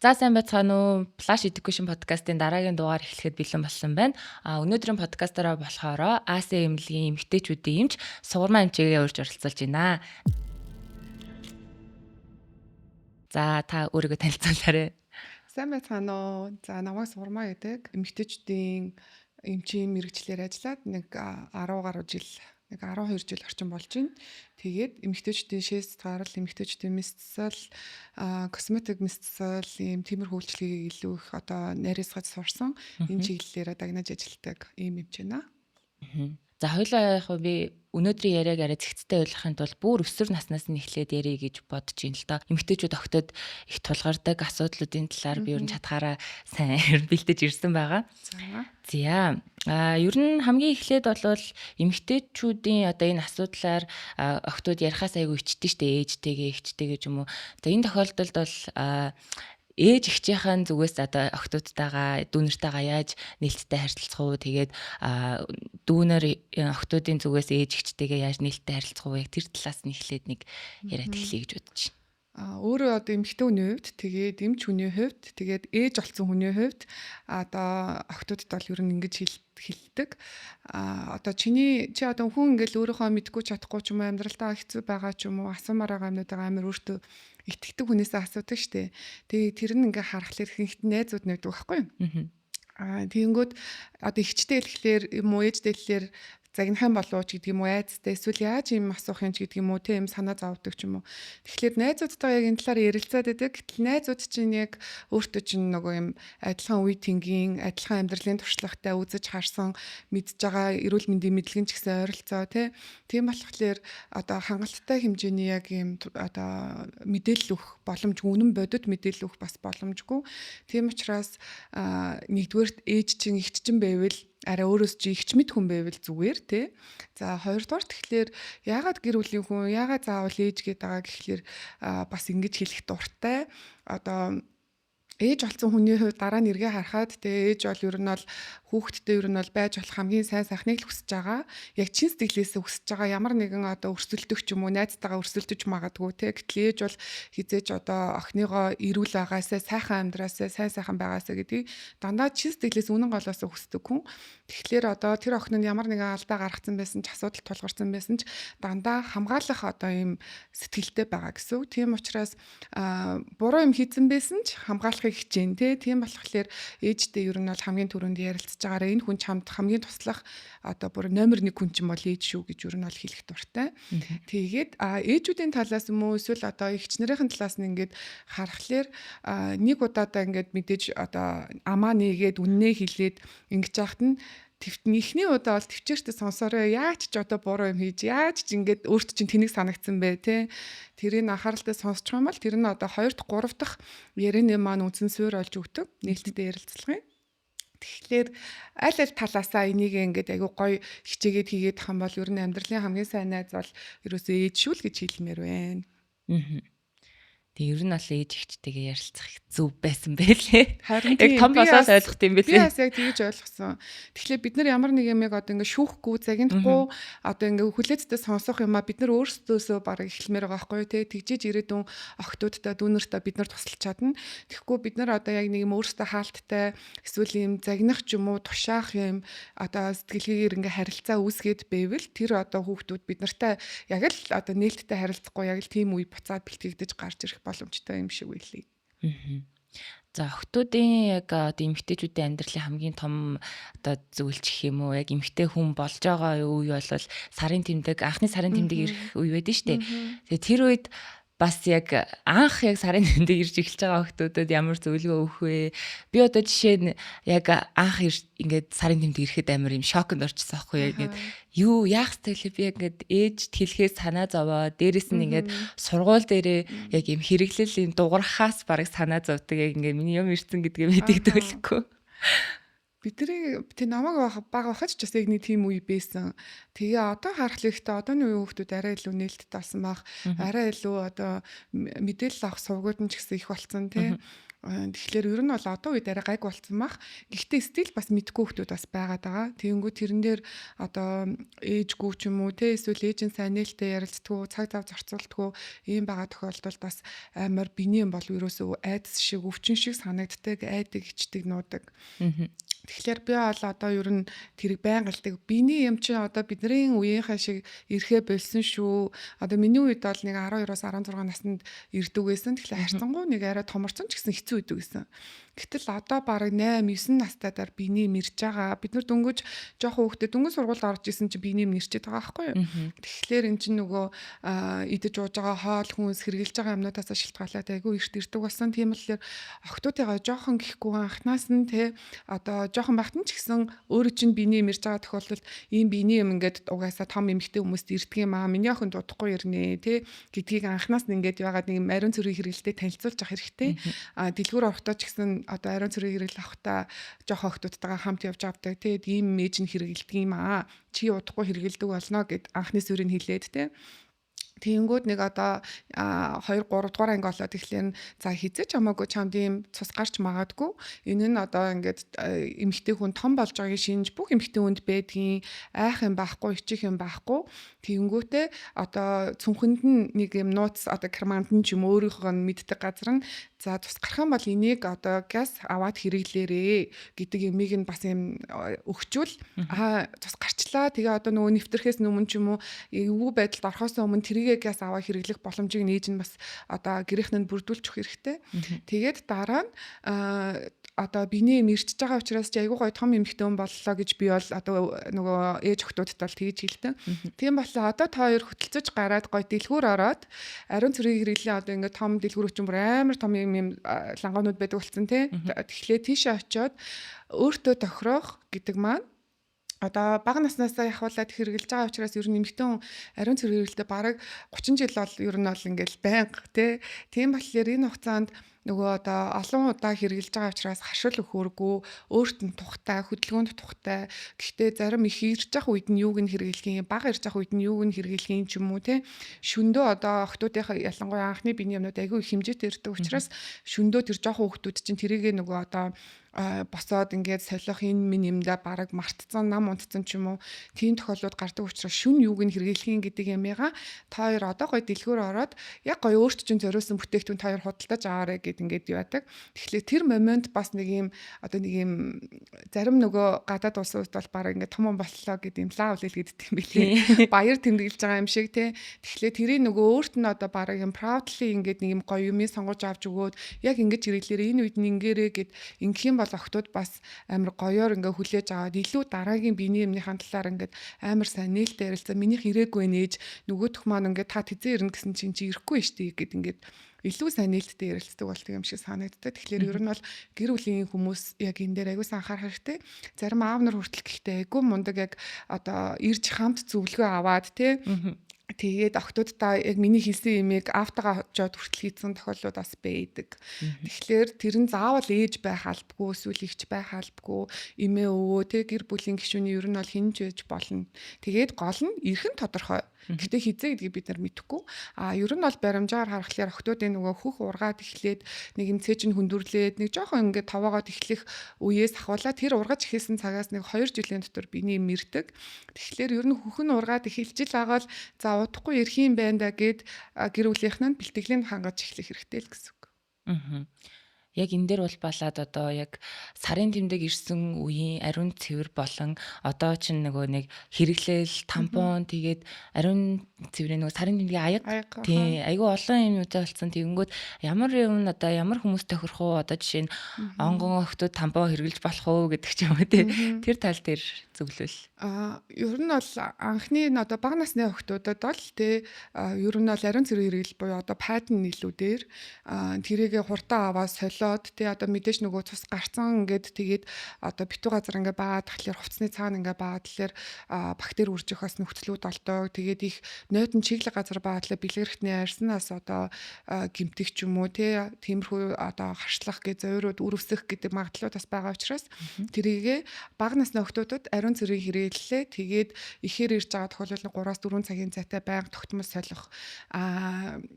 За сайн байцгаана уу? Flash Education podcast-ийн дараагийн дугаар эхлэхэд бэлэн болсон байна. Өнөөдрийн подкастаараа болохоор АСЕ эмнэлгийн эмэгтэйчүүдийн эмч Сугармаа эмчээгээ урьж оролцуулж байна. За та өөрийгөө танилцуулаарай. Сайн байцгаана уу? За намайг Сугармаа гэдэг. Эмэгтэйчүүдийн эмчийн мэрэгчлэр ажиллаад нэг 10 гаруй жил, нэг 12 жил орчим болж байна. Тэгээд эмэгтэйчүүдийн шээс гарал, эмэгтэйчүүдийн мэдсэл, косметик мэдсэл, ийм тиймэрхүү үйлчлэгийг илүү их одоо нарийсгаж сурсан энэ чиглэлээр дагнаж ажилладаг ийм эмч байна. За хоёулаа яг би өнөөдрийн яриаг арай зэгцтэй ойлгохын тулд бүр өсвөр наснаас нь эхлээд ярих гэж бодож байна л да. Эмэгтэйчүүд октод их тулгардаг асуудлуудын талаар би ер нь чадхаараа сайн бэлдэж ирсэн байгаа. За. Ер нь хамгийн эхлээд бол эмэгтэйчүүдийн одоо энэ асуудлаар октод ярихаас айгүй ичдэж штэ ээжтэйгээ ихчтэйгээ ч юм уу. За энэ тохиолдолд бол ээж ихчийнхэн зүгээс одоо охтуудтайгаа дүүнэртэйгаа яаж нээлттэй харилцах уу, тэгээд дүүнэр охтуудын зүгээс ээж ихчтэйгээ яаж нээлттэй харилцах уу, яг тэр талаас нь эхлээд нэг яриад эхлэе гэж бодож байна. Өөрөө одоо эмэгтэй хүний хувьд тэгээд эмч хүний хувьд тэгээд ээж болсон хүний хувьд одоо охтуудад бол ер нь ингэж хэлдэг. Одоо чи одоо хүн ингээл өөрийнхөө мэдгүй чадахгүй ч юм уу, амьдралдаа хэцүү байгаа ч юм уу, асуумаар байгаа юмнуудаа амар өөртөө итгэдэг хүнээсээ асуудаг штэ. Тэгээ тэр нь ингээ харахад ихэнх найзууд нэгдэг байхгүй юу? Тэгэнгүүт одоо ихчтэй хэлэхлээр юм уу, ээжтэй хэлэхлээр загнахын болов ч гэдэг юм уу, айцтай эсвэл яаж юм асуух юм ч гэдэг юм уу, тийм санаа зовдөг ч юм уу. Тэгэхээр найзуудтайгаа яг энэ талаар ярилцаад байдаг. Гэтэл найзууд чинь яг өөртөө чинь нөгөө юм адилхан үе тэнгийн, адилхан амьдралын туршлагатай үзэж харсан, мэдж байгаа эрүүл мэндийн мэдлэгэн ч гэсэн ойролцоо тийм болохоор одоо хангалттай хэмжээний яг юм одоо мэдээлэл өгөх боломжгүй, үнэн бодит мэдээлэл өгөх бас боломжгүй. Тийм учраас нэгдүгээрт ээж чинь ихч чинь байвал арай өөрөөс чи ихч мэд хүн байвал зүгээр тий. За хоёрдугаар тэгэхээр яагаад гэр бүлийн хүн яагаад заавал ээж гээд байгаа гэхлээр бас ингэж хэлэх дуртай. Одоо ээж болсон хүний хувьд дараа нь эргээ харахад тэгээ ээж бол ер нь бол хүүхэдтэй ер нь бол байж болох хамгийн сайн сайхныг л хүсэж байгаа. Яг чин сэтгэлээсээ хүсэж байгаа, ямар нэгэн одоо өрсөлдөх ч юм уу, найзтайгаа өрсөлдөж магадгүй те. Гэтэл ээж бол хизээж одоо охиныгоо эрүүл байгаасаа, сайхан амьдраасаа, сайн сайхан байгаасаа гэдгийг дандаа чин сэтгэлээс үнэн голоосоо хүсдэг хүн. Тэгэхээр одоо тэр охин нь ямар нэгэн алдаа гаргацсан байсан ч, асуудал тулгарсан байсан ч дандаа хамгаалах одоо ийм сэтгэлтэй байгаа гэсэн үг. Тийм учраас буруу юм хийсэн байсан ч хамгаалах хичээн тийм болохоор ээжтэй ер нь бол хамгийн түрүүнд ярилцж байгаараа энэ хүн чамд хамгийн туслах одоо бүр номер 1 хүн чинь бол ээж шүү гэж ер нь бол хэлэх дуртай. Тэгээд ээжүүдийн талаас юм уу эсвэл одоо эгч нарын талаас нь ингээд харахаар нэг удаадаа ингээд мэдээж одоо амаа нэгээд үннээ хэлээд ингэж яахад нь эхний удаа бол төвчээртэй сонсороо яаж ч одоо буруу юм хийж яаж ч ингээд өөрт чинь тэнэг санагдсан бэ те. Тэрийг анхааралтай сонсч юм бол тэр нь одоо 2 дахь 3 дахь ярианы маань үндсэн суурь олж өгдөг нээлттэй ярилцлагын. Тэгэхээр аль талаасаа энийг ингээд айгу гоё хичээгээд хийгээд тах юм бол ер нь амьдралын хамгийн сайн найз бол ерөөсөө ээж шүү л гэж хэлмээр байна. Тэгээ ер нь бол ээж ихчтэйгээ ярилцах зүв байсан байлээ. Харин яг том босоос ойлгох юм билээ. Би бас яг тэгж ойлгосон. Тэгэхээр бид нар ямар нэг юмыг одоо ингээ шүүхгүй, загнахгүй одоо ингээ хүлээцтэй сонсох юмаа бид нар өөрсдөөсөө бараг эхлэмээр байгаа байхгүй тий. Тэгжиж ирээдүйн охтуудтай, дүүнэртэй бид нар тусалж чадна. Тэгэхгүй бид нар одоо яг нэг юм өөрсдөө хаалттай эсвэл юм загнах ч юм уу, тушаах юм одоо сэтгэлгээгээр ингээ харилцаа үүсгээд байвал тэр одоо хүүхдүүд бид нартай яг л одоо нээлттэй харилцахгүй яг л тийм үе буцаад бэлтгэгдэж гарч ирэх боломжтой юм шиг үйлээ. За охтуудын яг одоо эмэгтэйчүүдийн амьдралын хамгийн том одоо зүйл гэх юм уу, яг эмэгтэй хүн болж байгаа үе бол сарын тэмдэг, анхны сарын тэмдэг ирэх үе байдаг шүү дээ. Тэгээ тэр үед бас яг анх яг сарын тэмдэг ирж эхэлж байгаа охтуудад ямар зөвлөгөө өгөх вэ? Би одоо жишээ нь яг анх ингээд сарын тэмдэг ирэхэд амар юм шоконд орчихсон аахгүй яг ингээд юу яах вэ би ингээд ээжд хэлхээс санаа зовоо. Дээрэс нь ингээд сургууль дээрээ яг юм хэрэглэл юм дуурахаас бараг санаа зовдөг яг ингээд миний юм ирсэн гэдгээ мэддэг төлөхгүй. Бидний тэг намайг бага байхад ч бас яг нэг тийм үе байсан. Тэгээ одоо харах лэгтээ одооны үеийн хүмүүс арай илүү нээлттэй болсон баг. Арай илүү одоо мэдээлэл авах сувгууд нь ч гэсэн их болцсон тий. Тэгэхээр ер нь бол одоо үед арай гайг болсон мах. Гэхдээ стил бас мэдгүй хүмүүс бас байгаад байгаа. Тэгэнгүүт тэрэн дээр одоо ээжгүй ч юм уу те эсвэл ээж нь сайн нээлттэй ярилцдаггүй, цаг зав зарцуулдаггүй ийм байгаа тохиолдолд бас амар биений юм бол ерөөсөө айдас шиг өвчин шиг санагддаг, айдаг, ичдэг, нуудаг. Тэгэхээр би бол одоо ер нь тэрийг байнга илдэг. Биений юм чинь одоо бидний үеийнхээ шиг ирэхэ болсон шүү. Одоо миний үед бол нэг 12-оос 16 наснд ирдэг байсан. Тэгэхээр харьцангуй нэг арай томорсон ч гэсэн хэцүү идэв гэсэн. Гэтэл одоо бараг 8, 9 настайдаар биений мэрж байгаа. Бид нар дөнгөж жоохон хүүхдэд дөнгөж сургуульд орж исэн чинь биений мэрчээд байгаа байхгүй юу? Тэгэхээр эн чинь нөгөө идэж ууж байгаа хоол хүнс хэрглэж байгаа юмнуудаас шалтгаалаад айгүй эрт ирдэг болсон. Тийм болохоор охтуудыгаа жоохон гихгүй анханаас нь те одоо жоохон багтан ч гэсэн өөрөө чинь биений мэрж байгаа тохиолдолд ийм биений юм ингээд угаасаа том эмэгтэй хүмүүст ирдэг юм аа. Миний охин дутахгүй ирнэ те гэдгийг анханаас нь ингээд яагаад нэг ариун цэргийн хэрэгэлтэд танилцуулж авах хэрэгтэй. Дэлгүүр орохдоо ч гэсэн одоо ариун цэргийн хэрэгэл авахтаа жоохон охтуудтайгаа хамт явж авдаг. Тэгээд ийм мэж нь хэрэгэлдэг юм аа. Чи удахгүй хэрэгэлдэг болно гэд анхны сүрийг хэлээд те. Тэгэнгүүт нэг одоо 2 3 дугаар анги болоод тэгэхээр за хизээч хамаагүй чамд ийм цус гарч магадгүй. Энэ нь одоо ингээд эмэгтэй хүн том болж байгааг шинж бүх эмэгтэй хүнд байдгийн айх юм байхгүй, ичих юм байхгүй. Тэгэнгүүтээ одоо цүнхэнд нь нэг юм нууц одоо карманд нь ч юм өөрийнхөө мэддэг газар нь за цус гарах юм бол энийг одоо газ аваад хэрэглээрээ гэдэг юмыг нь бас юм өгчүүл цус гарчлаа. Тэгээ одоо нөгөө нэвтрэхээс өмнө ч юм уу эвгүй байдалд орохоос өмнө тэрийгээ газ аваа хэрэглэх боломжийг нээж нь бас одоо гэрийнхэнд бүрдүүлчих хэрэгтэй. Тэгээд дараа нь одоо биений мэрчж байгаа учраас чи айгүй гой том эмэгтэй хүн боллоо гэж би бол одоо нөгөө ээж охтуудтай бол тэгж хэлдэг. Тийм болохоор одоо та хоёр хөтөлцөж гараад гой дэлгүүр ороод ариун цэргийн хэрэглээ одоо ингээд том дэлгүүр өчм бүр амар том юм лангуунууд байдаг болсон тий. Тэгэхээр тийшээ очиод өөртөө тохирох гэдэг маань одоо бага наснаасаа явхуулаад хэрэгжилж байгаа учраас ер нь эмэгтэй хүн ариун цэргийн хэрэглэлтэй бараг 30 жил бол ер нь бол ингээл байнга тий. Тийм болохоор энэ хугацаанд нөгөө одоо олон удаа хэрэгжилж байгаа учраас хашил өхөөргүй, өөрт нь тухтай, хөдөлгөөнд тухтай. Гэхдээ зарим их ирж явах үед нь юуг нь хэрэглэхийн, бага ирж явах үед нь юуг нь хэрэглэхийн ч юм уу те. Шөндөө одоо охтуудынхаа ялангуяа анхны биений юмнууд айгүй их хэмжээтэй ирдэг учраас шөндөө тэр жоохон хүүхдүүд чинь тэрийгээ нөгөө одоо босоод ингээд солих энэ минь юмдаа бараг мартцсан, нам унтцсан ч юм уу тийм тохиолдлууд гардаг учраас шүн юуг нь хэрэглэхийн гэдэг ямыгаа та хоёр одоо гой дэлгүүр ороод яг гой өөрт чинь зориулсан бүтээгдэхүүн та хоёр худалдаж аваарэ гэд ингээд яадаг. Тэгэхээр тэр момент бас нэг юм одоо нэг юм зарим нөгөө гадаад улсууд бол бараг ингээд том боллоо гэд юм лав үлээл гэдэг юм билээ. Баяр тэмдэглэж байгаа юм шиг те. Тэгэхээр тэрийг нөгөө өөрт нь одоо бараг юм proudly ингээд нэг юм гоё юмыг сонгож авч өгөөд яг ингэж хэрэглээрээ энэ үед нь ингээрээ гэд ингэх охтууд бас амар гоёор ингээ хүлээж аваад илүү дараагийн биений юмныхаа талаар ингээд амар сайн нээлттэй ярилцсан. Минийх ирээгүй нээж нөгөөх маань ингээ та тэзээ ирнэ гэсэн чинь чи ирэхгүй штий гэд ингээд илүү сайн нээлттэй ярилцдаг болт юм шиг санагддаг. Тэгэхээр ер нь бол гэр бүлийн хүмүүс яг энэ дээр аягүй анхаарах хэрэгтэй. Зарим аав нар хүртэл гэхдээ айгүй мундаг яг одоо ирж хамт зөвлөгөө аваад тий тэгээд охтуудтай яг миний хэлсэн юмыг автагаа очиод хүртэл хийсэн тохиолдлууд бас байдаг. Тэгэхээр тэр нь заавал ээж байх албагүй, эсвэл ихч байх албагүй, эмээ өвөө тэ гэр бүлийн гишүүний ер нь бол хинж байж болно. Тэгээд гол нь эрхэн тодорхой. Гэхдээ хизээ гэдгийг бид нар мэдэхгүй. Ер нь бол баримжаар харахаар охтуудын нөгөө хөх ургаад эхлээд нэг юм цээжин хүндүрлээд нэг жоохон ингээд таваагаад эхлэх үеэс ахвалаа тэр ургаж эхэлсэн цагаас нэг 2 жилийн дотор биений мэрдэг. Тэгэхээр ер нь хөх нь ургаад эхэлж л байгаа л за удахгүй ирэх юм байна да гэд гэр бүлийнх нь бэлтгэлийг хангаж эхлэх хэрэгтэй л гэсэн үг. Яг энэ дээр бол балаад одоо яг сарын тэмдэг ирсэн үеийн ариун цэвэр болон одоо ч нөгөө нэг хэрэглээл тампон тэгээд ариун цэврийн нөгөө сарын тэмдгийн аяг тий айгүй олон юмнуудтай болсон. Тэгэнгүүт ямар юм одоо ямар хүмүүс тохирох уу одоо жишээ нь онгон охтууд тампон хэрэглэж болох уу гэдэг ч юм уу тий тэр тал дээр зөвлөл. Ер нь бол анхны одоо бага насны охтуудад бол тий ер нь бол ариун цэврийн хэрэглэл буюу одоо падн нийлүүдээр тэрийгэ хурдан аваад солиод тий одоо мэдээж нөгөө цус гарцсан ингээд тэгээд одоо битүү газар ингээд баагаад тахлаар хувцсны цаана ингээд баагаад тахлаар бактери үржих бас нөхцлүүд олдог. Тэгээд их нойтон чиглэг газар баадлаа бэлгэрхтний арьснаас одоо гимтэх ч юм уу тий тиймэрхүү одоо харшлах гэж зөөрөд үрвсэх гэдэг магадлалууд бас байгаа учраас тэрийгэ бага насны охтуудад ариун ариун цэргийг хэрэглэлээ. Тэгээд ихээр ирж байгаа тохиолдолд 3-4 цагийн зайтай байнга тогтмол солих.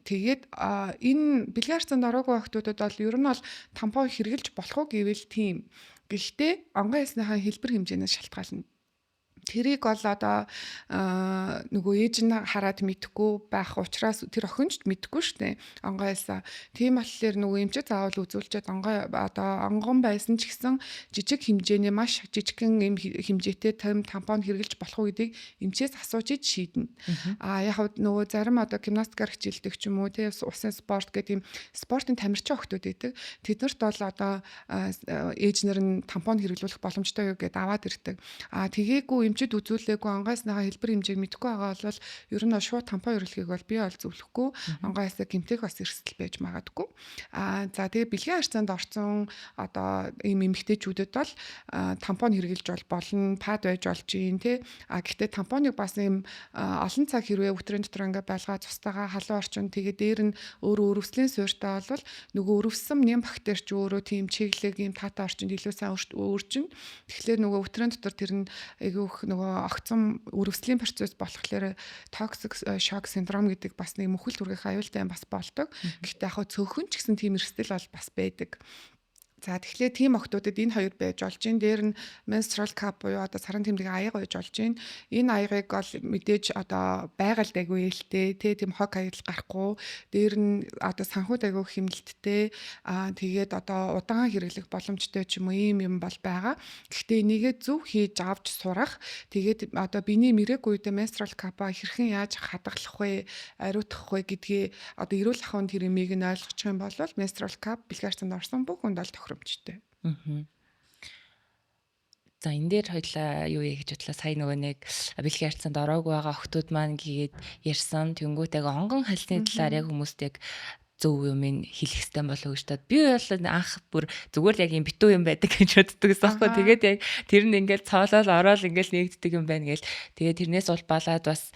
Тэгээд энэ бэлгийн харьцаанд ороогүй охтуудад бол ер нь бол тампон хэрэглэж болох уу гэвэл тийм. Гэхдээ онгон хэлсийнхаа хэлбэр хэмжээнээс шалтгаална. Тэрийг бол одоо нөгөө ээж нь хараад мэдхгүй байх учраас тэр охин ч мэдхгүй шүү дээ. Онгон хэлсаа. Тийм болохоор нөгөө эмчит заавал үзүүлчихэд онгон байсан ч гэсэн жижиг хэмжээний маш жижигхэн эм хэмжээтэй тампон хэрэглэж болох уу гэдгийг эмчээс асууж иж шийднэ. Яг нөгөө зарим одоо гимнастикаар хичээлдэг ч юм уу тий усын спорт гэдэг юм спортын тамирчин охтууд байдаг. Тэднэрт бол одоо ээжнэр нь тампон хэрэглүүлэх боломжтой юу гэдээ аваад ирдэг. Тэгээгүй эмчид үзүүлээгүй онгоосныхаа хэлбэр хэмжээг мэдэхгүй байгаа бол ер нь шууд тампон хэрэглэхийг бол би бол зөвлөхгүй. Онгоосоо гэмтэх бас эрсдэл байж магадгүй. За тэгээ бэлгийн харьцаанд орсон одоо ийм эмэгтэйчүүдэд бол тампон хэрэглэж болно, пад байж болж юм тий. Гэхдээ тампоныг бас ийм олон цаг хэрвээ өдрийн дотор ингээ байлгаа цустайгаа халуун орчин тэгээ дээр нь өөрөө өрөвслийн суурьтай бол нөгөө өрөвсөн нэм бактерич өөрөө тийм чиглэг ийм таатай орчинд илүү сайн өөрчнө. Тэгэхээр нөгөө өдрийн дотор тэр нь айгүйх нөгөө огцом өрөвслийн процесс болохоор toxic shock syndrome гэдэг бас нэг мөхөл түргэх аюултай бас болдог. Гэхдээ яг цөөхөн ч гэсэн тийм эрсдэл бол бас байдаг. За тэгэхээр тийм охтуудад энэ хоёр байж болж байна. Дээр нь menstrual cup буюу одоо сарын тэмдэг аяга байж болж байна. Энэ аягыг бол мэдээж одоо байгальд айгүй ээлтэй тийм хог аял гарахгүй. Дээр нь одоо санхуд айгүй хэмнэлттэй тэгээд одоо удаан хэрэглэх боломжтой ч юм уу юм бол байгаа. Гэхдээ энийгээ зөв хийж авч сурах. Тэгээд одоо биений мэрэг үедээ menstrual cup-а хэрхэн яаж хадгалах вэ, ариутгах вэ гэдгээ одоо эрүүл ахуйн тэр эмийг нь ойлгочих юм бол menstrual cup бэлгийн харьцаанд орсон бүх хүнд бол тохиромжтой. За энэ дээр хоёлаа юу гэж бодлоо сая нөгөө нэг бэлгийн харьцаанд ороогүй байгаа охтууд маань гээд ярьсан тэнгуүтэйг онгон хальсны талаар яг хүмүүст яг зөв юм хэлэх хэрэгтэй болов гэж таад би бол анх бүр зүгээр л яг юм битүү юм байдаг гэж боддог гэсэн байхгүй. Тэгээд яг тэр нь ингээл цоолол ороод ингээл нэгддэг юм байна гээл. Тэгээд тэрнээс улбалаад бас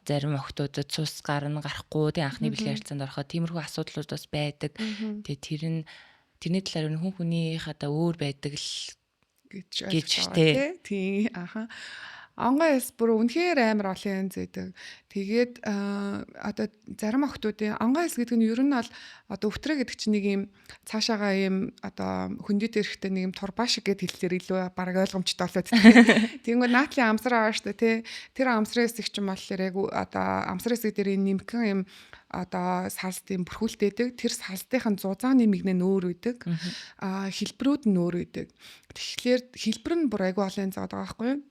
зарим охтуудад цус гарна гарахгүй тий анхны бэлгийн харьцаанд ороход тиймэрхүү асуудлууд бас байдаг. Тэгээд тэрний талаар хүн хүнийх одоо өөр байдаг л гэж тий. Онгон хэлс бүр үнэхээр амар олон янз байдаг. Тэгээд одоо зарим охтуудын онгон хэлс гэдэг нь ер нь бол одоо өвтрэ гэдэг чинь нэг юм цаашаага юм одоо хөндөд эрэхтэй нэг юм турбаа шиг гэд хэллээр илүү баг ойлгомжтой болоод тийм. Тэгвэл наатлын амсраа байгаа шүү дээ тий. Тэр амсрын хэсэг чинь болохоор яг одоо амсрын хэсэг дээр нэмгэн юм одоо салстын бүрхүүлтэйдэг. Тэр салстын зузааны мигнэ нөөр үйдэг. Хэлбэрүүд нь нөөр үйдэг. Тэгэхээр хэлбэр нь бүр айгүй олон янз байгаа байхгүй юу?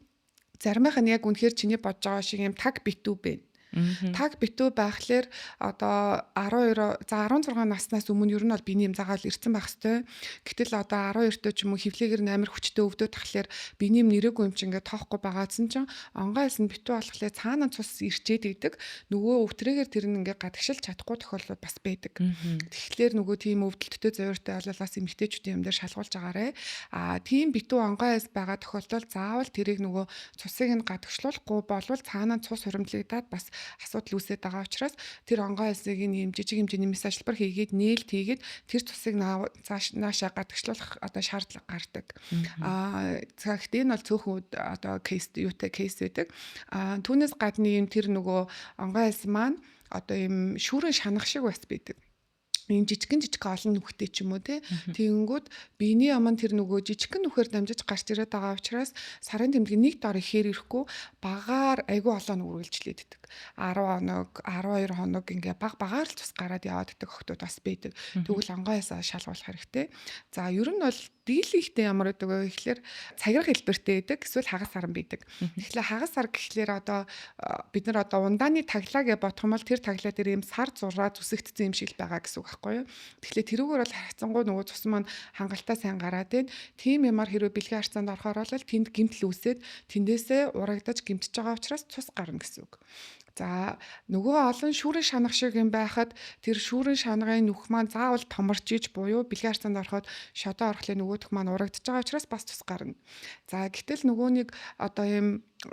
Заримынх нь яг үнэхээр чиний бодож байгаа шиг юм таг битүү байна. Таг битүү байхлаар одоо 16 наснаас өмнө ер нь бол биений загаал ирсэн байх хэвээр. Гэтэл одоо 12-т ч юм уу хөвлөөгөр амар хүчтэй өвдөд тахлаар биений нэрээгүй юм чи ингээд тоохгүй байгаадсан чинь онгон хэлс нь битүү болохлээр цаана цус ирчээд идэг. Нөгөө өвтрээгээр тэр нь ингээд гадагшилж чадахгүй тохиолдол бас байдаг. Тэгэхээр нөгөө тийм өвдөлттэй зовёртой бол бас эмэгтэйчүүдийн юм дээр шалгуулж агаарэ. Тийм битүү онгон хэлс байгаа тохиолдолд заавал тэрийг нөгөө цусыг нь гадагшлуулахгүй болвол цаана цус хуримтлагдаад бас асуудал үүсээд байгаа учраас тэр онгон хэлсийг ийм жижиг хэмжээний массажлбар хийгээд нээлт хийгээд тэр цусыг наашаа гадагшлуулах одоо шаардлага гардаг. Гэхдээ энэ бол цөөхөн одоо кейс байдаг. Түүнээс гадна ийм тэр нөгөө онгон хэлс маань одоо ийм шүүрэн шанах шиг бас байдаг. Ийм жижигэн олон нүхтэй ч юм уу тий. Тэгэнгүүт биений аман тэр нөгөө жижигэн нүхээр дамжиж гарч ирээд байгаа учраас сарын тэмдэг нэг дор ихээр ирэхгүй багаар айгүй олон үргэлжлээд иддэг. 10 хоног, 12 хоног ингээ багаар л тус гараад яваад иддэг охтууд бас байдаг. Тэгвэл онгоёсоо шалгуулах хэрэгтэй. За ер нь бол дийлэнхтэй ямар гэдэг вэ гэхэлэр цагирах хэлбэртэй байдаг. Эсвэл хагас сар байдаг. Тэгэхээр хагас сар гэхлээр одоо бид нар одоо ундааны таглаа гэж бодох юм бол тэр таглаа дээр ийм сар зураа зүсэгдсэн юм шиг байгаа гэсэн үг байхгүй юу? Тэгэхээр тэрүүгээр бол харьцангуй нөгөө цус маань хангалттай сайн гараад байна. Тийм ямар хэрвээ бэлгийн харьцаанд орохоор бол тэнд гэмтэл үүсээд тэндээсээ урагдаж гэмтэж байгаа учраас цус гарна гэсэн үг. За нөгөө олон шүүрэн шанах шиг юм байхад тэр шүүрэн шанагын нүх маань заавал томорч иж буюу бэлгийн харьцаанд ороход шодоо орохлын нөгөөх маань урагдж байгаа учраас бас тус гарна. За гэтэл нөгөөнийг одоо ийм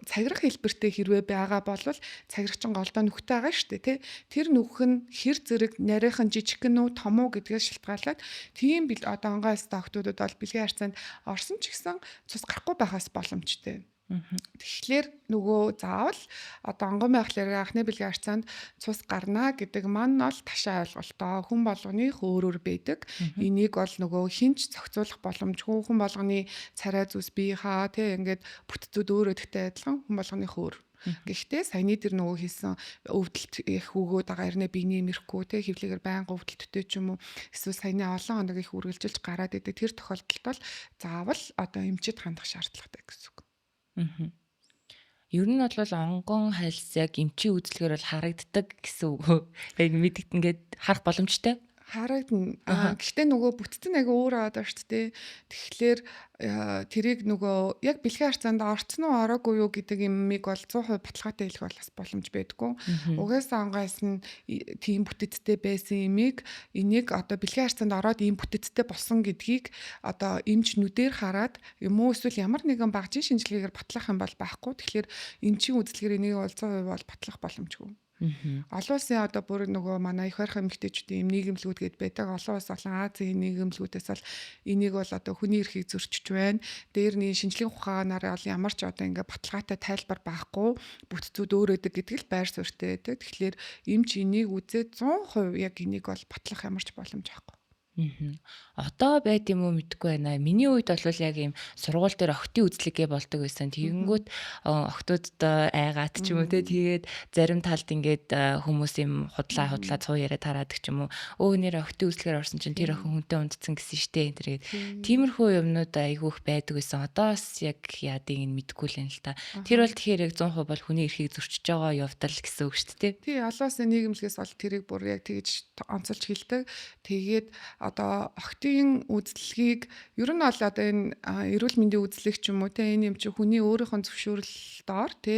цагирах хэлбэртэй хэрвээ байгаа бол цагирагчин голдоо нүхтэй байгаа шүү дээ тий. Тэр нүх нь хэр зэрэг нарийнхан жижигхэн үү том уу гэдгээс шалтгаалаад тийм одоо онгой ястай охтуудад бол бэлгийн харьцаанд орсон ч гэсэн цус гарахгүй байхаас боломжтой. Тэгэхээр нөгөө заавал одоо онгон байхлаар анхны бэлгийн харьцаанд цус гарна гэдэг маань бол ташаа ойлголтоо хүн болгоны өөрөөр байдаг. Энийг бол нөгөө хинч зохицуулах боломжгүй хүн болгоны царай зүс бие хаа тий ингээд бүтцүүд өөрөө ихтэй адилхан хүн болгоны өөр. Гэхдээ саяны тэр нөгөө хийсэн өвдөлт их өгөөд байгаа ирнэ биений мэрхгүй те хөвлөгээр байнга өвдөлттэй ч юм уу эсвэл саяны олон хоног их үргэлжилж гараад идэг тэр тохиолдолд бол заавал одоо эмчид хандах шаардлагатай гэсэн үг. Ер нь бол онгон хальс яг эмчийн үзлэгээр бол харагддаг гэсэн үг. Яг мэдэгд ингээд харах боломжтой. Харагдана. Гэхдээ нөгөө бүтцэн аяга өөр аваад байна шүү дээ. Тэгэхээр тэрийг нөгөө яг бэлгийн харьцаанд орцсон уу ороогүй юу гэдэг юмыг бол 100% баталгаатай хэлэх бол бас боломж байдгүй. Угаасаа онгоос нь тийм бүтэцтэй байсан юмыг энийг одоо бэлгийн харьцаанд ороод ийм бүтэцтэй болсон гэдгийг одоо эмч нүдээр хараад юм уу эсвэл ямар нэгэн багжийн шинжилгээгээр батлах юм бол байхгүй. Тэгэхээр эмчийн үзлэгээр энийг бол 100% бол батлах боломжгүй. Олон улсын одоо бүр нөгөө манай их байрхан эмэгтэйчүүдийн юм нийгэмлэгүүд гээд байдаг. Олон улс болон Азийн нийгэмлэгүүдээс бол энийг бол одоо хүний эрхийг зөрчиж байна. Дээр нь шинжлэхийн ухаанаар бол ямар ч одоо ингээ баталгаатай тайлбар байхгүй бүтцүүд өөрөөдөг гэдэг л байр суурьтай байдаг. Тэгэхээр эмч энийг үзээд 100% яг энийг бол батлах ямар ч боломж байхгүй. Одоо байд юм уу мэдэхгүй байна. Миний үед бол яг ийм сургууль дээр охтын үзлэгээ болдог байсан. Тэгэнгүүт охтуудад айгаад ч юм уу тэгээд зарим талд ингээд хүмүүс юм худлаа цуу яриад тараадаг ч юм уу. Өө нэр охтын үзлэгээр орсон чинь тэр охин хүнтэй унтцсан гэсэн штэ энэ тэгээд тиймэрхүү юмнууд айгүйх байдаг байсан. Одоо бас яг яадыг нь мэдэхгүй л юм л та. Тэр бол тэгэхээр яг 100% бол хүний эрхийг зөрчиж байгаа явдал гэсэн үг шүү дээ. Тий, олоосын нийгэмлэгээс бол тэрийг бүр яг тэгж онцолж хэлдэг. Тэгээд одоо охтын үзлэгийг ер нь бол одоо энэ эрүүл мэндийн үзлэг ч юм уу те энэ юм чи хүний өөрийнхөө зөвшөөрлөөр те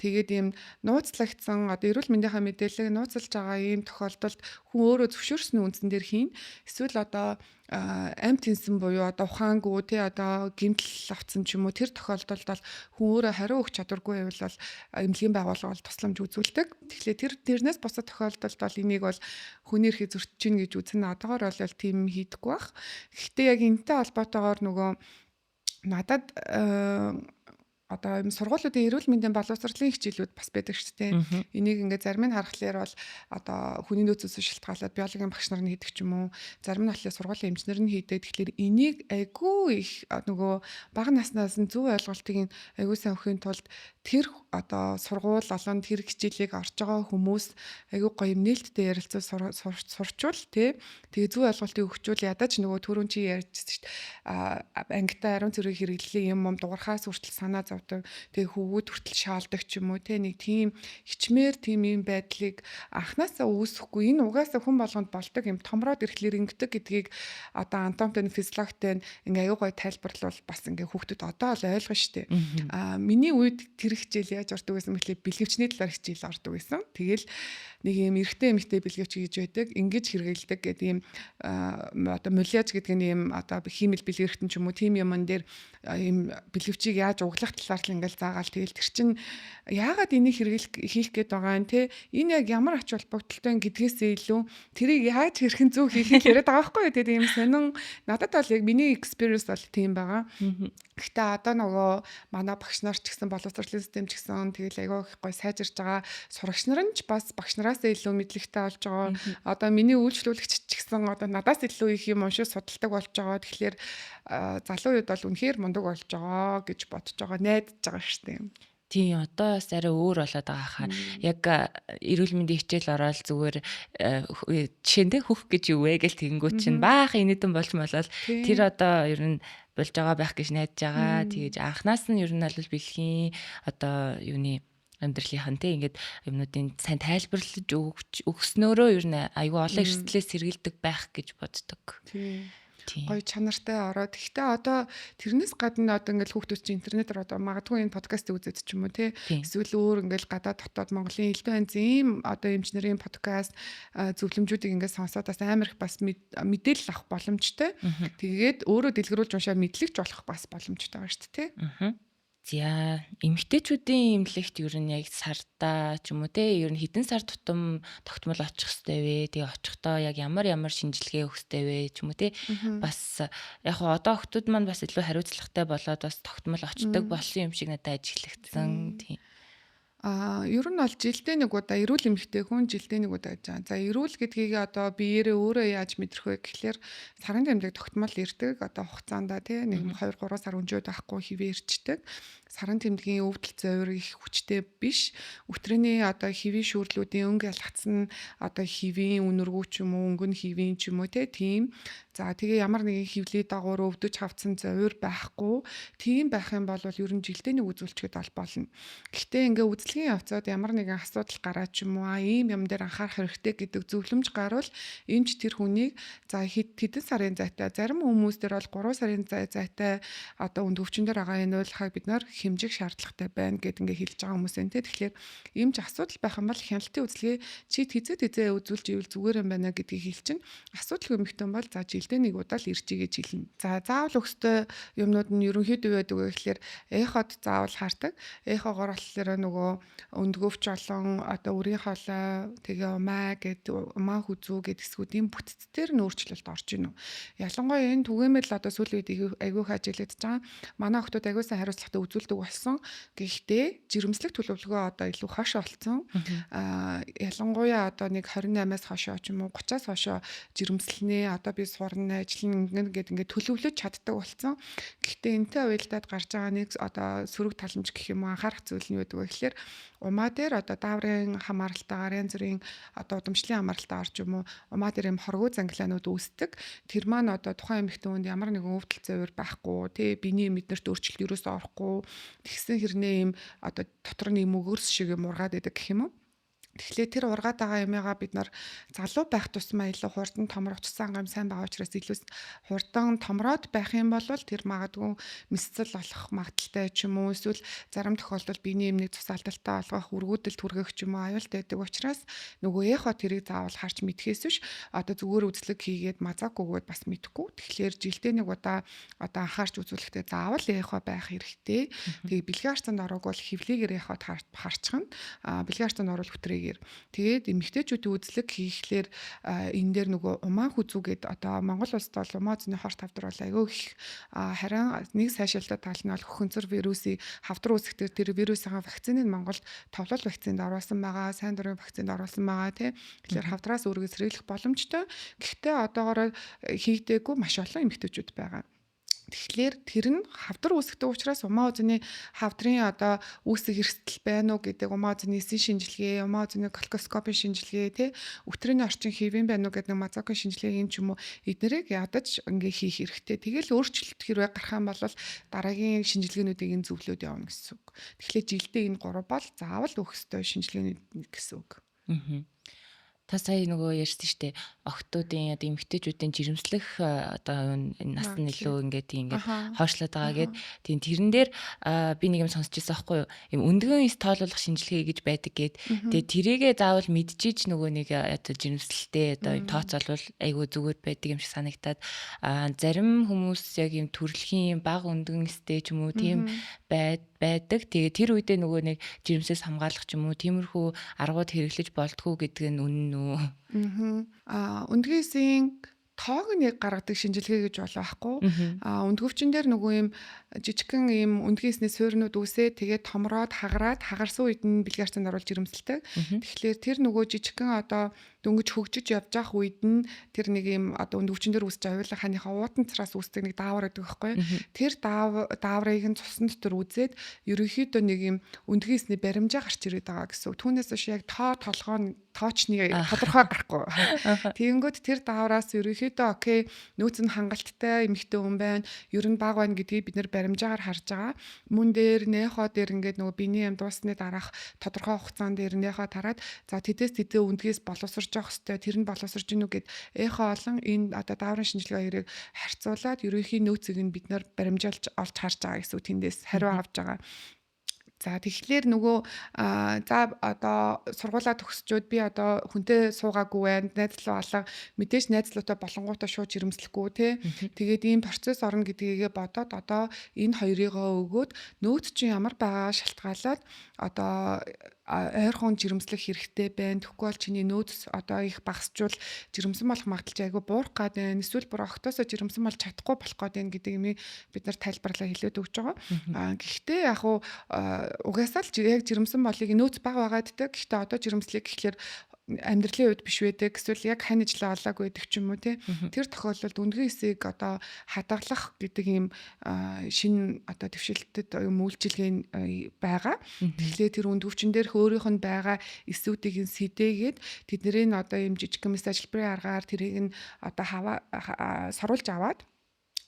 тэгээд ийм нууцлагдсан одоо эрүүл мэндийнхаа мэдээллийг нууцлж байгаа ийм тохиолдолд хүн өөрөө зөвшөөрсний үндсэн дээр хийн эсвэл одоо амт тэнсэн буюу одоо ухаангүй те одоо гэмтэл авцсан ч юм уу тэр тохиолдолд бол хүн өөрөө хариу өгч чадваргүй байвал эмнэлгийн байгууллага бол тусламж үзүүлдэг. Тэгэхээр тэрнээс бусад тохиолдолд бол энийг бол хүний эрхийг зөрчиж гин гэж үзнэ. Одоогоор бол тийм хийдэггүй бах. Гэхдээ яг энэтэй холбоотойгоор нөгөө надад одоо юм сургуулиудын эрүүл мэндийн боловсролын хичээлүүд бас байдаг шүү дээ. Энийг ингээд зарим нь харахаар бол одоо хүний нөөцөөс шалтгаалаад биологийн багш нар нь хийдэг ч юм уу. Зарим нь болохоор сургуулийн эмчнэр нь хийдэг. Тэгэхээр энийг айгүй их нөгөө бага наснаас нь зөв ойлголтыг айгүй сайн өгөхийн тулд тэр одоо сургууль олон тэр хичээлийг орж байгаа хүмүүс айгүй гоё юм нээлттэй ярилцаж сурчвал тий. Тэгээ зөв ойлголтыг өгчвөл ядаж нөгөө түрүүн чи ярьжсэн шүү дээ. Ангитай ариун цэрэг хэрэглэлийн юм дуурхаас хүртэл санаа зовдөг. Тэгээ хөвгүүд хүртэл шаалдаг ч юм уу тий. Нэг тийм хичмээр тийм юм байдлыг анханасаа үүсэхгүй. Энэ угаасаа хүн болгонд болдог юм томроод ирэхлээр ингэдэг гэдгийг одоо анатомтой физиологтой ингээ аюу гой тайлбарлал бас ингээ хүүхдүүд одоо л ойлгно шүү дээ. Миний үед тэр хичээл яаж ордог гэсэн мэтлээ бэлгэвчний талаар хичээл ордог байсан. Тэгэл нэг юм эрэгтэй эмэгтэй бэлгэвч гэж байдаг. Ингэж хэрэгэлдэг гэдэг юм одоо муляж гэдэг нь юм одоо химэл бэлгэрхтэн ч юм уу тийм юмн дээр юм бэлгэвчийг яаж углах талаар л ингээл заагаал тэгэл тэр чин яагаад энийг хийх гээд байгаа юм те энэ яг ямар ач холбогдолтой гэдгээсээ илүү тэрийг яаж хэрхэн зөв хийх яриад байгаа байхгүй юу тэгээд юм сонин надад бол яг миний experience бол тийм байгаа. Гэхдээ одоо нөгөө манай багш нар ч гэсэн боловсролын систем ч гэсэн тэгэл айгүй их гой сайжирч байгаа сурагч нар нь ч бас багш нараас илүү мэдлэгтэй болж байгаа. Одоо миний үйлчлүүлэгч ч гэсэн одоо надаас илүү их юм уншиж судалдаг болж байгаа. Тэгэхээр залуу үед бол үнэхээр мундаг болж байгаа гэж бодож байгаа. Найдаж байгаа шүү дээ. Тийм одоо бас арай өөр болоод байгаа хаа. Яг эрүүл мэндийн хичээл ороод зүгээр жишээ нь хөх гэж юу вэ гэл тэгэнгүүт чинь баах инээдэн болж молол тэр одоо ер нь болж байгаа байх гэж найдаж байгаа. Тэгэж анханаас нь ер нь бол бэлгийн одоо юуны амьдралынхан те ингээд юмнуудын сайн тайлбарлаж өгснөөрөө ер нь аюу олон эрсдлээс сэргийлдэг байх гэж боддог. Тийм. гоё чанартай ороод. Гэхдээ одоо тэрнээс гадна одоо ингээл хүүхдүүд чинь интернетээр одоо магадгүй энэ подкастыг үзээд ч юм уу те эсвэл өөр ингээл гадаад дотоод Монголын элдв анз ийм одоо эмчнэрийн подкаст зөвлөмжүүдийг ингээд сонсоод бас амар их бас мэдээлэл авах боломжтой. Тэгээд өөрөө дэлгэрүүлж уншаад мэдлэгч болох бас боломжтой байна шүү дээ те. За эмэгтэйчүүдийн эмнэлэгт ер нь яг сарда ч юм уу те ер нь хэдэн сар тутам тогтмол очих хэвтэй вэ? Тэгээ очихдоо яг ямар шинжилгээ өгөх хэвтэй вэ ч юм уу те. Бас яг одоо охтууд маань бас илүү хариуцлагатай болоод бас тогтмол очдог болсон юм шиг надад ажиглагдсан тийм. Ер нь бол жилдээ нэг удаа эрүүл эмэгтэй хүн жилдээ нэг удаа гэж байгаа. За эрүүл гэдгийг одоо биеэрээ өөрөө яаж мэдрэх вэ гэхлээр сарын тэмдэг тогтмол ирдэг. Одоо хугацаанд тий нэг 2 3 сар өнжөөд авахгүй хэвээ ирчдэг. Сарын тэмдгийн өвдөл зовир их хүчтэй биш. Өтрөөний одоо хэвийн шүүрлүүдийн өнгө ялгцсан одоо хэвийн үнэргүү ч юм уу өнгөн хэвийн ч юм уу тийм. За тэгээ ямар нэгэн хөвлийн дагуур өвдөж хавцсан зовир байхгүй. Тийм байх юм бол ер нь жилдээ нэг үзүүлчихэд бол болно. Гэхдээ ингээ үзлэгийн явцад ямар нэгэн асуудал гараад ч юм уу ийм юм дээр анхаарах хэрэгтэй гэдэг зөвлөмж гарвал эмч тэр хүнийг за хэдэн сарын зайтай зарим хүмүүс дээр бол 3 сарын зайтай одоо үнд өвчин дээр байгаа энэ уйлахыг бид нар хэмжих шаардлагатай байна гэд ингээ хэлж байгаа хүмүүс энэ. Тэгэхээр эмч асуудал байх юм бол хяналтын үзлэгээ чи хизээ үзүүлж ивэл зүгээр юм байна гэдгийг хэлчин. Асуудалгүй эмэгтэй бол за жилдээ нэг удаа л ирж ийгэж хэлнэ. За заавал өгстэй юмнууд нь ерөнхийдөө байдаг вэ гэхэлэр эход заавал хардаг. Эхогоор болохоор нөгөө өндгөвч олон одоо үрийн хоолой тэгээ умаа гэд умаа хүзүү гэд хэсгүүдийн бүтцээр нь өөрчлөлт орж ийн үү. Ялангуяа энэ түгээмэл одоо сүүлийн үед айгүйх ажиглагдж байгаа. Манай охтууд айгүйсан хариуцлагатай үзүүлдэг болсон. Гэхдээ жирэмслэх төлөвлөгөө одоо илүү хошоо болсон. Ялангуяа одоо нэг 28-аас хошоо ч юм уу 30-аас хошоо жирэмслэнэ одоо би сурна ажиллана ингээд төлөвлөж чаддаг болсон. Гэхдээ энэтэй уялдаад гарч байгаа нэг одоо сөрөг таламж гэх юм уу анхаарах зүйл нь байдаг вэ гэхэлэр умаа дээр одоо дааврын хамааралтайгаар янз бүрийн одоо удамшлын хамааралтайгаар ч юм уу умаа дээр юм хоргоо занглаанууд үүсдэг. Тэр маань одоо тухайн эмэгтэй хүнд ямар нэгэн өвдөл зовир байхгүй тий биений мэднэрт өөрчлөлт юусоо орохгүй тэгсэн хэрнээ юм одоо дотор нэг мөгөрс шиг юм ургаад байдаг гэх юм уу. Тэгэхээр тэр ургаад байгаа юмгаа бид нар залуу байх тусмаа илүү хурдан томрох цусан гам сайн байгаа учраас илүү хурдан томроод байх юм бол тэр магадгүй мэсцэл болох магадaltaй ч юм уу эсвэл зарим тохиолдолд биений эмнийг цус алдалтай олгох үргүүдэлд хүргэх ч юм уу аюултай байдаг учраас нөгөө эхо тэрийг заавал харж мэдхээс биш одоо зүгээр үзлэг хийгээд мазаагүйгээд бас мэдэхгүй. Тэгэхээр жилдээ нэг удаа одоо анхаарч үзүүлэхдээ заавал эхо байх хэрэгтэй. Тэгээ бэлгийн арцанд ороогүй бол хевлийгээр эход харчихна. Бэлгийн арцанд орвол хөтрээ тэгээд эмэгтэйчүүдийн үзлэг хийхлээр энэ дээр нөгөө умаа хүзүүгээд одоо Монгол улсад бол умаа үзний хорт хавдар бол айгүй их харин нэг сайшаалтай тал нь бол хөхөнцөр вирусыг хавдар үүсгдэг тэр вирусын вакциныг Монголд товлол вакцинд оруулсан байгаа, сайн дурын вакцинд оруулсан байгаа тийм. Тэгэхээр хавдраас өөрийгөө сэргийлэх боломжтой. Гэхдээ одоогоор хийгдээгүй маш олон эмэгтэйчүүд байгаа. Тэгэхээр тэр нь хавдар үүсгдэг учраас умаа үзний хавдрын одоо үүсэх эрсдэл байна уу гэдэг умаа үзний шинжилгээ, умаа үзний колкоскопын шинжилгээ тий өтрөөний орчин хэвэн байна уу гэдэг нэг мазокын шинжилгээгийн ч юм уу эднэрийг ядаж ингээ хийх хэрэгтэй. Тэгэл өөрчлөлт хэрвээ гарах юм бол дараагийн шинжилгээнүүдийг зөвлөд явна гэсэн үг. Тэгэхээр жилдээ энэ 3 бол заавал өгөх ёстой шинжилгээнүүд гэсэн үг. Та сая нөгөө ярьсан шүү дээ. Охтуудын одоо эмэгтэйчүүдийн жирэмслэх одоо нас нь илүү ингээд хойшлоод байгаа гэд. Тийм тэрэн дээр би нэг юм сонсч байсан байхгүй юу? Им өндгөн эс тоолуулах шинжилгээ гэж байдаг гэд. Тэгээ тэрийгээ заавал мэдчихэж нөгөө нэг одоо жирэмслэлтэй одоо тооцоолвол айгүй зүгээр байдаг юм шиг санагтаад зарим хүмүүс яг юм төрөлхийн бага өндгөн эстэй ч юм уу тийм байдаг. Тэгээ тэр үедээ нөгөө нэг жирэмсээс хамгаалах ч юм уу тиймэрхүү аргууд хэрэглэж болтгоо гэдэг нь үнэн үү? Өндгөөсийн тоог нь яг гаргадаг шинжилгээ гэж болохгүй. Өндгөвчин дээр нөгөө юм жижигхэн юм өндгөөсний суурнууд үсээ тэгээд томроод хагарсан үед нь бэлгийн арцанд оруулж жирэмсэлдэг. Тэгэхээр тэр нөгөө жижигхэн одоо дөнгөж хөгжиж явж явах үед нь тэр нэг юм одоо өндгөвчин дээр үсэж аюулаа хааныхаа уутан цараас үсдэг нэг даавар гэдэг байхгүй. Тэр дааврыг нь цусан дотор үзээд ерөнхийдөө нэг юм өндгөөсний баримжаа гарч ирээд байгаа гэсэн. Түүнээс биш яг тоочны тодорхой гарахгүй. Тэгэнгүүт тэр даавраас ерөнхийдөө окей нөөц нь хангалттай эмэгтэй хүн байна. Ер нь бага байна гэдгийг бид нэр баримжаагаар харж байгаа. Мөн дээр нэхо дээр ингээд нөгөө биений юм дуусны дараах тодорхой хугацаанд дээр нэхо тараад за тэдээс тэдээ өндгөөс боловсрж явах хэвээр тэр нь боловсрож гинүү гэд эхо олон энэ одоо дааврын шинжилгээ хоёрыг харьцуулаад ерөнхийн нөөцийг нь бид нар баримжуулж олж харж байгаа гэсэн үг, тэндээс хариу авж байгаа. За тэгэхээр нөгөө за одоо сургуулаа төгсчөөд би одоо хүнтэй суугаагүй байна, найзлуу алга, мэдээж найзлуутай болонгуудаа шууд жирэмслэхгүй тий. Тэгээд ийм процесс орно гэдгийгээ бодоод одоо энэ хоёрыгоо өгөөд нөөц чинь ямар байгаа шалтгаалаад одоо ойрхон жирэмслэх хэрэгтэй байна. Тэгэхгүй бол чиний нөөц одоо их багасчвал жирэмсэн болох магадлал айгүй буурах гад байна. Эсвэл бүр октоосоо жирэмсэн болж чадахгүй болох гад байна гэдэг юмыг бид нар тайлбарлаа хэлээд өгч байгаа. Гэхдээ яг угаасаа л яг жирэмсэн болыг нөөц бага байгааддаг. Гэхдээ одоо жирэмслэх гэхлээр амьдралын үед биш байдаг. Эсвэл яг хань ажиллаа олаагүй байдаг ч юм уу тий. Тэр тохиолдолд үндгийн эсийг одоо хадгалах гэдэг ийм шинэ одоо дэвшилтэд юм үйлчилгээ байгаа. Тэгэхээр тэр үндгөвчин дээрх өөрийнх нь байгаа эсүүдийг нь сэдээгээд тэдний одоо ийм жижиг мэс ажилбарын аргаар тэрийг нь одоо саруулж аваад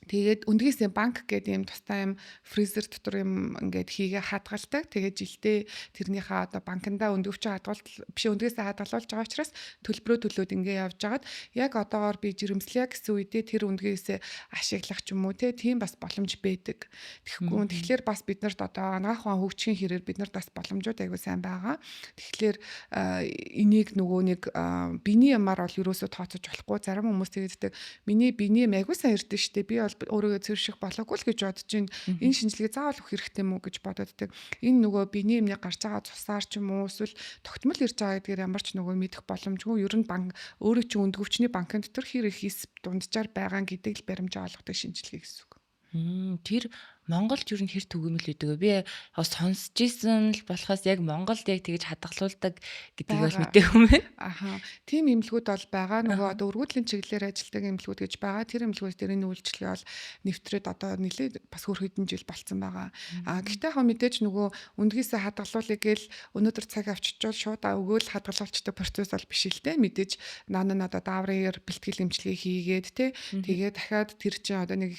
тэгээд үндгээс банк гэдэг юм тустай юм фризер дотор юм ингээд хийгээ хадгалдаг. Тэгээд жилдээ тэрнийхээ одоо банкндаа өндөвчөө хадгалт биш үндгээс хадгалуулж байгаа учраас төлбөрөө төлөөд ингээд явж байгаад яг одоогоор би жирэмслэе гэсэн үедээ тэр үндгээс ашиглах ч юм уу тийм бас боломж байдаг. Тэгэхээр бас бид нарт одоо анагаахын хөгжихийн хэрээр бид нарт бас боломжууд аягүй сайн байгаа. Тэгэхээр энийг нөгөө нэг биений ямаар бол юусоо тооцож болохгүй. Зарим хүмүүс тэгдэг миний биений аягүй сайн ирдэ штэ. Би бол өөрийгөө цэвэрших болоогүй л гэж бодож байна. Энэ шинжилгээ заавал өгөх хэрэгтэй мүү гэж бододдаг. Энэ нөгөө биений юмны гарч байгаа цусаар ч юм уу эсвэл тогтмол ирж байгаа гэдгээр ямар ч нөгөө мэдэх боломжгүй. Ер нь банк өөрөө чи өндгөвчний банкны дотор хэр их хэсэг дунджаар байгаа гэдгийг л баримжаа олгодог шинжилгээ гэсэн үг. Тэр Монголд ер нь хэр түгээмэл үүдэг вэ? Би сонсч ийсэн л болохоос яг Монголд яг тэгж хадгалуулдаг гэдгийг бол мэдээгүй юм байна. Аха. Тим эмнэлгүүд бол байгаа. Нөгөө одоо өргөдлийн чиглэлээр ажилладаг эмнэлгүүд гэж байгаа. Тэр эмнэлгүүд дээр энэ үйлчлэгээ бол нэвтрээд одоо нэлээд бас хөр хэдэн жил болцсон байгаа. Гэхдээ хаа мэдээж нөгөө үндгийсээ хадгалуулъя гээл өнөөдөр цаг авчичвал шууд өгөөл хадгалуулчдаг процесс бол биш л дээ. Мэдээж надад дааврын бэлтгэл эмчилгээ хийгээд тэгээд дахиад тэр чинь одоо нэг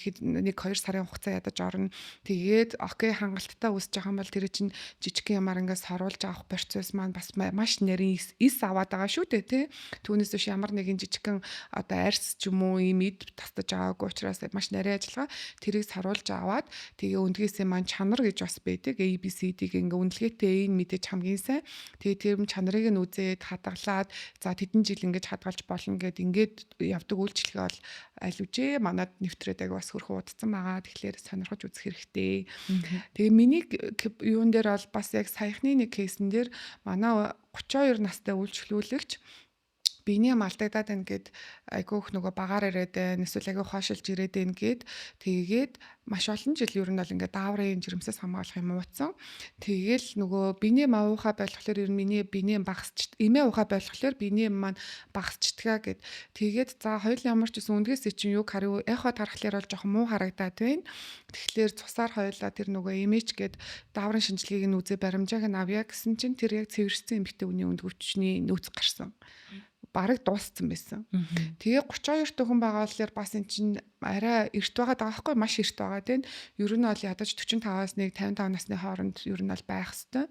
2 сарын хугацаа ядаж орно. Тэгээд окей хангалттай үүсэж байгаа юм бол тэр чинь жижиг юмар ингээс харуулж авах процесс маань бас маш нарийн эс аваад байгаа шүү дээ тий. Түүнээс биш ямар нэгэн жижигхэн одоо арьс ч юм уу ийм эд тастаж байгаагүй учраас маш нарийн ажиллагаа тэрийг харуулж аваад тэгээ үндгээсээ маань чанар гэж бас байдаг. ABCD-г ингээ үнэлгээтэй энэ мэдээж хамгийн сайн. Тэгээ тэр чанарыг нь үзээд хадгалаад за тэдэн жил ингэж хадгалж болно гэд ингээд явдаг үйлчлэгээ бол аль үжээ манад нэвтрээд бас хөрхөн удацсан байгаа. Тэгэхээр сонирхож үзэх хэрэгтэй. Тэгээ миний юун дээр бол бас яг саяхны нэг кейсэн дээр манай 32 настай үйлчлүүлэгч биений алдагдаад байна гэд айгүйх нөгөө багаар ирээд байна. Эсвэл айгүй хоошилж ирээд байна гэд тэгээд маш олон жил ер нь бол ингээд дааврын жирэмсээс хамгаалах юм ууцсан. Тэгээл нөгөө биений маавуухай болохоор ер нь миний биений багасч эмээ ухаа болохоор биений маань багасчдгаа гэд тэгээд за хоёул ямар ч гэсэн үндгээс чинь юу хариу эхо тархлаар бол жоохон муу харагдаад байна. Тэгэхээр цусаар хоёулаа тэр нөгөө эмээч гэд дааврын шинжилгээг нь үзээ баримжааг нь авъя гэсэн чинь тэр яг цэвэрсэн эмэгтэй хүний өндгөвчний нөөц гарсан. Бараг дууссан байсан. Тэгээ 32 төгөн байгаа болохоор бас эн чинь арай эрт байгаа даахгүй маш эрт байгаа тийм. Ер нь бол ядаж 45-аас 55 насны хооронд ер нь бол байх хэвээр.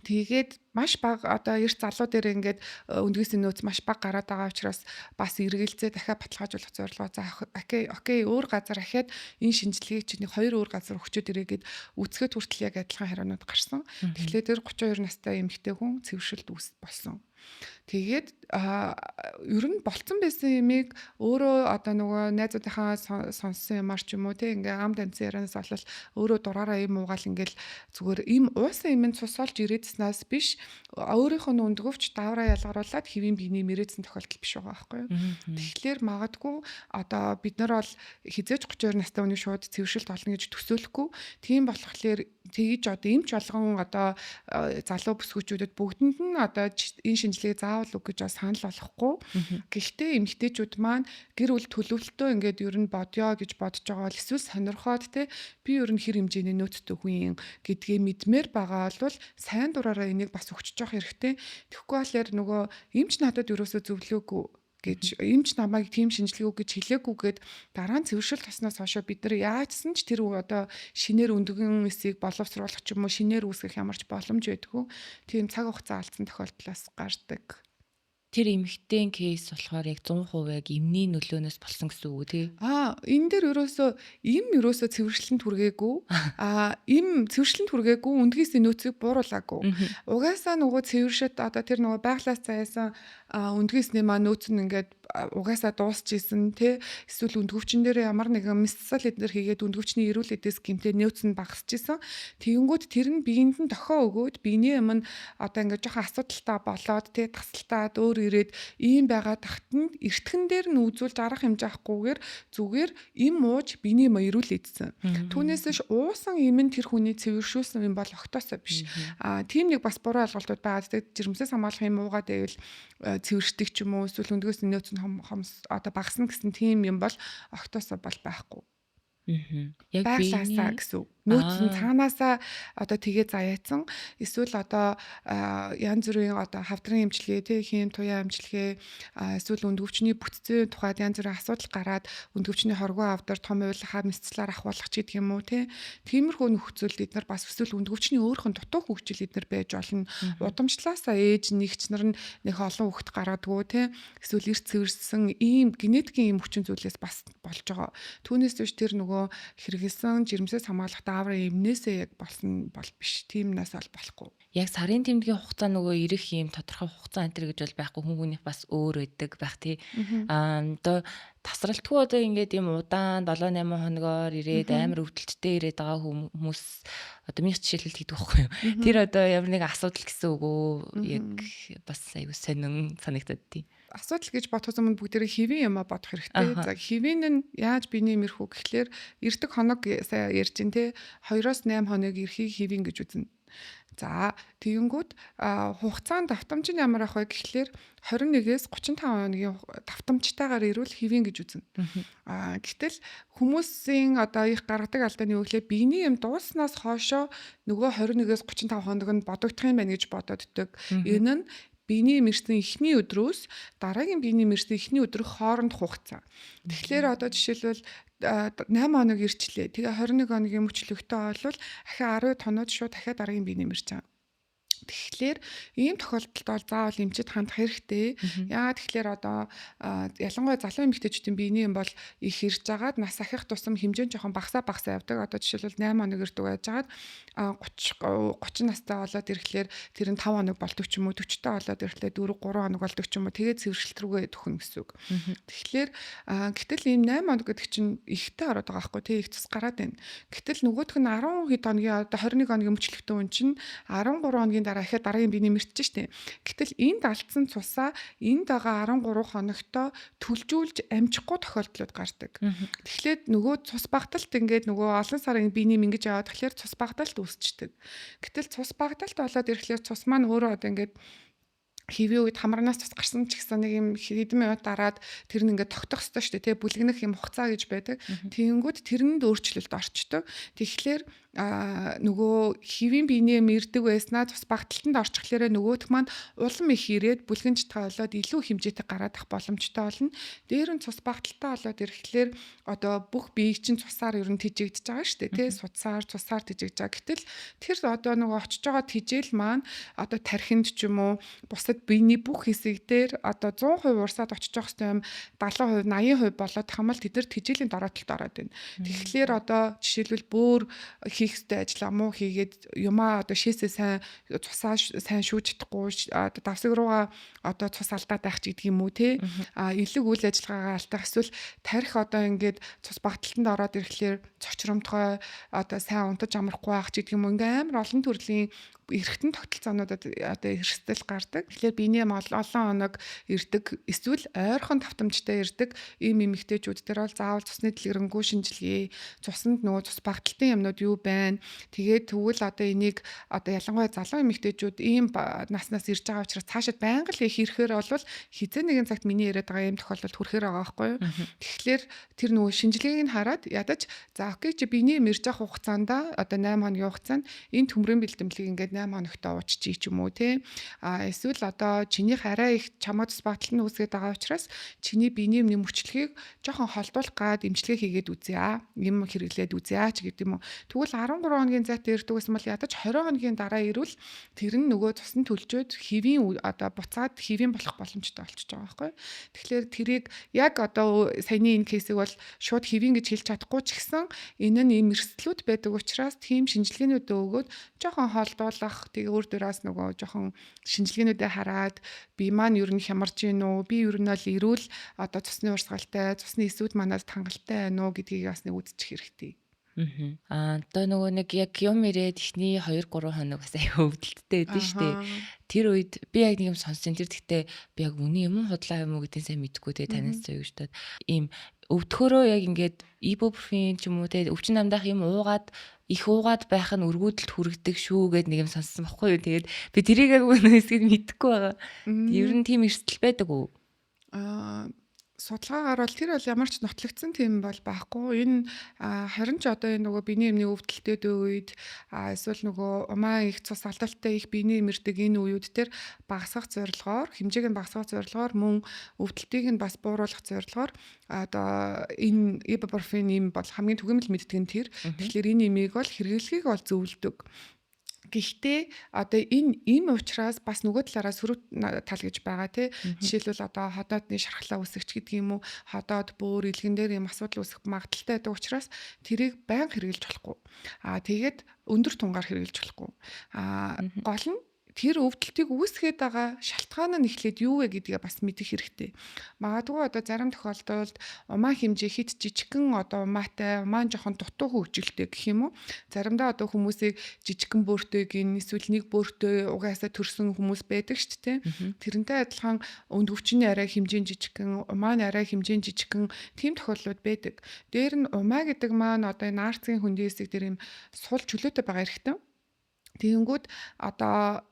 Тэгээд маш бага одоо эрт залуу дээр ингээд өндгөөсний нөөц маш бага гараад байгаа учраас бас эргэлзээ дахиад баталгаажуулах зорилгоо за окей өөр газар ахиад энэ шинжилгээг чинь 2 өөр газар өгчөөд ирээгээд үцгэд хүртэл яг адилхан хариунууд гарсан. Тэгэхээр тэр 32 настай эмэгтэй хүн цэвэршилт болсон. Тэгээд ер нь болцсон байсан юмыг өөрөө одоо нөгөө найзуудынхаа сонссон юмар ч юм уу те ингээ ам данцын ярианаас болол өөрөө дураараа юм уугаал ингээл зүгээр им уусан юм цусолж ирээдснээс биш өөрийнх нь өндгөвч даавраа ялгаруулад хэвийн биений мэрээдсэн тохиолдол биш байгаа байхгүй юу. Тэгэхээр магадгүй одоо бид нар бол хизээч 32 настай хүний шууд цэвэршилт олно гэж төсөөлөхгүй. Тийм болохоор тэгж одоо эмч болгон одоо залуу бүсгүүчүүдэд бүгдэнд нь одоо энэ шинжилгээг заавал үг гэж санал болохгүй. Гэхдээ эмэгтэйчүүд маань гэр бүл төлөвлөлтөө ингээд ер нь бодё гэж бодож байгаа бол эсвэл сонирхоод те би ер нь хэр хэмжээний нөөцтэй хүн гэдгээ мэдмээр байгаа бол сайн дураараа энийг бас өгчөж явах хэрэгтэй. Тэгэхгүй болохоор нөгөө эмч надад ерөөсөө зөвлөөгүй гэж эмч намайг тийм шинжилгээ үг гэж хэлээгүйгээд дараа нь цэвэршил тосноос хойш бид нар яачсан ч тэр одоо шинээр өндгөн эсийг боловсруулах ч юм уу шинээр үүсгэх ямар ч боломж байдгүй. Тийм цаг хугацаа алдсан тохиолдлоос гардаг. Тэр эмэгтэйн кейс болохоор яг 100% яг эмний нөлөөнөөс болсон гэсэн үг үү тий? Энэ дээр ерөөсөө цэвэршлэн түргээгүй. Им цэвэршлэн түргээгүй, үндгээс нөөцийг бууруулаагүй. Угаасаа нөгөө цэвэршэд одоо тэр нөгөө байглаас заяасан үндгээсний нөөц нь ингээд угаасаа дуусчихсэн тий. Эсвэл үндгөвчин дээр ямар нэгэн мисцал эднэр хийгээд үндгөвчний эрүүл эдээс гэмтээ нөөц нь багасчихсан. Тэгэнгүүт тэр нь биеинд нь дохио өгөөд биений юм нь одоо ингээд жоохон асуудалтай болоод тий тасалтаад өөр ирээд ийм байгаа тахтанд эртхэн дээр нь үзүүлж арга хэмжээ авахгүйгээр зүгээр им ууж биений юм эрүүл эдсэн. Түүнээс уусан им нь тэр хүний цэвэршүүлсэн юм бол огтоосоо биш. Тийм нэг бас буруу ойлголтууд байгаа. Тэгээд жирэмсээс хамгаалах юм уугаад байвал цэвэршдэг ч юм уу эсвэл өндгөөс нь нөөц нь хомс одоо багасна гэсэн тийм юм бол огтоосоо бол байхгүй. Яг Байглаасаа гэсэн үг. Нөөц нь цаанаасаа одоо тэгээ заяатсан. Эсвэл одоо янз бүрийн одоо хавдрын эмчилгээ, тий хийм туяа эмчилгээ, эсвэл өндгөвчний бүтцийн тухайд янз бүрийн асуудал гараад өндгөвчний хоргоо авдар том уйлахаар мисцлаар ахуулах ч гэдэг юм уу тий. Тиймэрхүү нөхцөлд эдгээр бас эсвэл өндгөвчний өөрийнх нь дутуу хөгжил эдгээр байж болно. Удамшлаасаа ээж нэгч нар нь нэг олон хүүхэд гаргадгүй тий. Эсвэл эрт цэвэрсэн ийм генетикийн юм хүчин зүйлээс бас болж байгаа. Түүнээс биш тэр нөгөө хэрэгэлсэн жирэмсээс хамгаалах дааврын эмнээсээ яг болсон бол биш. Тиймнээс ол болохгүй. Яг сарын тэмдгийн хугацаа нөгөө ирэх юм тодорхой хугацаа энтер гэж бол байхгүй, хүмүүнийх бас өөр байдаг байх тий. Одоо тасралтгүй одоо ингээд юм удаан 7-8 хоногоор ирээд амар өвдөлттэй ирээд байгаа хүмүүс одоо миний жишээлбэл хийдэг байхгүй юу. Тэр одоо ямар нэг асуудал гэсэн үг үү? Яг бас аюу сонин санагдаад тий. Асуудал гэж бодохоос өмнө бүгдээрээ хэвийн юм бодох хэрэгтэй. За хэвийн нь яаж биений мэрхүү гэхлээр эрдэг хоног сая ярьж ин те 2-8 хоног эрхийг хэвийн гэж үзнэ. За тэгэнгүүт хугацаанд давтамж нь ямар ах вэ гэхлээр 21-ээс 35 хоногийн давтамжтайгаар ирүүл хэвийн гэж үзнэ. Гэтэл хүмүүсийн одоо их гаргадаг алдаа нь юу гэхлээр биений юм дууснаас хоошоо нөгөө 21-ээс 35 хоног нь бодогдох юм байна гэж бододдаг. Энэ нь биений мэрсэн эхний өдрөөс дараагийн биений мэрсэн эхний өдрөх хооронд хугацаа. Тэгэхээр одоо жишээлбэл 8 хоног ирчлээ. Тэгээ 21 хоногийн мөчлөгтэй болвол ахиа 10 тоноод шууд дахиад дараагийн биений мэрч байгаа. Тэгэхээр ийм тохиолдолд бол заавал эмчид хандах хэрэгтэй. Яагаад тэгэхээр одоо ялангуяа залуу эмэгтэйчүүдийн биений юм бол их ирж байгаад нас ахих тусам хэмжээ нь жоохон багасаа явдаг. Одоо жишээлбэл 8 хоног ирдэг байжгаад 30 настай болоод ирэхлээр тэр нь 5 хоног болдог ч юм уу, 40-тай болоод ирэхлээр 4 3 хоног болдог ч юм уу. Тэгээд цэвэршилт рүүгээ төхнө гэсэн үг. Тэгэхээр гэтэл ийм 8 хоног гэдэг чинь ихтэй ороод байгаа байхгүй тий, их цус гараад байна. Гэтэл нөгөөх нь 10 хэд хоногийн одоо 21 хоногийн мөчлөгтэй хүн чинь 13 хоногийн ахиад дараагийн биений мэрчж штэ. Гэтэл энд алдсан цусаа энд байгаа 13 хоногтой түлжүүлж амжихгүй тохиолдлууд гардаг. Тэгэхээр нөгөө цус багталт ингээд нөгөө олон сарын биений мингэж яваад тэгэхээр цус багталт үүсчдэг. Гэтэл цус багталт болоод ирэхлээр цус маань өөрөө одоо ингээд хэвийн үед хамраанаас цус гарсан ч гэсэн нэг юм хэдэн минут дараад тэр нь ингээд тогтох ёстой шүү дээ. Бүлгэнэх юм хугацаа гэж байдаг. Тэгэнгүүт тэрэнд өөрчлөлт орчдөг. Тэгэхээр нөгөө хэвийн биенээ мэрдэг байснаа цус багталтанд орчихлээрээ нөгөөх маань улам их ирээд бүлгэнжтэй болоод илүү хэмжээтэй гараад ах боломжтой болно. Дээр нь цус багталтай болоод ирэхлээр одоо бүх биеийг чинь цусаар ер нь тэжээгдэж байгаа шүү дээ. Цусаар тэжээгдэж байгаа. Гэтэл тэр одоо нөгөө очиж байгаа тэжээл маань одоо тархинд ч юм уу бусад биений бүх хэсэг дээр одоо 100% урсаад очиж байгаа хэвээр юм 70%, 80% болоод хамаал тэд нар тэжээлийн дороотлолд ороод байна. Тэгэхээр одоо жишээлбэл бөөр хийх ёстой ажлаа муу хийгээд юмаа одоо шээсээ сайн цусаа сайн шүүж чадахгүй одоо давсаг руугаа одоо цус алдаад байх ч гэдэг юм уу те элэг үйл ажиллагаагаа алдах эсвэл тарих одоо ингээд цус багталтанд ороод ирэхлээр цочромтгой одоо сайн унтаж амрахгүй байх ч гэдэг юм уу ингээм амар олон төрлийн эргэтэн тогтолцоонуудад одоо эрсдэл гардаг. Тэгэхээр биений олон хоног ирдэг эсвэл ойрхон давтамжтай ирдэг ийм эмэгтэйчүүд дээр бол заавал цусны дэлгэрэнгүй шинжилгээ, цуснд нөгөө цус багталтын юмнууд юу байна. Тэгээд тэгвэл одоо энийг одоо ялангуяа залуу эмэгтэйчүүд ийм наснаас ирж байгаа учраас цаашид байнга л их ирэхээр бол хизээ нэгэн цагт миний яриад байгаа ийм тохиолдолд хүрэхээр байгаа байхгүй юу. Тэгэхээр тэр нөгөө шинжилгээг нь хараад ядаж за окей чи биений мэрж авах хугацаанд одоо 8 хоногийн хугацаанд энэ төмрийн бэлтгэлийг ингээд 8 хоногтой ууччих ч юм уу те. Эсвэл одоо чинийх арай их чамд бас батал нь үүсгээд байгаа учраас чиний биений мөчлөгийг жоохон холдуулах гад эмчилгээ хийгээд үзье. Юм хэрэглээд үзье ч гэдэг юм уу. Тэгвэл 13 хоногийн зайтай ирдэгсэн бол ядаж 20 хоногийн дараа ирвэл тэр нь нөгөө цусны төлжөөд хэвийн одоо буцаад хэвийн болох боломжтой болчихж байгаа байхгүй. Тэгэхээр тэрийг яг одоо саяны энэ кейсийг бол шууд хэвийн гэж хэлж чадахгүй ч гэсэн энэ нь ийм эрсдлүүд байдаг учраас тийм шинжилгээнүүд өгөөд жоохон холдуулах тэгээ өөр дээрээс нөгөө жоохон шинжилгээнүүдэд хараад би маань ер нь хямарж гин үү би ер нь л эрүүл одоо цусны урсгалтай цусны эсүүд манаас хангалттай байна уу гэдгийг бас нэг үзчих хэрэгтэй. Одоо нөгөө нэг яг юм ирээд ихний 2 3 хоног бас аяа өвдөлттэй байдэн штэ. Тэр үед би яг нэг юм сонссон. Тэр гэхдээ би яг үний юм худлаа юм уу гэдгийг сайн мэдэхгүй те танаас зөв гэж ийм өвдөхөөрөө яг ингээд ибупрофен ч юм уу те өвчин намдаах юм уугаад их уугаад байх нь өргөдөлт хүргэдэг шүү гэд нэг юм сонссон баггүй юу. Тэгээд би тэрийг яг үнэ хэсгийг мэдэхгүй байгаа. Ер нь тийм эрсдэл байдаг уу? Судалгаагаар бол тэр бол ямар ч нотлогдсон тийм бол байхгүй. Энэ харин ч одоо энэ нөгөө биений эмний өвдөлттэй үед эсвэл нөгөө умаа их цус алдалтай их биений эмэрдэг энэ үеуд төр багасгах зорилгоор хэмжээг нь багасгах зорилгоор мөн өвдөлтийг нь бас бууруулах зорилгоор одоо энэ ибупрофен юм бол хамгийн түгээмэл мэддэг нь тэр. Тэгэхээр энэ имийг бол хэрэглэхийг бол зөвлөдөг. Гэхдээ одоо энэ им учраас бас нөгөө талаараа сөрөг тал гэж байгаа тий. Жишээлбэл одоо ходоодны шархлаа үүсгэж гэдэг юм уу, ходоод бөөр илгэн дээр юм асуудал үүсэх магадaltaй байдаг учраас тэрийг байнга хэрэгжилж болохгүй. Тэгээд өндөр тунгаар хэрэгжилж болохгүй. Гол нь тэр өвдөлтийг үүсгээд байгаа шалтгаан нь эхлээд юу вэ гэдгээ бас мэдэх хэрэгтэй. Магадгүй одоо зарим тохиолдолд умаа хэмжээ хит жижигхэн одоо умаатай, умаа жоохон дутуу хөгжилтэй гэх юм уу. Заримдаа одоо хүмүүсийг жижигхэн бөөртэй гин эсвэл нэг бөөртэй угаасаа төрсөн хүмүүс байдаг шүү дээ. Тэрнтэй адилхан өнд өвчний арай хэмжээ жижигхэн, умаа нь арай хэмжээ жижигхэн тийм тохиолдлууд байдаг. Дээр нь умаа гэдэг маань одоо энэ арцгийн хөндийн хэсэг дээр юм сул чөлөөтэй байгаа хэрэгтэй. Тэгэнгүүт одоо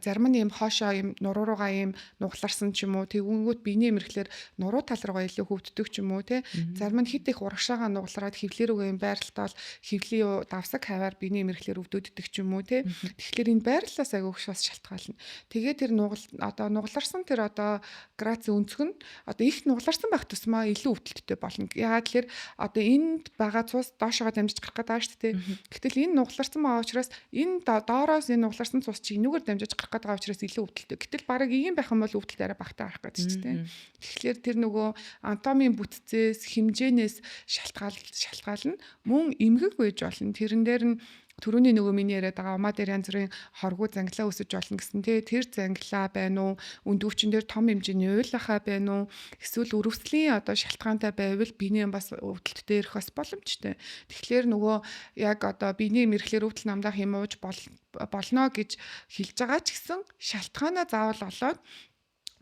зарим нь юм хоошоо юм нуруу руугаа юм нугларсан ч юм уу тэгэнгүүт биений эмэрхлэр нуруу тал руугаа илүү хөвддөг ч юм уу те зарим нь хит их урагшаага нуглараад хөвлөрөөгөө юм байрлалтаал хөвлийн давсаг хаваар биений эмэрхлэр өвдөгддөг ч юм уу те тэгэхээр энэ байрлалаас агиух бас шалтгаална. Тэгээд тэр одоо нугларсан тэр одоо градус өнцөг нь одоо их нугларсан байх тусмаа илүү өвдөлттэй болно. Яагаад тэгэхээр одоо энд байгаа цус доошоо дамжиж гарах гэдэг шүү дээ. Гэтэл энэ нугларсан байгаа учраас энэ доороос энэ нугларсан цус чи энүүгээр дамжиж гарах гэдэг учраас илүү өвдөлттэй. Гэтэл бараг ийм байх юм бол өвдөлт арай багтаа гарах гэдэг чинь тийм. Тэгэхээр тэр нөгөө анатомийн бүтцээс хэмжээнээс шалтгаална. Мөн эмгэг байж болно. Тэрэн дээр нь түрүүний нөгөө миний яриад байгаа умаа дээр янз бүрийн хоргуу зангилаа үүсэж болно гэсэн тий тэр зангилаа байна уу өнд өвчин дээр том хэмжээний уйлахаа байна уу эсвэл өрөвслийн одоо шалтгаантай байвал биений бас өвдөлттэй ирэх бас боломжтой. Тэгэхээр нөгөө яг одоо биений мэрхлэр өвдөл намдаах юм ууж болно гэж хэлж байгаа ч гэсэн шалтгаанаа заавал олоод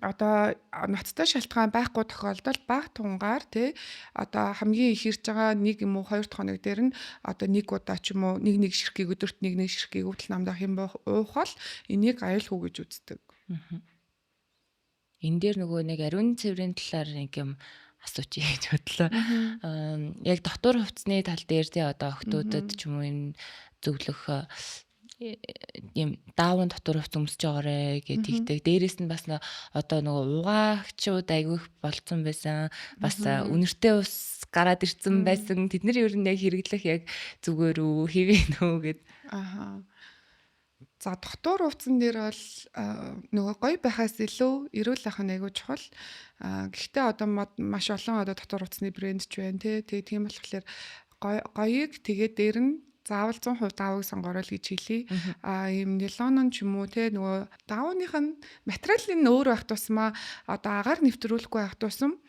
одоо ноцтой шалтгаан байхгүй тохиолдолд бага тунгаар тий одоо хамгийн их ирж байгаа 1 юм уу 2 дахь хоног дээр нь одоо нэг удаа ч юм уу нэг ширхгийг өдөрт нэг ширхгийг өвдөл намдаах юм уухал энийг аюулгүй гэж үздэг. Энэ дээр нөгөө нэг ариун цэврийн талаар нэг юм асуучих гэж бодлоо. Яг дотор хувцсны тал дээр тий одоо охтуудад ч юм уу энэ зөвлөх юм даавн дотор хувц өмсөж байгаарэ гэдэг. Дээрээс нь бас одоо нөгөө угаагчуд айгүйх болцсон байсан. Бас үнэртэй ус гараад ирсэн байсан. Тэд нар ер нь яг хэрэглэх яг зүгээр үү, хэвэн үү гэд. За дотор хувцсан дээр бол нөгөө гоё байхаас илүү эрүүл ах нь айгүй чухал. Гэхдээ одоо маш олон одоо дотор хувцсны брэнд ч байна тий. Тийм болохоор гоёг тэгээд дээр нь заавал 100% даавыг сонгороо л гэж хэлье. Ийм нилон ч юм уу те нөгөө даавных нь материалын өөр байх тусмаа одоо агаар нэвтрүүлэхгүй байх тусам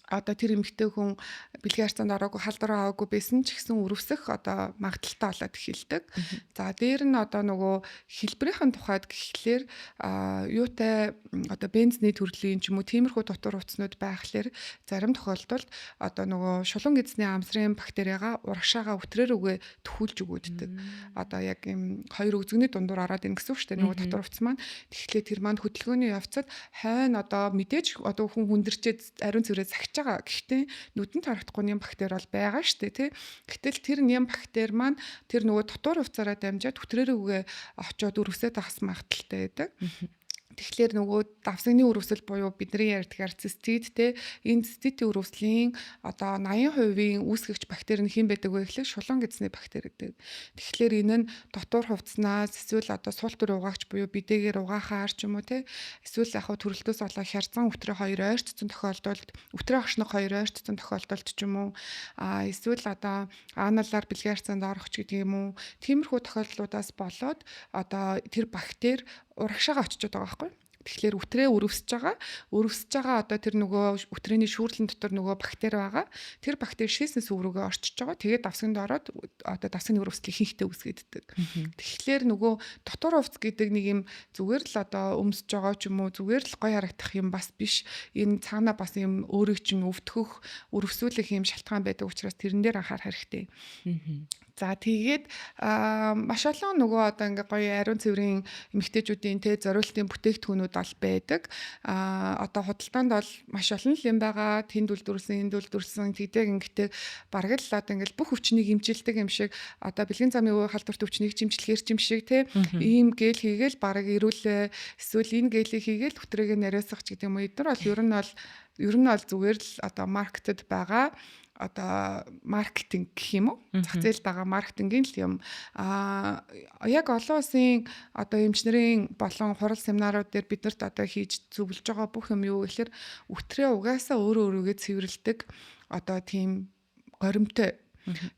одоо тэр эмэгтэй хүн бэлгийн арцанд ороогүй халдвар аваагүй байсан ч гэсэн өрөвсөх одоо магадaltaй болоод эхэлдэг. За дээр нь одоо нөгөө хэлбэрийн тухайд гэхлээр юутай одоо бензний төрлийн ч юм уу тиймэрхүү дотор хувцснууд байхлаар зарим тохиолдолд одоо нөгөө шулуун эзний амсрын бактериагаа урагшаага өтрээр үгээ төлж өгөөддөг. Одоо яг юм хоёр өгзөгний дундуур ороод ийн гэсэн үг шүү дээ. Нөгөө дотор хувцас маань. Тэгэхээр тэр маань хөдөлгөөний явцад хойно одоо мэдээж одоо хүн хүндэрчээд ариун цэврээ сахиж байгаа. Гэхдээ нүдэнд харагдахгүй нэм бактери бол байгаа шүү дээ, тий. Гэтэл тэр нэм бактери маань тэр нөгөө дотор хувцаараа дамжаад хүтрээрээ очоод өрөвсөд ахс магадaltaй байдаг. Тэгэхээр нөгөө давсагны өрөвсөл буюу бидний ярьдгаар цистит те энэ циститийн өрөвслийн одоо 80% үүсгэгч бактери нь хэн байдаг вэ гэхлээр шулуун гэзний бактери гэдэг. Тэгэхээр энэ нь дотор хувцснаас эсвэл одоо суултур угаагч буюу бидэгээр угаахаар ч юм уу те эсвэл яг төрөлтөөс олоо хярцан өтрөө хоёр ойрцсон тохиолдолд өтрөө агшнаг хоёр ойрцсон тохиолдолд ч юм уу эсвэл одоо аналаар бэлгээрцанд орох ч гэдэг юм уу. Тиймэрхүү тохиолдлуудаас болоод одоо тэр бактери урагшаага очиж байгаа байхгүй. Тэгэхээр үтрээ өрөвсөж байгаа одоо тэр нөгөө үтрээний шүүрлэн дотор нөгөө бактери байгаа. Тэр бактери шээснээс өврөгөө орчиж байгаа. Тэгээд давсагнд ороод одоо давсагны өрөвслийг ихэнхдээ үүсгэдэг. Тэгэхээр нөгөө дотор хувцс гэдэг нэг юм зүгээр л одоо өмсөж байгаа ч юм уу зүгээр л гоё харагдах юм бас биш. Энэ цаанаа бас юм өөрийг чинь өвтгөх, өрөвсүүлэх юм шалтгаан байдаг учраас тэрэн дээр анхаарах хэрэгтэй. За тэгээд маш олон нөгөө одоо ингээ гоё ариун цэврийн эмэгтэйчүүдийн тэ зориултын бүтээгдэхүүнүүд бол байдаг. Одоо худалдаанд бол маш олон юм байгаа. Тэнд үйлдвэрлэсэн, энд үйлдвэрлэсэн тэгдэг ингээ бараг л одоо ингээл бүх өвчнийг имжилдэг юм шиг одоо бэлгийн замын үе халдварт өвчнийг чимчлэхэр чим шиг тэ ийм гээл хийгээл бараг ирүүлээ. Эсвэл энэ гэлийг хийгээл хөтрээгээ нариасах ч гэдэг юм уу. Эдгээр бол ер нь бол зүгээр л одоо маркетед байгаа одоо маркетинг гэх юм уу зах зээлд байгаа маркетингийн л юм яг олон улсын одоо эмчнэрийн болон хурал семинарууд дээр биднэрт одоо хийж зөвлөж байгаа бүх юм юу гэхээр үтрээ угаасаа өөрөөгөө цэвэрлдэг одоо тийм горимтой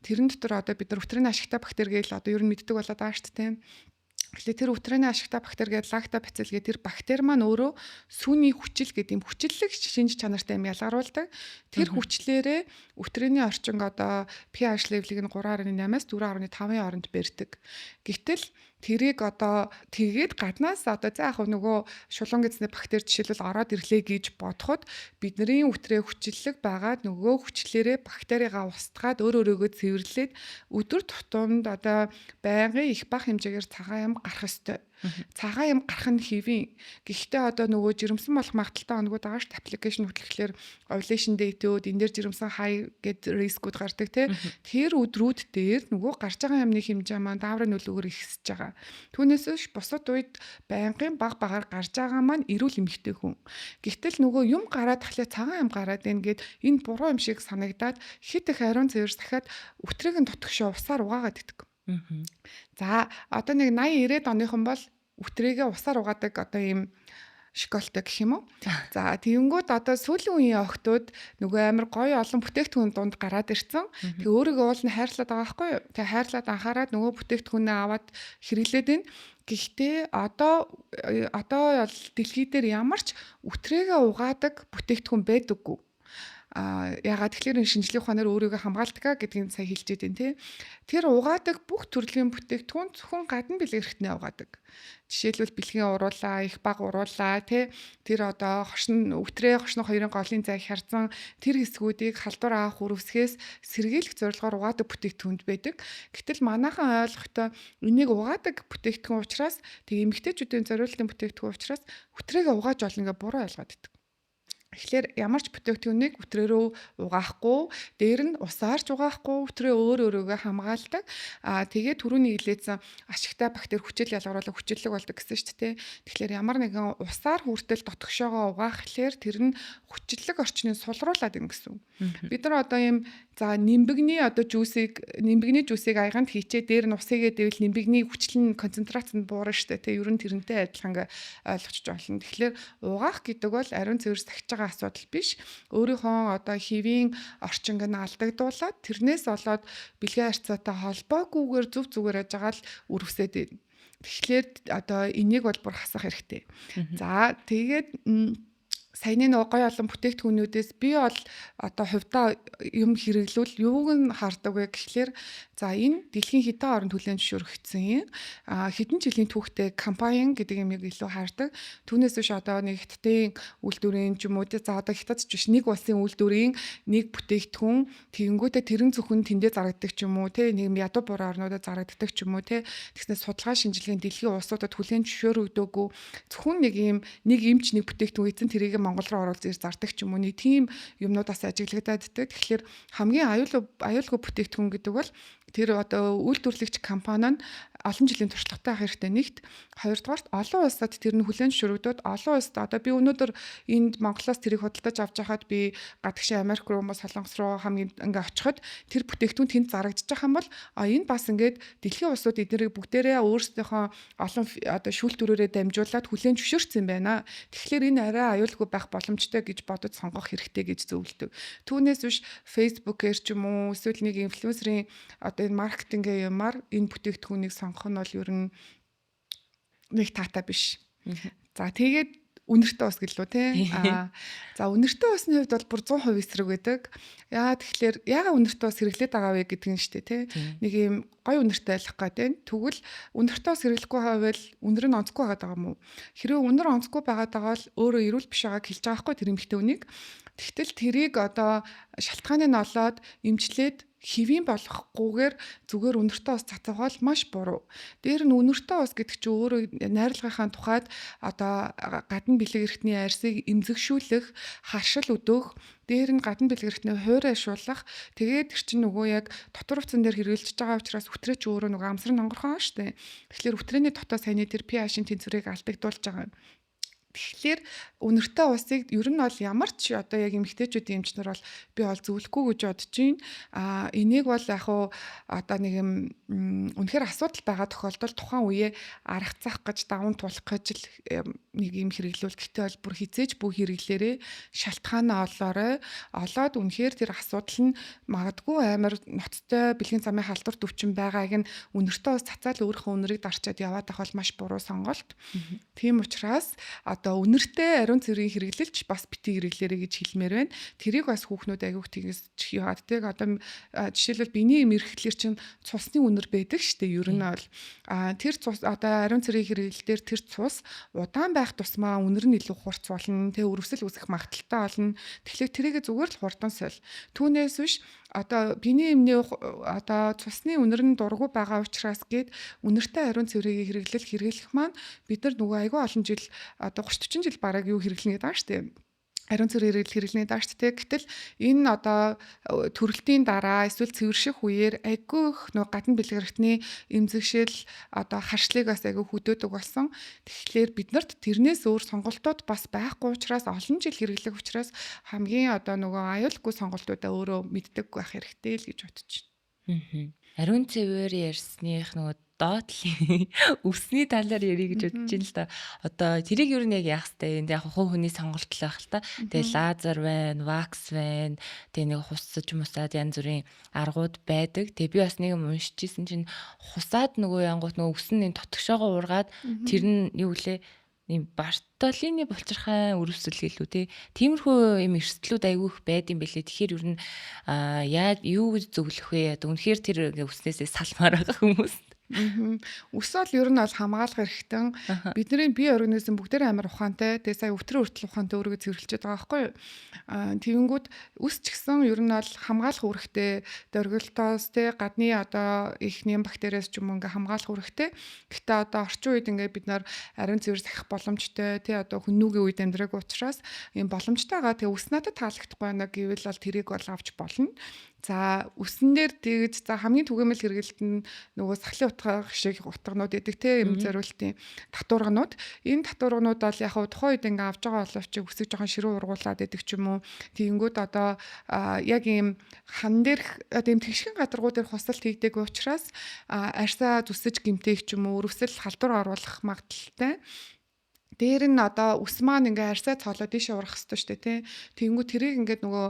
тэрэн дотор одоо бид нар үтрээний ашигтай бактери гээл одоо ер нь мэддэг болоод байгаа шүү дээ. Тэгэхээр тэр үтрээний ашигтай бактери гэдэг лактобацилл гэдэг тэр бактери маань өөрөө сүүний хүчил гэдэг юм хүчлэг шинж чанартай юм ялгаруулдаг. Тэр хүчлээрээ үтрээний орчинг одоо pH level-ийг нь 3.8-аас 4.5-ын хооронд барьдаг. Гэтэл тэрийг одоо тэгээд гаднаас одоо за яг нөгөө шулуун гэзний бактери жишээлбэл ороод ирлээ гэж бодоход бидний үтрээ хүчлэг байгаад нөгөө хүчлээрээ бактеригаа устгаад өөрөөгөө цэвэрлээд өдөр тутамд одоо байнгын их бага хэмжээгээр цагаан юм гарах ёстой. Цагаан юм гарах нь хэвэн. Гэхдээ одоо нөгөө жирэмсэн болох магадaltaй оногуд байгаа шүү дээ. Application хөтлөхлөөр ovulation date-үүд энэ дээр жирэмсэн high гэд рискүүд гардаг тий. Тэр өдрүүд дээр нөгөө гарч байгаа юмны хэмжээ маань дааврын нөлөөгөөр ихсэж байгаа. Түүнээс бусад үед байнгын багаар гарч байгаа маань эрүүл эмэгтэй хүн. Гэвтэл нөгөө юм гараад тахлаа цагаан юм гараад байна гэд энэ буруу юм шиг санагдаад хит их ариун цэвэрс дахиад өтрийг нь тутагшаа усаар угаагаад иддэг. За одоо нэг 80 90-ад оныхон бол үтрээгээ усаар угаадаг одоо ийм шоколадтай гэх юм уу. За тэгэнгүүт одоо сүүлийн үеийн охтууд нөгөө амар гоё олон бүтээгдэхүүн дунд гараад ирсэн. Тэгээ өөрийгөө уул нь хайрлаад байгаа байхгүй юу. Тэгээ хайрлаад анхаарад нөгөө бүтээгдэхүүнээ аваад хэрэглээд байна. Гэхдээ одоо бол дэлхий дээр ямар ч үтрээгээ угаадаг бүтээгдэхүүн байдаггүй. Ягаад тэгэхээр энэ шинжлэх ухаанаар өөрийгөө хамгаалдаг гэдгийг сая хэлжээд байна тий. Тэр угаадаг бүх төрлийн бүтээгдэхүүн зөвхөн гадна бэлгэрхтнээ угаадаг. Жишээлбэл бэлгийн уруулаа, их баг уруулаа тий. Тэр одоо үтрээ хошно хоёрын голын зай хярцан тэр хэсгүүдийг халдвар авах үрвсгээс сэргийлэх зорилгоор угаадаг бүтээгдэхүүнд байдаг. Гэтэл манайхан ойлгохтой энийг угаадаг бүтээгдэхүүн учраас тэг эмэгтэйчүүдийн зориултын бүтээгдэхүүн учраас үтрээгээ угааж болно гэж буруу ойлгоод байдаг. Тэгэхээр ямар ч бүтээгдэхүүнийг үтрээрөө угаахгүй, дээр нь усаар ч угаахгүй, үтрээ өөрөөгөө хамгаалдаг. Тэгээд түрүүний хэлээдсэн ашигтай бактери хүчил ялгаруулах хүчлэг болдог гэсэн шүү дээ. Тэгэхээр ямар нэгэн усаар хүртэл дотгошоогоо угаах хэлээр тэр нь хүчлэг орчныг сулруулад ийн гэсэн. Бид нар одоо ийм за нимбэгний нимбэгний жүүсийг аяганд хийчээ дээр нь усыгээ дэвэл нимбэгний хүчлэн концентрац нь буурна шүү дээ. Ер нь тэрнтэй адилхан ойлгочих болно. Тэгэхээр угаах гэдэг бол ариун цэвэрс тагч байгаа асуудал биш. Өөрийнхөө одоо хэвийн орчинг нь алдагдуулаад тэрнээс болоод бэлгийн харьцаатай холбоогүйгээр зүгээр яж байгаа л үрвсээд байна. Тэгэхээр одоо энийг бол бүр хасах хэрэгтэй. За тэгээд саяны нөгөө гоё олон бүтээгдэхүүнүүдээс би бол одоо хувьдаа юм хэрэглүүл юуг нь хардаг вэ гэхлээр за энэ дэлхийн хэдэн оронд хүлээн зөвшөөрөгдсөн хэдэн жилийн түүхтэй компани гэдэг юмыг илүү хардаг. Түүнээс биш одоо нэг хятадын үйлдвэрийн ч юм уу за одоо хятадч биш нэг улсын үйлдвэрийн нэг бүтээгдэхүүн тэгэнгүүтээ тэрэн зөвхөн тэндээ зарагддаг ч юм уу те нэг ядуу буруу орнуудад зарагддаг ч юм уу те тэгснээр судалгаа шинжилгээний дэлхийн улсуудад хүлээн зөвшөөрөгдөөгүй зөвхөн нэг эмч нэг бүтээгдэхүүн эзэн тэрийг Монгол руу оруулж ирж зардаг ч юм уу нэг тийм юмнуудаас ажиглагдаад байдаг. Тэгэхээр хамгийн аюулгүй бүтээгдэхүүн гэдэг бол тэр одоо үйлдвэрлэгч компани нь олон жилийн туршлагатай ах хэрэгтэй нэгт хоёрдугаарт олон улсад тэр нь хүлээн зөвшөөрөгдөд олон улсад одоо би өнөөдөр энд Монголоос тэрийг худалдаж авч байхад би гадагшаа Америк руу Солонгос руу хамгийн ингээ очиход тэр бүтээгдэхүүн тэнд зарагдчих байх юм бол энэ бас ингээд дэлхийн улсууд эднэрийг бүгдээрээ өөрсдийнхөө олон одоо шүүлтүүрээрээ дамжуулаад хүлээн зөвшөөрсөн байна. Тэгэхээр энэ арай аюулгүй байх боломжтой гэж бодож сонгох хэрэгтэй гэж зөвлөдөг. Түүнээс биш Facebook-ээр ч юм уу эсвэл нэг инфлюенсерийн одоо энэ маркетингийн юмар энэ бүтээгдэхүүнийг сонгох нь бол ер нь нэг таатай биш. За тэгээд үнэртэй ус гэлөө те. За үнэртэй усны хувьд бол бүр 100% эсрэг байдаг. Тэгэхээр яагаад үнэртэй ус хэрэглээд байгаа вэ гэдэг нь шүү дээ те. Нэг юм гой үнэртэй байх гэдэг. Тэгвэл үнэртэй ус хэрэглэхгүй байвал үнэр нь онцгүй байгаа юм уу? Хэрвээ үнэр онцгүй байгаа бол өөрөө эрүүл биш байгааг хэлж байгаа хгүй тэр эмэгтэй үнийг. Тэгтэл тэрийг одоо шалтгааныг нь олоод эмчлээд хэвийн болохгүйгээр зүгээр үнэртэй ус цацах бол маш буруу. Дээр нь үнэртэй ус гэдэг чинь өөрөө найрлагынхаа тухайд одоо гадна бэлэг эрхтний арьсыг эмзэгшүүлэх, харшил өдөөх, дээр нь гадна бэлэг эрхтний хуурайшуулах. Тэгээд тэр чинь нөгөө яг дотор хувцсан дээр хэрэгжилж байгаа учраас хүтрээч өөрөө нөгөө амсрын онгорхон шүү дээ. Тэгэхээр хүтрээний дотоо саяны тэр pH-ийн тэнцвэрийг алдагдуулж байгаа юм. Тэгэхээр үнэртэй усыг ер нь бол ямар ч одоо яг эмэгтэйчүүдийн эмчнэр бол би бол зөвлөхгүй гэж бодож байна. Энийг бол яг хуу одоо нэг юм үнэхээр асуудал байгаа тохиолдолд тухайн үеэ арга цаах гэж даван тулах гэж нэг юм хэрэглүүл гэхдээ бол бүр хизээж бүх хэрэглээрээ шалтгаанаа олоод үнэхээр тэр асуудал нь магадгүй амар ноцтой бэлгийн замын халдвар төвчин байгааг нь үнэртэй ус цацаал өөрийнхөө үнэрийг дарчаад яваад авах бол маш буруу сонголт. Тийм учраас одоо үнэртэй ариун цэврийн хэрэглэлч бас бити хэрэглээрэй гэж хэлмээр байна. Тэрийг бас хүүхнүүд аягүйх тэгээс яваад тэг одоо жишээлбэл биений мэрэгчлэр чинь цусны үнэр байдаг шүү дээ. Ер нь бол тэр цус одоо ариун цэврийн хэрэглэлээр тэр цус удаан байх тусмаа үнэр нь илүү хурц болно. Тэг өрөвсөл үүсэх магадaltaй болно. Тэгэхээр тэрийг зүгээр л хурдан соль. Түүнээс биш одоо биений эмний одоо цусны үнэр нь дургу байгаа учраас гээд үнэртэй ариун цэврийг хэрэглэх маань бид нар нөгөө айгүй олон жил одоо 30-40 жил бараг юу хэрэглэнэ гэдэг шүү дээ. Ариун цэвэр хэрэглэнэ даа шүү дээ. Гэтэл энэ одоо төрөлтийн дараа эсвэл цэвэрших үеэр айгүй их нөгөө гадна бэлгэрхтний эмзэгшил одоо харшлыг бас айгүй хөдөөдөг болсон. Тэгэхээр биднэрт тэрнээс өөр сонголтууд бас байхгүй учраас олон жил хэрэглэх учраас хамгийн одоо нөгөө аюулгүй сонголтуудаа өөрөө мэддэг байх хэрэгтэй л гэж бодож байна. Ариун цэвэр ярьсных нөгөө доотлын өвсний талаар ярих гэж бодож байна л да. Одоо тэрийг юу нэг яах вэ? Энд яг хувь хүний сонголт л байх л та. Тэгээ лазер байна, вакс байна. Тэгээ нэг хусаж мусаад янз бүрийн аргууд байдаг. Тэгээ би бас нэг юм уншижсэн чинь хусаад нөгөө янгууд нөгөө өвсний тотгошоогоо ургаад тэр нь юу лээ? Ийм Бартолины булчирхай өрөвсөл гэлүү те. Тиймэрхүү юм эрсдлүүд айгүйх байдсан бэлээ. Тэгэхээр ер нь яаж юу гэж зөвлөх вэ? Үнэхээр тэр өвснээсээ салмаар байгаа хүмүүс. Ус бол ер нь бол хамгаалах хэрэгтэй. Бидний бие организм бүгдээр амар ухаантай. Тэгээ сая өвтрийн хүртэл ухаантай өөрийгөө цэвэрлжээд байгаа байхгүй юу? Тэгэнгүүт ус ч гэсэн ер нь бол хамгаалах үүрэгтэй. Дөргөлтоос те гадны одоо их нэм бактериас ч юм уу ингээ хамгаалах үүрэгтэй. Гэхдээ одоо орчин үед ингээ бид нар ариун цэвэр сахих боломжтой. Те одоо хүннүүгийн үед амьдраг учраас юм боломжтойгаа тэгээ ус надад таалагдахгүй байна гэвэл бол тэрийг бол авч болно. За үсэн дээр тэгж за хамгийн түгээмэл хэрэгэлт нь нөгөө сахлын утга шиг утганууд эдэг те юм зориултын татварганууд. Энэ татварганууд бол яг тухайн үед ингээ авж байгаа боловч үсэг жоохон ширүү ургуулад эдэг ч юм уу. Тэгэнгүүт одоо яг ийм хан дээрх одоо ийм тэгшхэн гадаргуу дээр хусалт хийдэг учраас арьсаа зүсэж гимтэйх ч юм уу өрөвсөл халдвар оруулах магадaltaй. Дээр нь одоо ус маань ингээ арьсаа цоолоо дээшээ ургах хэрэгтэй шүү дээ тий. Тэгэнгүүт тэрийг ингээд нөгөө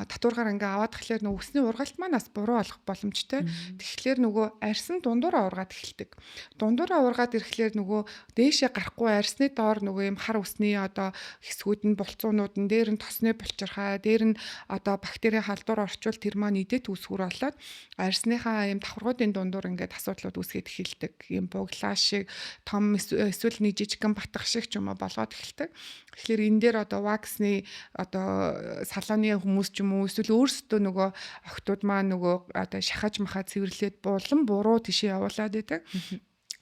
татваргаар ингээ аваад тэгэхээр нөгөө усны ургалт маань бас буруу болох боломжтой. Тэгэхээр нөгөө арьс нь дундуураа ургаад эхэлдэг. Дундуураа ургаад ирэхлээр нөгөө дээшээ гарахгүй арьсны доор нөгөө юм хар усны одоо хэсгүүд нь булцуунууд нь дээр нь тосны булчирхай, дээр нь одоо бактери халдвар орчвол тэр маань идэт үүсгэр болоод арьсныхаа юм давхаргуудын дундуур ингээд асуудлууд үүсгээд эхэлдэг. Юм буглаа шиг том эсвэл нэг жижигхэн батгах шиг ч юм уу болгоод эхэлдэг. Тэгэхээр энэ дээр одоо ваксны одоо салооны хүмүүс ч юм уу эсвэл өөрсдөө нөгөө охтууд маань нөгөө одоо шахаж махаа цэвэрлээд булан буруу тишээ явуулаад байдаг.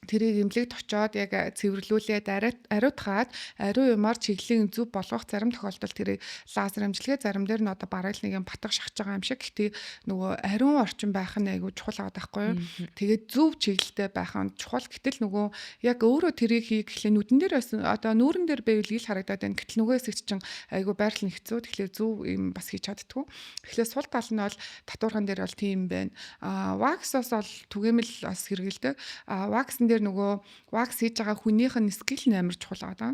Тэрийг эмнэлэгт очиод яг цэвэрлүүлээд ариутгаад ариун юмар чиглэлийн зүв болгох зарим тохиолдолд тэрийг лазер амжилгээ зарим дээр нь одоо бараг нэг юм батгах шахаж байгаа юм шиг. Гэтэ нөгөө ариун орчин байх нь айгүй чухал байгаа байхгүй юу. Тэгээд зүв чиглэлтэй байх нь чухал. Гэтэл нөгөө яг өөрөө тэрийг хийх гэхлээр нүдэн дээр байсан одоо нүүрэн дээр байвал ил харагдаад байна. Гэтэл нөгөө хэсэгт чинь айгүй байрлал нэгцүү. Тэгэхээр зүв юм бас хийж чаддгүй. Тэгэхээр сул тал нь бол татвархан дээр бол тийм байна. Ваксос бол түгээмэл бас хэрэгэлдэг. Ваксын дээр нөгөө вакс хийж байгаа хүнийх нь скил нь амар чухал байгаа.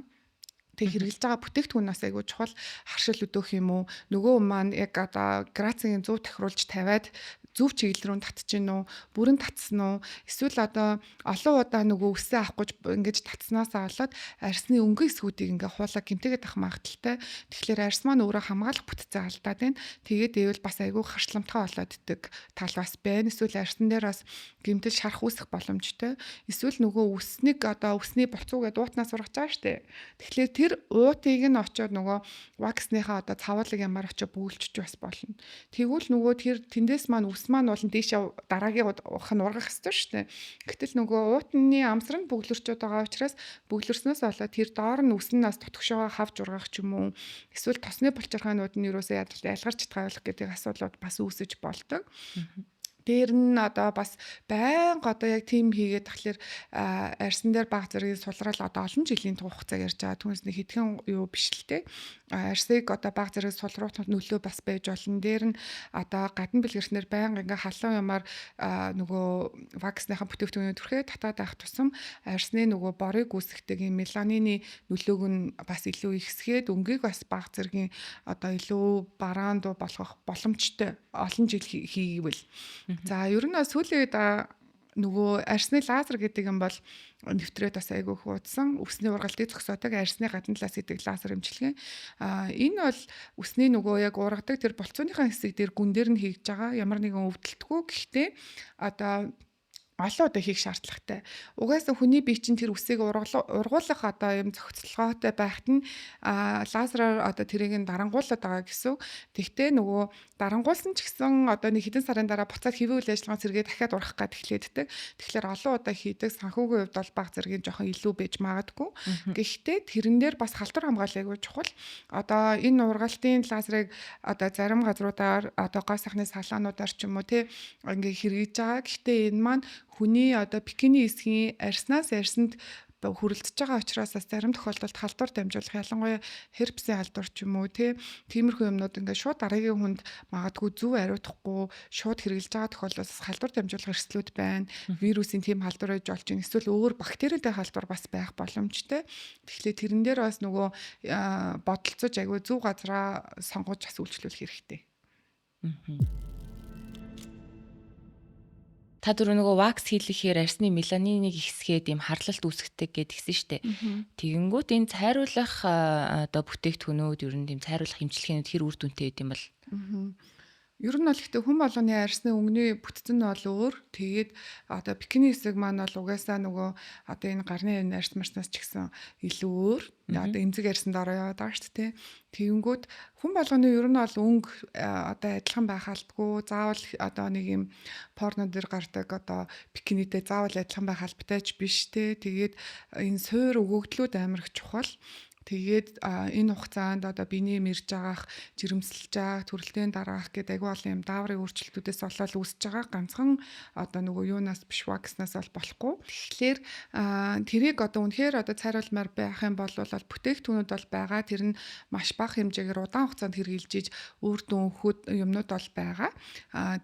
Тэг хэрэгжилж байгаа бүтээгдэхүүн бас айгүй чухал харшил өдөөх юм уу? Нөгөө маань яг одоо грацийн 100 тохируулж тавиад зөв чиглэл рүү татчихэв нү, бүрэн татсан уу? Эсвэл одоо олон удаа нөгөө үсээ авахгүй ингэж татснаасаа болоод арьсны өнгө эсгүүдийг ингээ хуулаа гэмтээгээд авах магадaltaй. Тэгэхээр арьс маань өөрөө хамгаалах бүтцээ алдаад байна. Тэгээд ивэл бас айгүй харшламтгай болоод иддэг тал бас байна. Эсвэл арьсан дээр бас гэмтэл шарах үүсэх боломжтой. Эсвэл нөгөө үснийг одоо үсний болцоогээд уутнаас ургаж байгаа штэ. Тэгэхээр тэр уутыг нь очиод нөгөө ваксныхаа одоо цавуулаг ямар очиод бөөлчих бас болно. Тэгвэл нөгөө тэр тэндээс маань ус маань бол дээшээ дараагийн ухах нь ургах хэрэгтэй шүү дээ. Гэтэл нөгөө уутны амсар нь бөглөрчөд байгаа учраас бөглөрснөөс болоод тэр доор нь ус нь нас тотгошоогоо хавж ургах ч юм уу. Эсвэл тосны булчирхаанууд нь юусоо ялгарч тавих гэдэг асуудлууд бас үүсэж болдог. Дээр нь одоо бас байнга одоо яг тим хийгээд тахлаар арьсан дээр баг зэргийн сулрал одоо олон жилийн хугацаа ярьж байгаа. Түүнээс нэг хэдхэн юу биш л те. Арьсыг одоо баг зэрэг сулруулах нөлөө бас байж болно. Дээр нь одоо гадна бэлгэрснээр байнга ингээ халуун юмар нөгөө ваксныхаа бүтээгдэхүүний төрхөө татаад авах тусам арьсны нөгөө борыг үүсгдэг юм меланины нөлөөг нь бас илүү ихсгээд өнгийг бас баг зэргийн одоо илүү бараанд болгох боломжтой олон жил хийвэл. За ер нь сүүлийн үед нөгөө арьсны лазер гэдэг юм бол нэвтрээд бас айгүй хуудсан үсний ургалтыг зогсоодог арьсны гадна талаас идэг лазер эмчилгээ. Энэ бол үсний нөгөө яг ургадаг тэр болцооныхаа хэсэг дээр гүн дээр нь хийж байгаа ямар нэгэн өвдөлтгүй. Гэхдээ одоо олон удаа хийх шаардлагатай. Угаасаа хүний бие чинь тэр үсийг ургуулах одоо юм зохицолгоотой байхад нь лазераар одоо тэрийг нь дарангуулад байгаа гэсэн. Тэгтээ нөгөө дарангуулсан ч гэсэн одоо нэг хэдэн сарын дараа буцаад хэвийн үйл ажиллагаа сэргээ дахиад урах гад эхлэддэг. Тэгэхээр олон удаа хийдэг санхүүгийн хувьд бол баг зэргийн жоохон илүү байж магадгүй. Гэхдээ тэрэн дээр бас халдвар хамгаалаагүй чухал. Одоо энэ ургалтын лазерыг одоо зарим газруудаар одоо гоо сайхны салаануудаар ч юм уу тий ингээ хэрэгжиж байгаа. Гэхдээ энэ маань хүний одоо бикини эсгийн арьснаас арьсанд хүрэлцэж байгаа учраас бас зарим тохиолдолд халдвар дамжуулах ялангуяа херпесийн халдвар ч юм уу тиймэрхүү юмнууд ингээд шууд дараагийн хүнд магадгүй зөв ариутгахгүй шууд хэрэгжилж байгаа тохиолдолд халдвар дамжуулах эрсдлүүд байна. Вирусын тийм халдвар байж болж байна. Эсвэл өөр бактериатай халдвар бас байх боломжтой. Тэгэхээр тэрэн дээр бас нөгөө бодолцож айгүй зөв газараа сонгож бас үйлчлүүлэх хэрэгтэй. Та дөрөв нөгөө вакс хийлгэхээр арьсны меланинийг ихсгээд юм харлалт үүсгдэг гэдгийгсэн штэ. Тэгэнгүүт энэ цайруулах одоо бүтээгдэхүүнүүд ер нь тийм цайруулах эмчилгээнүүд хэр үр дүнтэй байд юм бол. Ер нь бол ихтэй хүн болгоны арьсны өнгөний бүтцэн нь бол өөр. Тэгээд одоо бикини хэсэг маань бол угаасаа нөгөө одоо энэ гарны арьс марснаас ч гэсэн илүү өөр. Одоо эмзэг арьсанд ороо яваад байгаа шүү дээ. Тэгэнгүүт хүн болгоны ер нь бол өнгө одоо адилхан байх албагүй. Заавал одоо нэг юм порно дээр гардаг одоо бикинитэй заавал адилхан байх албатай ч биш те. Тэгээд энэ суур өгөгдлүүд амар их чухал. Тэгээд энэ хугацаанд одоо биений мэрж байгаах, жирэмсэлж байгаа, төрөлтийн дараах гэдэг айгүй олон юм дааврын өөрчлөлтүүдээс болоод үүсэж байгаа. Ганцхан одоо нөгөө юунаас биш вакснаас бол болохгүй. Тэгэхээр тэрийг одоо үнэхээр одоо цайруулмаар байх юм бол бүтээгдэхүүнүүд бол байгаа. Тэр нь маш бага хэмжээгээр удаан хугацаанд хэрэгжилж үр дүн өгөх юмнууд бол байгаа.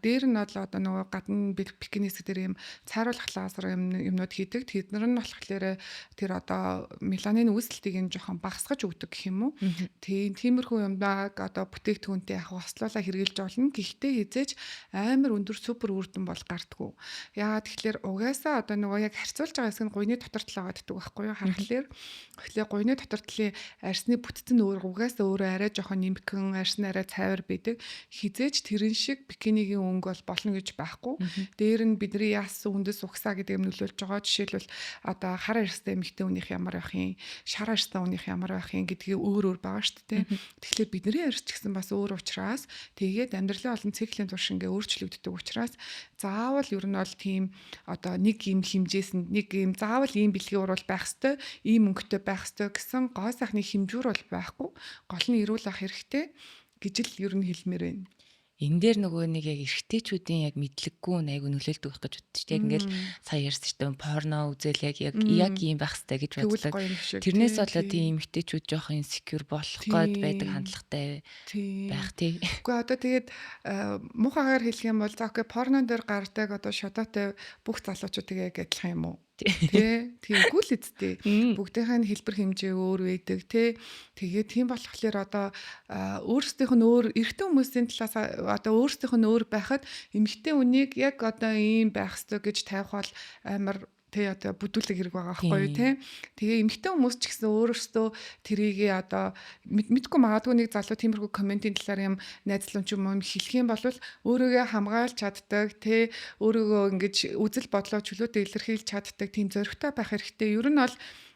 Дээр нь бол одоо нөгөө гадна бикини хэсэг дээр юм цайруулах лазер юмнууд хийдэг. Тэднэр нь болохоор тэр одоо меланин үүсэлтийг нь жоохон багасгаж өгдөг гэх юм уу. Тиймэрхүү юмдаг одоо бүтээгдэхүүнтэй яг хослуулаа хэрэгжилж болно. Гэхдээ хизээж амар өндөр супер үр дүн бол гардггүй. Яагаад тэгэхээр угаасаа одоо нөгөө яг харьцуулж байгаа хэсэг нь гуйны дотор талаа гаддаг байхгүй юу? Харахаар тэгэхээр гуйны дотор талын арсны бүтцэн угаасаа өөрөө арай жоохон нэмгэн, арс нь арай цайвар байдаг. Хизээж тэрэн шиг бикинигийн өнгө бол болно гэж байхгүй. Дээр нь бидний яасан үндэс угсаа гэдэг юм нөлөөлж байгаа. Жишээлбэл одоо хар арстай эмэгтэй хүнийх ямар байх юм, шар арстай хүнийх ямар байх юм гэдгийг өөр байгаа шүү дээ. Тэгэхээр бидний арс ч гэсэн бас өөр учраас тэгээд амьдралын олон циклийн турш ингээ өөрчлөгддөг учраас заавал ер нь бол тийм одоо нэг юм хэмжээсэнд нэг юм заавал ийм бэлгийн ур бол байх ёстой, ийм өнгөтэй байх ёстой гэсэн гоо сайхны хэмжүүр бол байхгүй. Гол нь эрүүл ах хэрэгтэй гэж л ер нь хэлмээр байна. Энэ дээр нөгөө нэг яг эрэгтэйчүүдийн яг мэдлэггүй айгу нөлөөлдөг байх гэж боддог шүү дээ. Ингээл сая ярьсан шүү дээ. Порно үзэл яг ийм байх хэрэгтэй гэж боддог. Тэрнээс болоод тийм эмэгтэйчүүд жоох инсекюр болох гээд байдаг хандлагатай байх тий. Үгүй одоо тэгээд муухагаар хэлэх юм бол за окей порно дээр гардаг одоо шодоотой бүх залуучуудыг яг адилхан юм уу? Тиймгүй л үсттэй. Бүгдийнх нь хэлбэр хэмжээ өөр байдаг тий. Тэгээд тийм болохоор одоо өөрсдийнх нь өөр эрэгтэй хүмүүсийн талаас одоо өөрсдийнх нь өөр байхад эмэгтэй хүнийг яг одоо ийм байх ёстой гэж тавих бол амар тий одоо бүдүүлэг хэрэг байгаа байхгүй юу тий. Тэгээ эмэгтэй хүмүүс ч гэсэн өөрөөсөө тэрийгээ одоо мэдгүй магадгүй нэг залуу тиймэрхүү комментийн талаар юм найзлуун ч юм уу хэлэх юм бол өөрийгөө хамгаалж чаддаг тий өөрийгөө ингэж үзэл бодлоо чөлөөтэй илэрхийлж чаддаг тийм зоригтой байх хэрэгтэй. Ер нь бол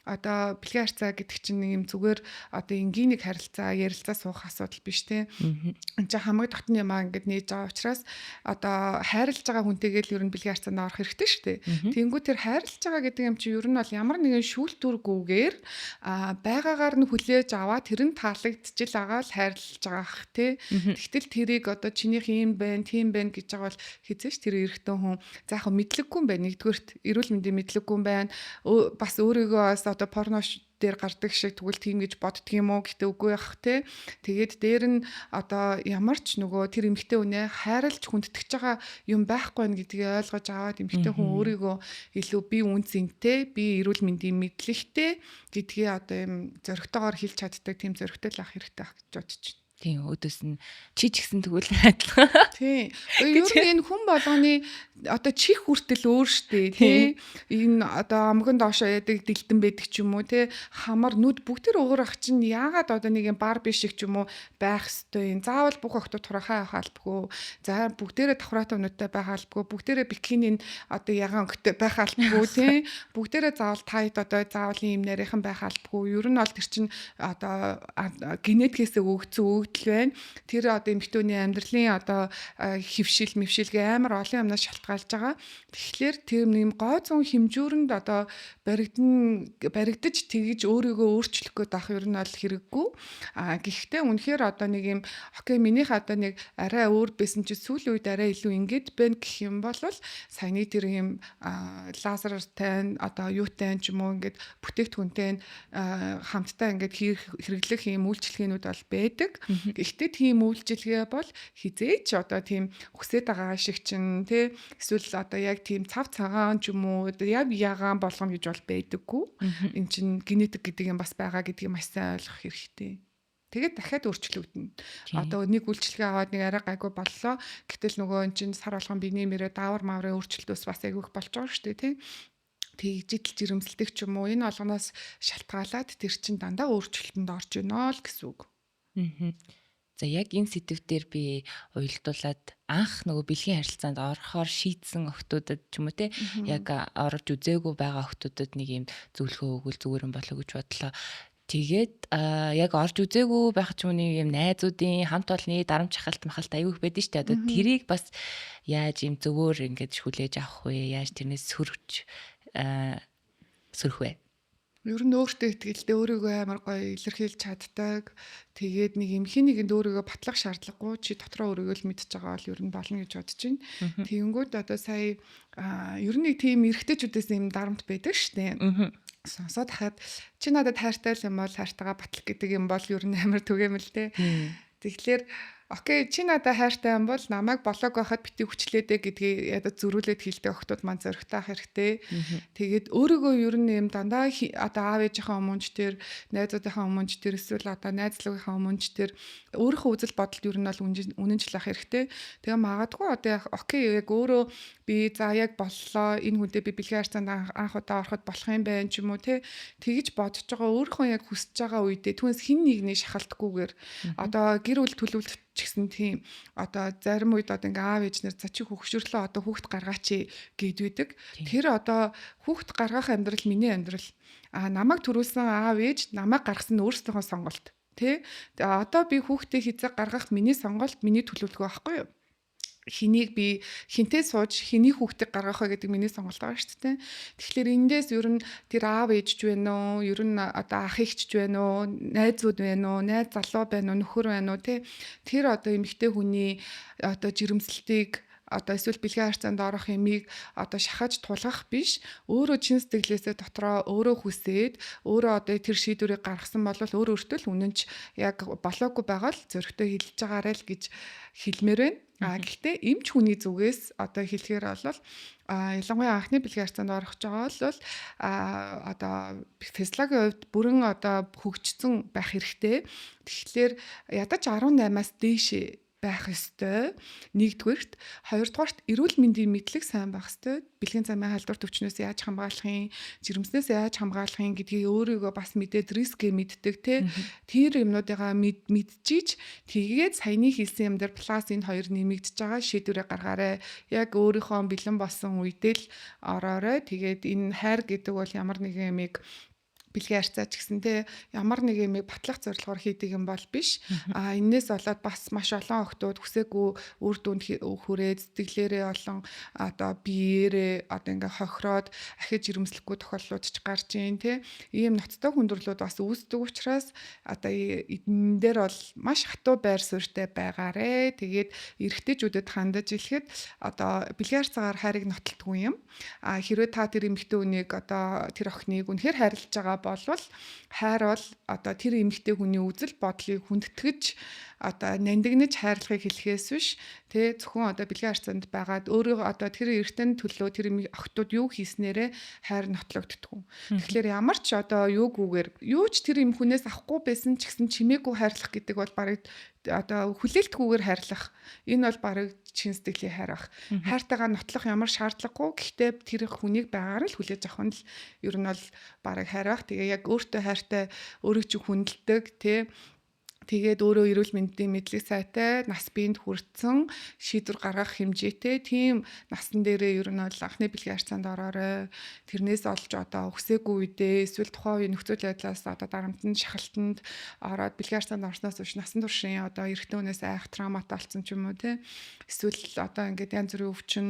одоо бэлгийн харьцаа гэдэг чинь нэг юм зүгээр одоо энгийн нэг харилцаа ярилцаа суух асуудал биш те. Энд чинь хамаг дотны юм аа ингээд нээж байгаа учраас одоо хайрлаж байгаа хүнтэйгээ л ер нь бэлгийн харьцаанд орох хэрэгтэй шүү дээ. Тэнгүү тэр хайрлаж байгаа гэдэг юм чинь ер нь бол ямар нэгэн шүүлтүргүүгээр байгаагаар нь хүлээж аваад тэр нь таалагдчихл байгаа л хайрлаж байгаах те. Тэгтэл тэрийг одоо чинийх юм байна, тийм байна гэж байгаа бол хизээш тэр эрэгтэн хүн за яг мэдлэггүй юм байна. Нэгдүгээрт эрүүл мэндийн мэдлэггүй юм байна. Бас өөрийгөө одоо порно дээр гардаг шиг тэгвэл тийм гэж боддөг юм уу гэтээ үгүй явах те. Тэгээд дээр нь одоо ямар ч нөгөө тэр эмэгтэй хүнээ хайрлж хүндэтгэж байгаа юм байхгүй нь гэдгийг ойлгож аваад эмэгтэй хүн өөрийгөө илүү бие үнцэнтэй, бие эрүүл мэндийн мэдлэгтэй гэдгийг одоо юм зоригтойгоор хэлж чаддаг тийм зоригтой л ах хэрэгтэй ах гэж бодож байна. Тийм өдөөс нь чи ч гэсэн тэгвэл адилхан. Тийм. Ер нь энэ хүн болгоны одоо чих хүртэл өөр штэ тий. Энэ одоо амган доошоо яадаг дэлдэн байдаг ч юм уу тий. Хамар нүд бүгд тэр өөр ах чинь яагаад одоо нэг юм бар биш ч юм уу байх хэвээр. Заавал бүх охтууд турхаа явах албагүй. За бүгдээрээ давхраатай нүдтэй байх албагүй. Бүгдээрээ бикинийн одоо ягаан өнгөтэй байх албагүй тий. Бүгдээрээ заавал тайд одоо заавал ийм нарийнхан байх албагүй. Ер нь бол тэр чинь одоо генетикээс өгцөө байна. Тэр одоо эмэгтэйний амьдралын одоо хөвшил мэвшилгээ амар олон юмнаас шалтгаалж байгаа. Тэгэхээр тэр нэм гоо зүүн хэмжүүрэнд одоо баригдаж тэгж өөрийгөө өөрчлөх гээд авах ер нь бол хэрэггүй. Гэхдээ үнэхээр одоо нэг юм окей минийх одоо нэг арай өөр байсан чи сүүлийн үед арай илүү ингэж байна гэх юм бол саяны тэр юм лазертай одоо юутай ч юм уу ингээд бүтээгдэхүүнтэй хамтдаа ингээд хэрэглэх юм үйлчлэгээнүүд бол байдаг. Гэхдээ тийм үйлчилгээ бол хизээч одоо тийм хүсэж байгаа шиг чинь тий эсвэл одоо яг тийм цав цагаан ч юм уу яг ягаан болгоно гэж бол байдаггүй. Энд чинь генетик гэдэг юм бас байгаа гэдгийг маш сайн ойлгох хэрэгтэй. Тэгээд дахиад өөрчлөгдөнө. Одоо нэг үйлчлэгээ аваад нэг арай гайгүй боллоо. Гэтэл нөгөө эн чинь сар болгон биений мөрөө даавар маврын өөрчлөлтөөс бас айгүйх болж байгаа шүү дээ тий. Тэгжидэл жирэмсэлдэг ч юм уу энэ олгоноос шалтгаалаад тэр чин дандаа өөрчлөлтөнд орж ийнэ л гэсэн үг. За яг энэ сэдв дээр би уялдуулаад анх нөгөө бэлгийн харилцаанд орохоор шийдсэн охтуудад ч юм уу те яг орж үзээгүй байгаа охтуудад нэг юм зөвлөгөө өгвөл зүгээр юм болоо гэж бодлоо. Тэгээд яг орж үзээгүй байх ч юм уу нэг юм найзуудын хамт олонны дарамт шахалт махалт аягүй их байдаг шүү дээ. Одоо тэрийг бас яаж юм зөвөр ингэж хүлээж авах вэ? Яаж тэрнээс сөрөх вэ? Ер нь өөртөө итгэлтэй өөрийгөө амар гоё илэрхийлж чаддаг. Тэгээд нэг юм хин нэгэнд өөрийгөө батлах шаардлагагүй чи дотроо өөрийгөө л мэдж байгаа бол ер нь болно гэж бодож байна. Мгм. Тэгэнгүүт одоо сая ер нь нэг тийм эргэжтэйчүүдээс юм дарамт байдаг штэ. Мгм. Сонсоод хахад чи надад хайртай л юм бол хайртайгаа батлах гэдэг юм бол ер нь амар түгээмэл те. Тийм. Тэгэхээр окей чи надад хайртай юм бол намайг болоог байхад бити хүчлээдэ гэдгийг ядаж зөрүүлээд хэлдэг охтууд маань зөрөгтэй ах хэрэгтэй. Мгм. Тэгээд өөрийгөө ер нь юм дандаа одоо аав ээжийнхээ өмнөч төр, найзуудынхаа өмнөч төр эсвэл одоо найзлуугийнхаа өмнөч төр өөрийнхөө үзэл бодолд ер нь бол үнэнчлэх хэрэгтэй. Тэгээ магадгүй одоо окей яг өөрөө би за яг боллоо энэ хүнтэй би бэлгийн харьцаанд анх удаа ороход болох юм байна ч юм уу те тэгж бодож байгаа өөрийнхөө яг хүсэж байгаа үедээ түүнээс хин нэгний шахалтгүйгээр одоо гэр бүл төлөвлөлт ч гэсэн тийм одоо зарим үед одоо ингээ аав ээж нар за чи хөвгшөрлөө одоо хүүхд гаргаач гэдвэдэг. Тэр одоо хүүхд гаргах амьдрал миний амьдрал. Намайг төрүүлсэн аав ээж намайг гаргасан нь өөрсдийнхөө сонголт. Тэ? Одоо би хүүхдээ хязгаар гаргах миний сонголт, миний төлөвлөгөө байхгүй юу? Хэнийг би хинтээ сууж хэний хүүхдийг гаргах вэ гэдэг миний сонголт байгаа шүү дээ. Тэгэхээр эндээс ер нь тэр аав ээж ч байна уу, ер нь одоо ах эгч ч байна уу, найзууд байна уу, найз залуу байна уу, нөхөр байна уу те. Тэр одоо эмэгтэй хүний одоо жирэмслэлтийг одоо эсвэл бэлгийн харьцаанд орох юмыг одоо шахаж тулгах биш өөрөө чин сэтгэлээсээ дотроо өөрөө хүсээд өөрөө одоо тэр шийдвэрийг гаргасан бол өөрөө өөртөө л үнэнч яг болоогүй байгаа л зөрөгтэй хэлж байгаарай л гэж хэлмээр байна. Гэхдээ эмч хүний зүгээс одоо хэлэхээр бол ялангуяа анхны бэлгийн харьцаанд орох гэж байгаа бол одоо физиологийн хувьд бүрэн одоо хөгжсөн байх хэрэгтэй. Тэгэхээр ядаж 18-аас дээшээ байх ёстой. Нэгдүгээрт, хоёрдугаарт эрүүл мэндийн мэдлэг сайн байх ёстой. Бэлгийн замын халдвар төвчнөөс яаж хамгаалахын, жирэмснээс яаж хамгаалахын гэдгийг өөрийгөө бас мэдээд рискээ мэддэг те. Тэр юмнуудыгаа мэдчихийж тэгээд саяны хэлсэн юм дээр плюс энэ хоёр нэмэгдэж байгаа шийдвэрээ гаргаарай. Яг өөрийнхөө бэлэн болсон үедээ л ороорой. Тэгээд энэ хайр гэдэг бол ямар нэгэн юмыг бэлгийн харьцаа ч гэсэн те ямар нэг юм батлах зорилгоор хийдэг юм бол биш. Энээс болоод бас маш олон охтууд хүсээгүй үр дүнд хүрээд сэтгэлээрээ олон одоо биеэрээ одоо ингээ хохироод ахиж жирэмслэхгүй тохиолдлууд ч гарч ийн те. Ийм ноцтой хүндрэлүүд бас үүсдэг учраас одоо энэ дээр бол маш хатуу байр суурьтай байгаарэ. Тэгээд эрэгтэйчүүдэд хандаж хэлэхэд одоо бэлгийн харьцаагаар хайрыг нотолдгүй юм. Хэрвээ та тэр эмэгтэй хүнийг одоо тэр охиныг үнэхээр хайрлаж байгаа болвол хайр бол одоо тэр эмэгтэй хүний үзэл бодлыг хүндэтгэж одоо нандинаж хайрлахыг хэлэхээс биш тэ зөвхөн одоо бэлгийн харьцаанд байгаад өөрөө одоо тэр эртэн төлөө тэр охтууд юу хийснээрээ хайр нотлогддог. Тэгэхээр ямар ч одоо юугүйгээр юу ч тэр эм хүнээс авахгүй байсан ч гэсэн чимээгүй хайрлах гэдэг бол барыг одоо хүлээлтгүйгээр хайрлах энэ бол барыг чин сэтгэлийн хайр ах. Хайртайгаа нотлох ямар шаардлагагүй. Гэхдээ тэр хүнийг байгаар л хүлээж авах нь л ер нь бол барыг хайр ах. Тэгээ яг өөртөө хайртай өөрийг чи хүндэлдэг тий. Тэгээд өөрөө эрүүл мэндийн мэдлэг сайтай нас биед хүрсэн шийдвэр гаргах хэмжээтэй тийм насан дээрээ ер нь бол анхны бэлгийн харьцаанд ороорой. Тэрнээс олж одоо өсөөгүй үедээ эсвэл тухайн үеийн нөхцөл байдлаас одоо дарамтнд шахалтанд ороод бэлгийн харьцаанд орсноос биш насан туршийн одоо эрэгтэй хүнээс айх травматай болсон ч юм уу те. Эсвэл одоо ингээд янз бүрийн өвчин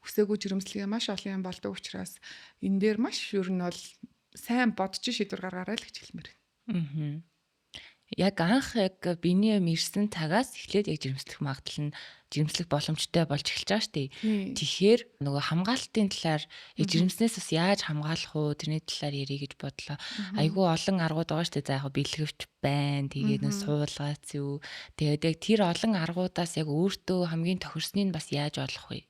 өсөөгүй жирэмслэгээ маш олон юм болдог учраас энэ дээр маш ер нь бол сайн бодож шийдвэр гаргаарай л гэж хэлмээр байна. Яг анх яг биений юм ирсэн цагаас эхлээд яг жирэмслэх магадлал нь жирэмслэх боломжтой болж эхэлж байгаа шүү дээ. Тэгэхээр нөгөө хамгаалтын талаар яг жирэмснээс бас яаж хамгаалах уу тэрний талаар ярих гэж бодлоо. Айгүй олон аргууд байгаа шүү дээ. За яг бэлгэвч байна. Тэгээд нөө суулгац юу. Тэгээд яг тэр олон аргуудаас яг өөртөө хамгийн тохирсныг бас яаж олох вэ?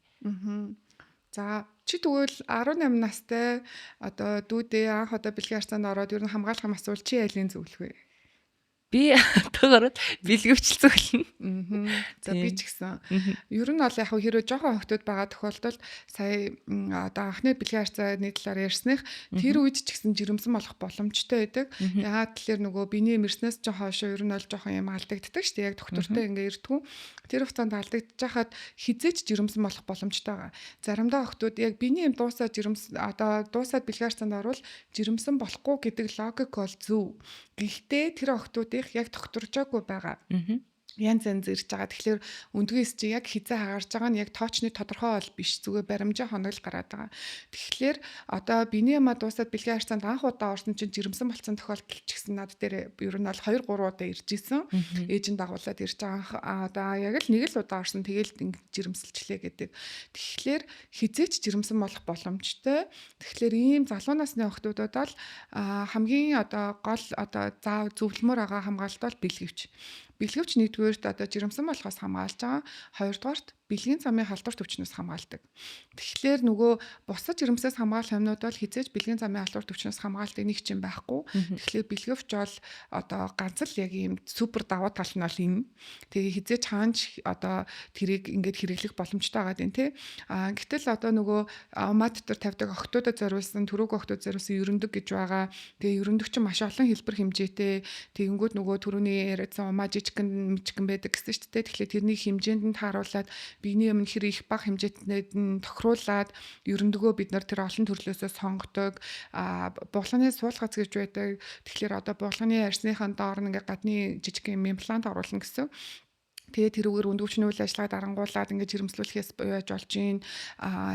За чи тэгвэл 18 настай одоо дүүдээ анх одоо бэлгийн харьцаанд ороод ер нь хамгаалах юм асуул чи ялийн зөвлөх вэ? Би төгөрөд бэлгэвчл зөвлөнө. За би ч гэсэн. Ер нь бол яг хэрэг жоохон хөвгтүүд байгаа тохиолдолд сая одоо анхны бэлгийн харьцааны талаар ярьсных тэр үед ч гэсэн жирэмсэн болох боломжтой байдаг. Яагаад тэгэхээр нөгөө биений мэрснээс жоохон хойшоо ер нь бол жоохон юм алдагддаг шүү дээ. Яг доктортой ингээ ирдгүү. Тэр хугацаанд алдагдчихад хизээч жирэмсэн болох боломжтой байгаа. Заримдаа хөвгтүүд яг биений юм дуусаад дуусаад бэлгийн харьцаанд орвол жирэмсэн болохгүй гэдэг логик бол зөв. Гэхдээ тэр охтуудыг яг докторжаагүй байгаа. янз янз ирж байгаа. Тэгэхээр өндгөөс чи яг хизээ хагарж байгаа нь яг тоочны тодорхой бол биш. Зүгээр баримжаа хоног л гараад байгаа. Тэгэхээр одоо биений ямаа дуусаад бэлгийн харьцаанд анх удаа орсон чинь жирэмсэн болсон тохиолдол ч гэсэн над дээр ер нь бол 2 3 удаа ирж исэн. Ээж нь дагуулад ирж байгаа. Одоо яг л нэг л удаа орсон. Тэгээл жирэмсэлчлээ гэдэг. Тэгэхээр хизээч жирэмсэн болох боломжтой. Тэгэхээр ийм залуу насны охтуудад бол хамгийн одоо гол одоо заав зөвлөмөр байгаа хамгаалалт бол бэлгэвч. Бэлгэвч нэгдүгээрт одоо жирэмсэн болохоос хамгаалж байгаа. Хоёрдугаарт бэлгийн замын халдварт өвчнөөс хамгаалдаг. Тэгэхээр нөгөө бусад жирэмсээс хамгаалах юмнууд бол хизээж бэлгийн замын халдварт өвчнөөс хамгаалдаг нэг ч юм байхгүй. Тэгэхээр бэлгэвч бол одоо ганц л яг ийм супер давуу тал нь бол энэ. Тэгээ хизээж хаанч одоо тэрийг ингээд хэрэглэх боломжтой байгаа дээ тий. Гэтэл одоо нөгөө мад дотор тавьдаг охтуудад зориулсан түрүүг охтууд зориулсан ерөндөг гэж байгаа. Тэгээ ерөндөг чинь маш олон хэлбэр хэмжээтэй. Тэгэнгүүт нөгөө түрүүний яриадсан умаа жижигэн байдаг гэсэн шүү дээ. Тэгэхээр тэрний хэмжээнд нь тааруулаад биений өмнө хэр их бага хэмжээтэд нь тохируулаад ерөндөгөө бид нар тэр олон төрлөөсөө сонгодог. Булганы суулгац гэж байдаг. Тэгэхээр одоо булганы арьсныхаа доор нэг гадны жижиг имплант оруулна гэсэн. Тэгээд тэрүүгээр өндөвчний үйл ажиллагаа дарангуулад ингээд жирэмслүүлэхээс байж болж гин.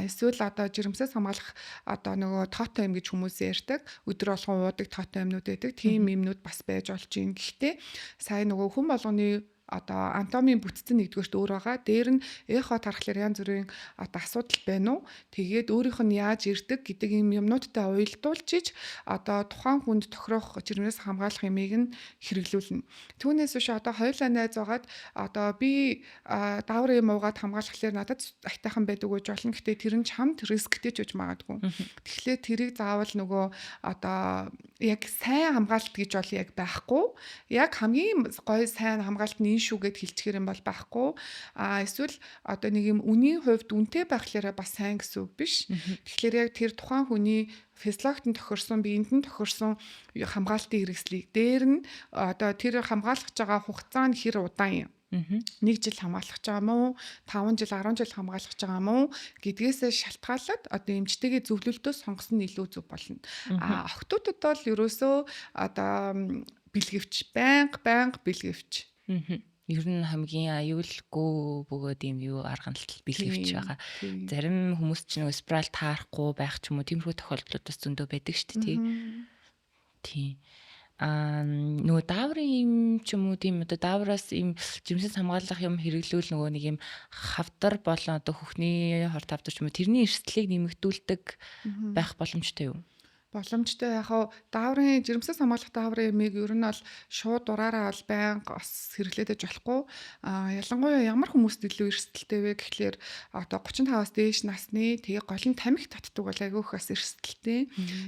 Эсвэл одоо жирэмсээс хамгаалах одоо нөгөө тоотой юм гэж хүмүүс ярьдаг. Өдөр болгон уудаг тоотой юмнууд байдаг. Тийм юмнууд бас байж болж гин. Гэхдээ сая нөгөө хүн болгоны одоо анатомийн бүтцэн нэгдүгээрт өөр байгаа. Дээр нь эхо тархлаар янз бүрийн одоо асуудал байна уу? Тэгээд өөрийнх нь яаж ирдэг гэдэг юм юмнуудтай уялдуулж иж одоо тухайн хүнд тохирох жирэмээс хамгаалах юмыг нь хэрэглүүлнэ. Түүнээс биш одоо хоёулаа найз байгаад одоо би даавар юм уугаад хамгаалахлаар надад ахтайхан байдаг гэж болно. Гэхдээ тэр нь чамд рисктэй ч үж магадгүй. Тэгэхээр тэрийг заавал нөгөө одоо яг сайн хамгаалалт гэж бол яг байхгүй. Яг хамгийн гоё сайн хамгаалалт нь шүү гэд хэлчихэр юм бол байхгүй. Эсвэл одоо нэг юм үнийн хувьд үнэтэй байхлаараа бас сайн гэсэн үг биш. Тэгэхээр яг тэр тухайн хүний физиологид нь тохирсон, биед нь тохирсон хамгаалтын хэрэгслийг дээр нь одоо тэр хамгаалах байгаа хугацаа нь хэр удаан юм. 1 жил хамгаалах байгаа мó 5 жил 10 жил хамгаалах байгаа мó гэдгээс шалтгаалаад одоо эмчтэйгээ зөвлөлтөө сонгосон нь илүү зөв болно. Охтуудад бол ерөөсөө одоо бэлгэвч байнга бэлгэвч. Ер нь хамгийн аюулгүй бөгөөд юм юу арганалтал бэлгэвч байгаа. Зарим хүмүүс ч нэг спираль таарахгүй байх ч юм уу тиймэрхүү тохиолдлууд бас зөндөө байдаг шүү дээ тий. Нөгөө дааврын юм ч юм уу тийм одоо даавраас юм жирэмсээс хамгаалах юм хэрэглүүл нөгөө нэг юм хавдар болон одоо хөхний хорт хавдар ч юм уу тэрний эрсдлийг нэмэгдүүлдэг байх боломжтой юу? Боломжтой яг дааврын жирэмсээс хамгаалах дааврын ямиг ер нь бол шууд дураараа бол байнга бас хэрэглээдэж болохгүй. Ялангуяа ямар хүмүүст илүү эрсдэлтэй вэ гэхлээр одоо 35-аас дээш насны тэгээ гол нь тамхи татдаг бол айгүй их бас эрсдэлтэй.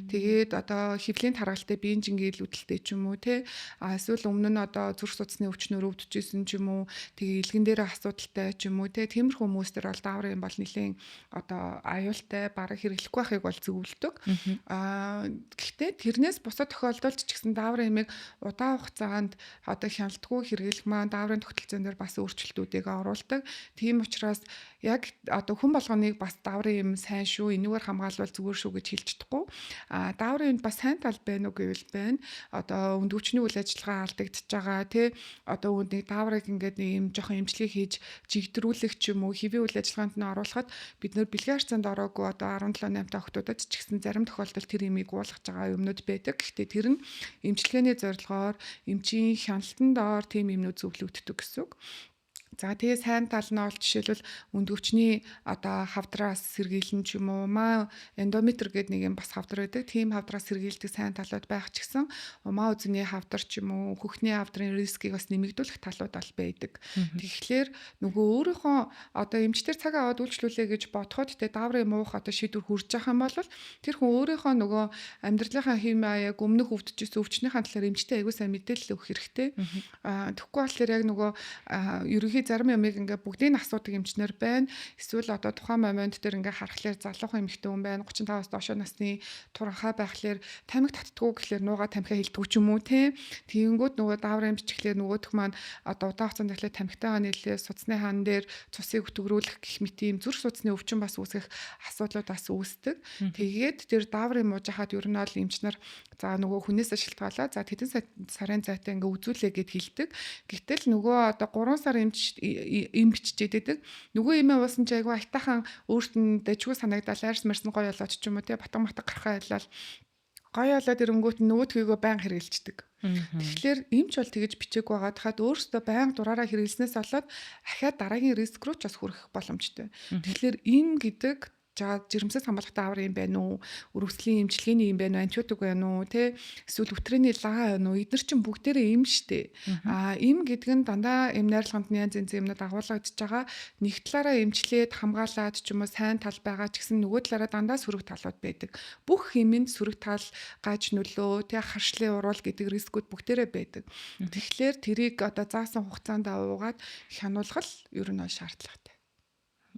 Тэгээд одоо хөвлийн таргалтай биеийн жингээл үүдэлтэй ч юм уу те. Эсвэл өмнө нь одоо зүрх судасны өвчнөр өвдөжсэн ч юм уу. Тэгээ илгэн дээр асуудалтай ч юм уу те. Тиймэрхүү хүмүүс төр бол дааврын бол нэлийн одоо аюултай бараг хэрэглэхгүй байхыг бол зөвлөдөг. Гэхдээ тэрнээс бусад тохиолдолд ч гэсэн дааврын ямиг удаан хугацаанд одоо хяналтгүй хэрэглэх маань дааврын тогтолцоон дээр бас өөрчлөлтүүдийг оруулдаг. Тийм учраас яг одоо хүн болгоныг бас дааврын юм сайн шүү, энэгээр хамгаалвал зүгээр шүү гэж хэлж чадахгүй. Дааврын юмд бас сайн тал байна уу гэвэл байна. Одоо өндөвчний үйл ажиллагаа алдагдчихж байгаа тий. Одоо үүнийг дааврыг ингээд нэг юм жоохон эмчилгээ хийж жигдрүүлэх ч юм уу хэвийн үйл ажиллагаанд нь оруулахад бид нэр бэлгийн харьцаанд ороогүй одоо 17-8 та охтуудад ч гэсэн зарим тохиолдолд тэр имийг уулгаж байгаа юмнууд байдаг. Гэхдээ тэр нь эмчилгээний зорилгоор эмчийн хяналтанд доор тийм юмнууд зөвлөгддөг гэсэн үг. За тэгээ сайн тал нь бол жишээлбэл өндөвчний одоо хавдраас сэргийлэн ч юм уу умаа эндометр гэдэг нэг юм бас хавдар байдаг. Тийм хавдраас сэргийлдэг сайн талууд байх ч гэсэн умаа үзний хавдар ч юм уу хөхний хавдрын рискийг бас нэмэгдүүлэх талууд бол байдаг. Тэгэхээр нөгөө өөрийнхөө одоо эмчтэр цаг аваад үйлчлүүлээ гэж бодоход тэ дааврын муух одоо шийдвэр хүрж байгаа юм бол тэр хүн өөрийнхөө нөгөө амьдралынхаа химээ яг өмнөх өвдөжсэн өвчнийхээ талаар эмчтэй аягүй сайн мэдээлэл өгөх хэрэгтэй. Тэгэхгүй болохоор яг нөгөө ерөнхий би зарим юмыг ингээ бүгдийг нь асуудаг эмчнэр байна. Эсвэл одоо тухайн момент дээр ингээ харахаар залуухан эмэгтэй хүн байна. 35-аас доош насны туранхай байхлаар тамхи татдаггүй гэхлээр нууга тамхиа хилдэг ч юм уу те. Тэгэнгүүт нөгөө даавар эмч гэхлээр нөгөөх маань одоо удаан хугацаанд тэгэхээр тамхитайгаа нийлээ судасны хан дээр цусыг өтгөрүүлэх гэх мэт ийм зүрх судасны өвчин бас үүсгэх асуудлууд бас үүсдэг. Тэгээд тэр дааврын мууж хахад ер нь бол эмч нар за нөгөө хүнээс шалтгаалаа. За тэдэн сарын зайтай ингээ үзүүлээ гэд хэлдэг. Гэтэл нөгөө одоо 3 сар эмччихэд нөгөө эмээ уусан ч айгүй айтаахан өөрт нь дэжгүй санагдал арьс марсан гоё болоод ч юм уу те батг гарахаа ялал гоё болоод ирэнгүүт нөгөөдгийгөө байн хэрэгэлждэг. Тэгэхээр эмч бол тэгэж бичээг байгаа. Дахад өөрөөсөө байн дураараа хэрэглэснээс болоод ахаад дараагийн риск руу ч бас хүрэх боломжтой. Тэгэхээр эм гэдэг жирэмсэс хамгаалалттай даавар юм байна уу? Үргэлжлэлийн эмчилгээний юм байна уу? Антибиотик байна уу? Тэ эсвэл өтрээний лаа байна уу? Эдгээр чинь бүгдээрээ эм штэ. Эм гэдэг нь дандаа эм найрлаганд янз янзын юмнууд агуулгадж байгаа. Нэг талаараа эмчлээд хамгаалаад ч юм уу сайн тал байгаа ч гэсэн нөгөө талаараа дандаа сөрөг талууд байдаг. Бүх эмэнд сөрөг тал, гаж нөлөө, тэ харшлын уруул гэдэг рискүүд бүгдээрээ байдаг. Тэгэхээр тэрийг одоо заасан хугацаанд авуугаад хянуулгал ер нь шаардлагатай.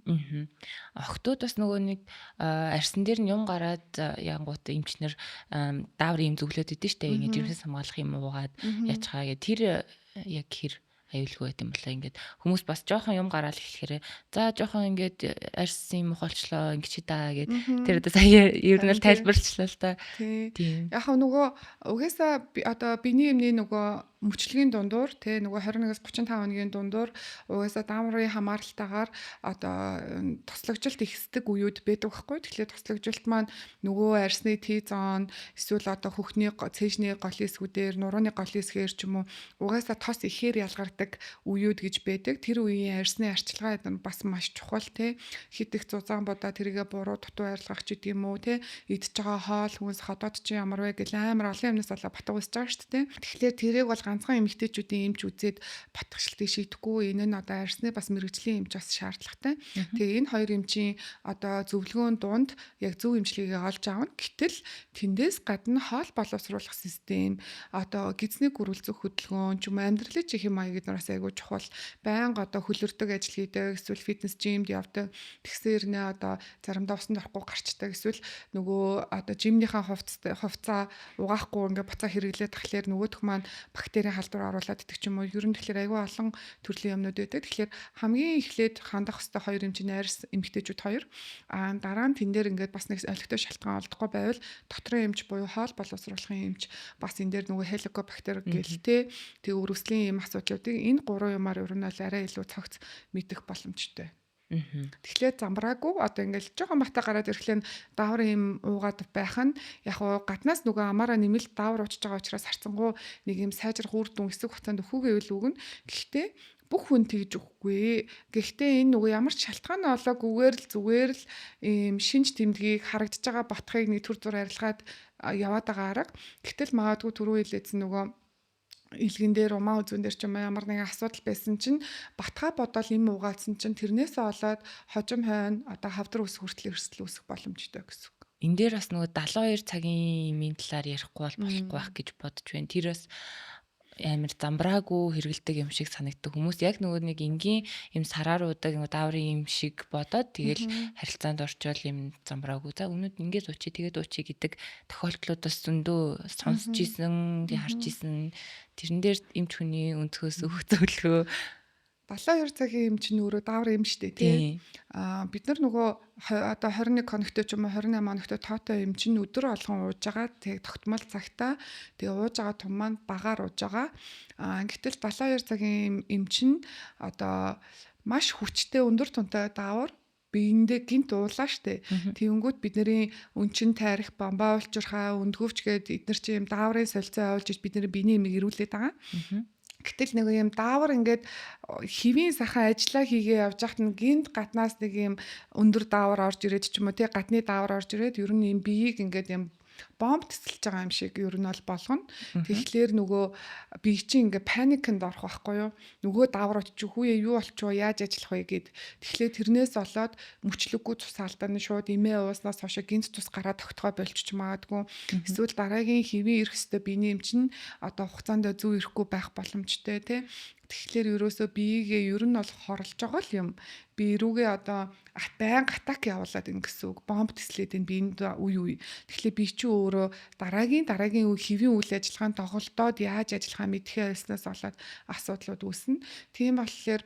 Охтууд бас нөгөө нэг арьсан дээр нь юм гараад янгууд эмчнэр даавар юм зөвлөд идэв штэ ингэ жирэмс хамгаалах юм уугаад яачгаа гэ тэр яг хэр аюулгүй байт юм болоо ингээд хүмүүс бас жоохон юм гараал эхлэхээр за жоохон ингээд арьсан юм ухаалчлаа ингэ чи даа гэд тэр одоо сая ер нь л тайлбарчлаа л та. Тийм. Яг нөгөө угаасаа одоо биений эмний нөгөө мөчлөгийн дундуур тэ нөгөө 21-аас 35 хоногийн дундуур угаасаа дааврын хамааралтайгаар одоо тослогжилт ихсдэг үеуд байдаг байхгүй. Тэгэхээр тослогжилт маань нөгөө арьсны Т-зон эсвэл одоо хөхний цээжний голын эсгүүдээр нурууны голын эсгээр ч юм уу угаасаа тос ихээр ялгардаг үеуд гэж байдаг. Тэр үеийн арьсны арчилгаа бас маш чухал тэ хит их зузаан бодоо тэрийгэ буруу дутуу арилгах ч гэдэм үү тэ идж байгаа хоол хүнс ходоод чи ямар вэ гэл амар олон юмнаас болоо батг усж байгаа шүү дээ. Тэгэхээр тэрийг бол ганцхан эмэгтэйчүүдийн эмч үзээд батгшлтыг шийдэхгүй энэ нь одоо арьсны бас мэрэгжлийн эмч бас шаардлагатай. Тэгээ энэ хоёр эмчийн одоо зөвлөгөөнд дунд яг зөв эмчилгээг олж аавна. Гэтэл тэндээс гадна хоол боловсруулах систем одоо гизний гөрүүлзэх хөдөлгөөн ч юм амьдралын чих юм аяг гэднээс айгүй чухал. Байнга одоо хөлөрдөг ажил хийдэг эсвэл фитнес жимд явдаг. Тэгсээр нэ одоо заримдаа усанд орохгүй гарчдаг эсвэл нөгөө одоо жимнийхээ хувцаа угаахгүй ингээ буцаа хэрэглээд тахлаар нөгөөх маань бактерийн халдвар оруулаад идэх ч юм уу. Ер нь тэгэхээр айгүй олон төрлийн юмнууд байдаг. Тэгэхээр хамгийн эхлээд хандах хэвээр хоёр эмчийн арьс эмэгтэйчүүд хоёр. Дараа нь тэн дээр ингээд бас нэг олигтой шалтгаан олдохгүй байвал дотрын эмч буюу хоол боловсруулахын эмч бас энэ дээр нөгөө хеликобактер гэлтэй тэг өрөвслийн юм асуудлуудыг энэ гурван юмар ер нь арай илүү цогц мэдэх боломжтой. Тэгэхээр замбраагүй одоо ингээл жоохон бата гараад ирэхлээр даавар юм уугаад байх нь яг уу гаднаас нөгөө амаараа нэмэлт даавар уучж байгаа учраас харцангуй нэг юм сайжрах үр дүн эсэг хугацаанд өхөөгөө үл үгэн. Гэхдээ бүх хүн тэгж өгөхгүй. Гэхдээ энэ нөгөө ямар ч шалтгаан олоогүйгээр л зүгээр л ийм шинж тэмдгийг харагдаж байгаа ботхыг нэг төр зур арилгаад яваад байгаа арга. Гэтэл магадгүй түрүү хэлээдсэн нөгөө илгэн дээр умаа үзүүн дээр ч юм ямар нэгэн асуудал байсан чинь батгаа бодоол юм угаалсан чинь тэрнээсээ болоод хожим хойно одоо хавдар ус хүртэл эрсдэл үүсэх боломжтой гэсэн үг. Энэ дээр бас нөгөө 72 цагийн юмын талаар ярихгүй болохгүй байх гэж бодож байна. Тэр бас амар замбраагүй хэрэгэлдэг юм шиг санагддаг. Хүмүүс яг нөгөө нэг энгийн юм сараар уудаг дааврын юм шиг бодоод тэгэл харилцаанд орчвол юм замбраагүй. За өнөөдөр ингээд уучи тэгээд уучи гэдэг тохиолдлууд бас зөндөө сонсч ийсэн, харж ийсэн. Тэрэн дээр эмч хүний өнцгөөс өгөх зөвлөгөө 72 цагийн эмч нь өөрөө даавар юм штэ тий. Бид нар нөгөө одоо 21 хоногтой ч юм уу 28 хоногтой тоотой эмч нь өдөр болгон ууж байгаа. Тэг тогтмол цагтаа тэг ууж байгаа том маань багаар ууж байгаа. Гэтэл 72 цагийн эмч нь одоо маш хүчтэй өндөр тунтай даавар биендээ гинт уулаа штэ. Тэнгүүт бидний өнчин тайрах бамбаа уулчрахаа өндгөвч гээд эдгээр чи юм дааврын солилцоо оолж бидний биений эмийг ирүүлээд байгаа. Гэтэл нэг юм даавар ингээд хэвийн сахан ажиллаа хийгээ явж хахад нь гинт гаднаас нэг юм өндөр даавар орж ирээд ч юм уу тий гадны даавар орж ирээд ер нь юм биеийг ингээд юм бомб тесэлж байгаа юм шиг ер нь бол болгоно. Тэгэхээр нөгөө бие чинь ингээ паникнд орох байхгүй юу? Нөгөө даавар очиж хүүе юу болчихоо яаж ажиллах вэ гэд. Тэгэхээр тэрнээс болоод мөчлөггүй цус алдааны шууд эмээ ууснаас хойш гинт цус гараад тогтгоо болчих магадгүй. Эсвэл дараагийн хэвийн ирэх хэвээр биений эмч нь одоо хугацаанд зөв ирэхгүй байх боломжтой тий. Тэгэхээр ерөөсөө биеигээ ер нь бол хорлож байгаа л юм. Би рүүгээ одоо байнга атак явуулаад ин гэсэн үг. Бомб төслээд энэ биенд үе үе. Тэгэхээр би чи өөрөө дараагийн үе хэвийн үйл ажиллагаанд тоглолтоод яаж ажиллахаа мэдхээ байснаас болоод асуудлууд үүснэ. Тийм болохоор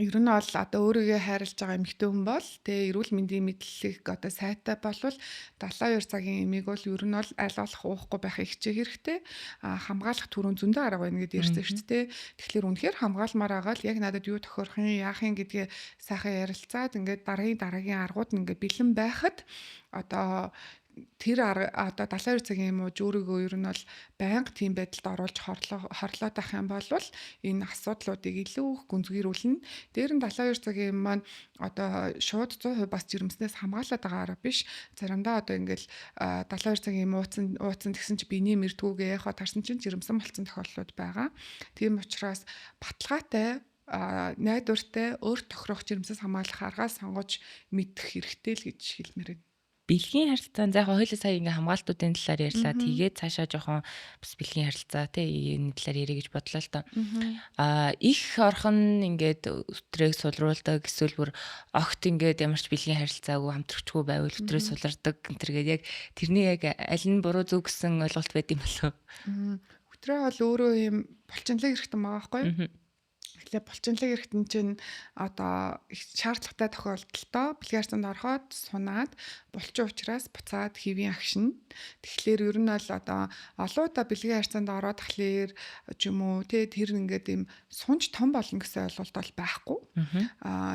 ер нь бол одоо өөрийгөө хайрлаж байгаа эмэгтэй хүн бол тэгээ эрүүл мэндийн мэдлэг одоо сайтай болвол 72 цагийн эмийг бол ер нь бол аль болох уухгүй байхыг хичээх хэрэгтэй. Хамгаалах түрүүн зөндөө арга байна гэдээ ярьсан шүү дээ. Тэгэхээр үнэхээр хамгаалмаар байгаа л яг надад юу тохиорох юм яах юм гэдгээ сайхан ярилцаад ингээд дараагийн аргууд нь ингээд бэлэн байхад одоо тэр одоо 72 цагийн юм уу өөрийгөө ер нь бол байнга тийм байдалд оруулж хорлоод байх юм бол энэ асуудлуудыг илүү их гүнзгийрүүлнэ. Дээр нь 72 цагийн юм маань одоо шууд 100% бас жирэмснээс хамгаалаад байгаа арга биш. Заримдаа одоо ингээл 72 цагийн юм ууцсан гэсэн чи биений мэрдгүүгээ яхаа тарсан чинь жирэмсэн болсон тохиолдлууд байгаа. Тийм учраас баталгаатай найдвартай өөрт тохирох жирэмсээс хамгаалах аргаа сонгож мэдэх хэрэгтэй л гэж хэлмээр байна. Бэлгийн харилцаанд яг хоёулаа сая ингээ хамгаалтуудын талаар ярьлаа. Тэгээд цаашаа жоохон бас бэлгийн харилцаа энэ талаар ярих гэж бодлоо л доо. Их орхон ингээд өтрийг сулруулдаг эсвэл бүр огт ингээд ямарч бэлгийн харилцаагүй хамтрагчгүй байвал өтрийг сулардаг гэнтергээд яг тэрний яг аль нь буруу зөв гэсэн ойлголт байд юм болов. Өтрөө бол өөрөө юм булчинлаг хэрэгтэй байгаа байхгүй. Тэгэхээр булчинлаг хэрэгтэн чинь одоо их шаардлагатай тохиолдолдоо бэлгээрсэнд ороход сунаад булчин учраас буцаад хэвийн агшина. Тэгэхээр ер нь бол одоо олоуда бэлгийн харьцаанд ороод тахлаар ч юм уу тэр ингээд юм сунж том болно гэсэн ойлголт бол байхгүй.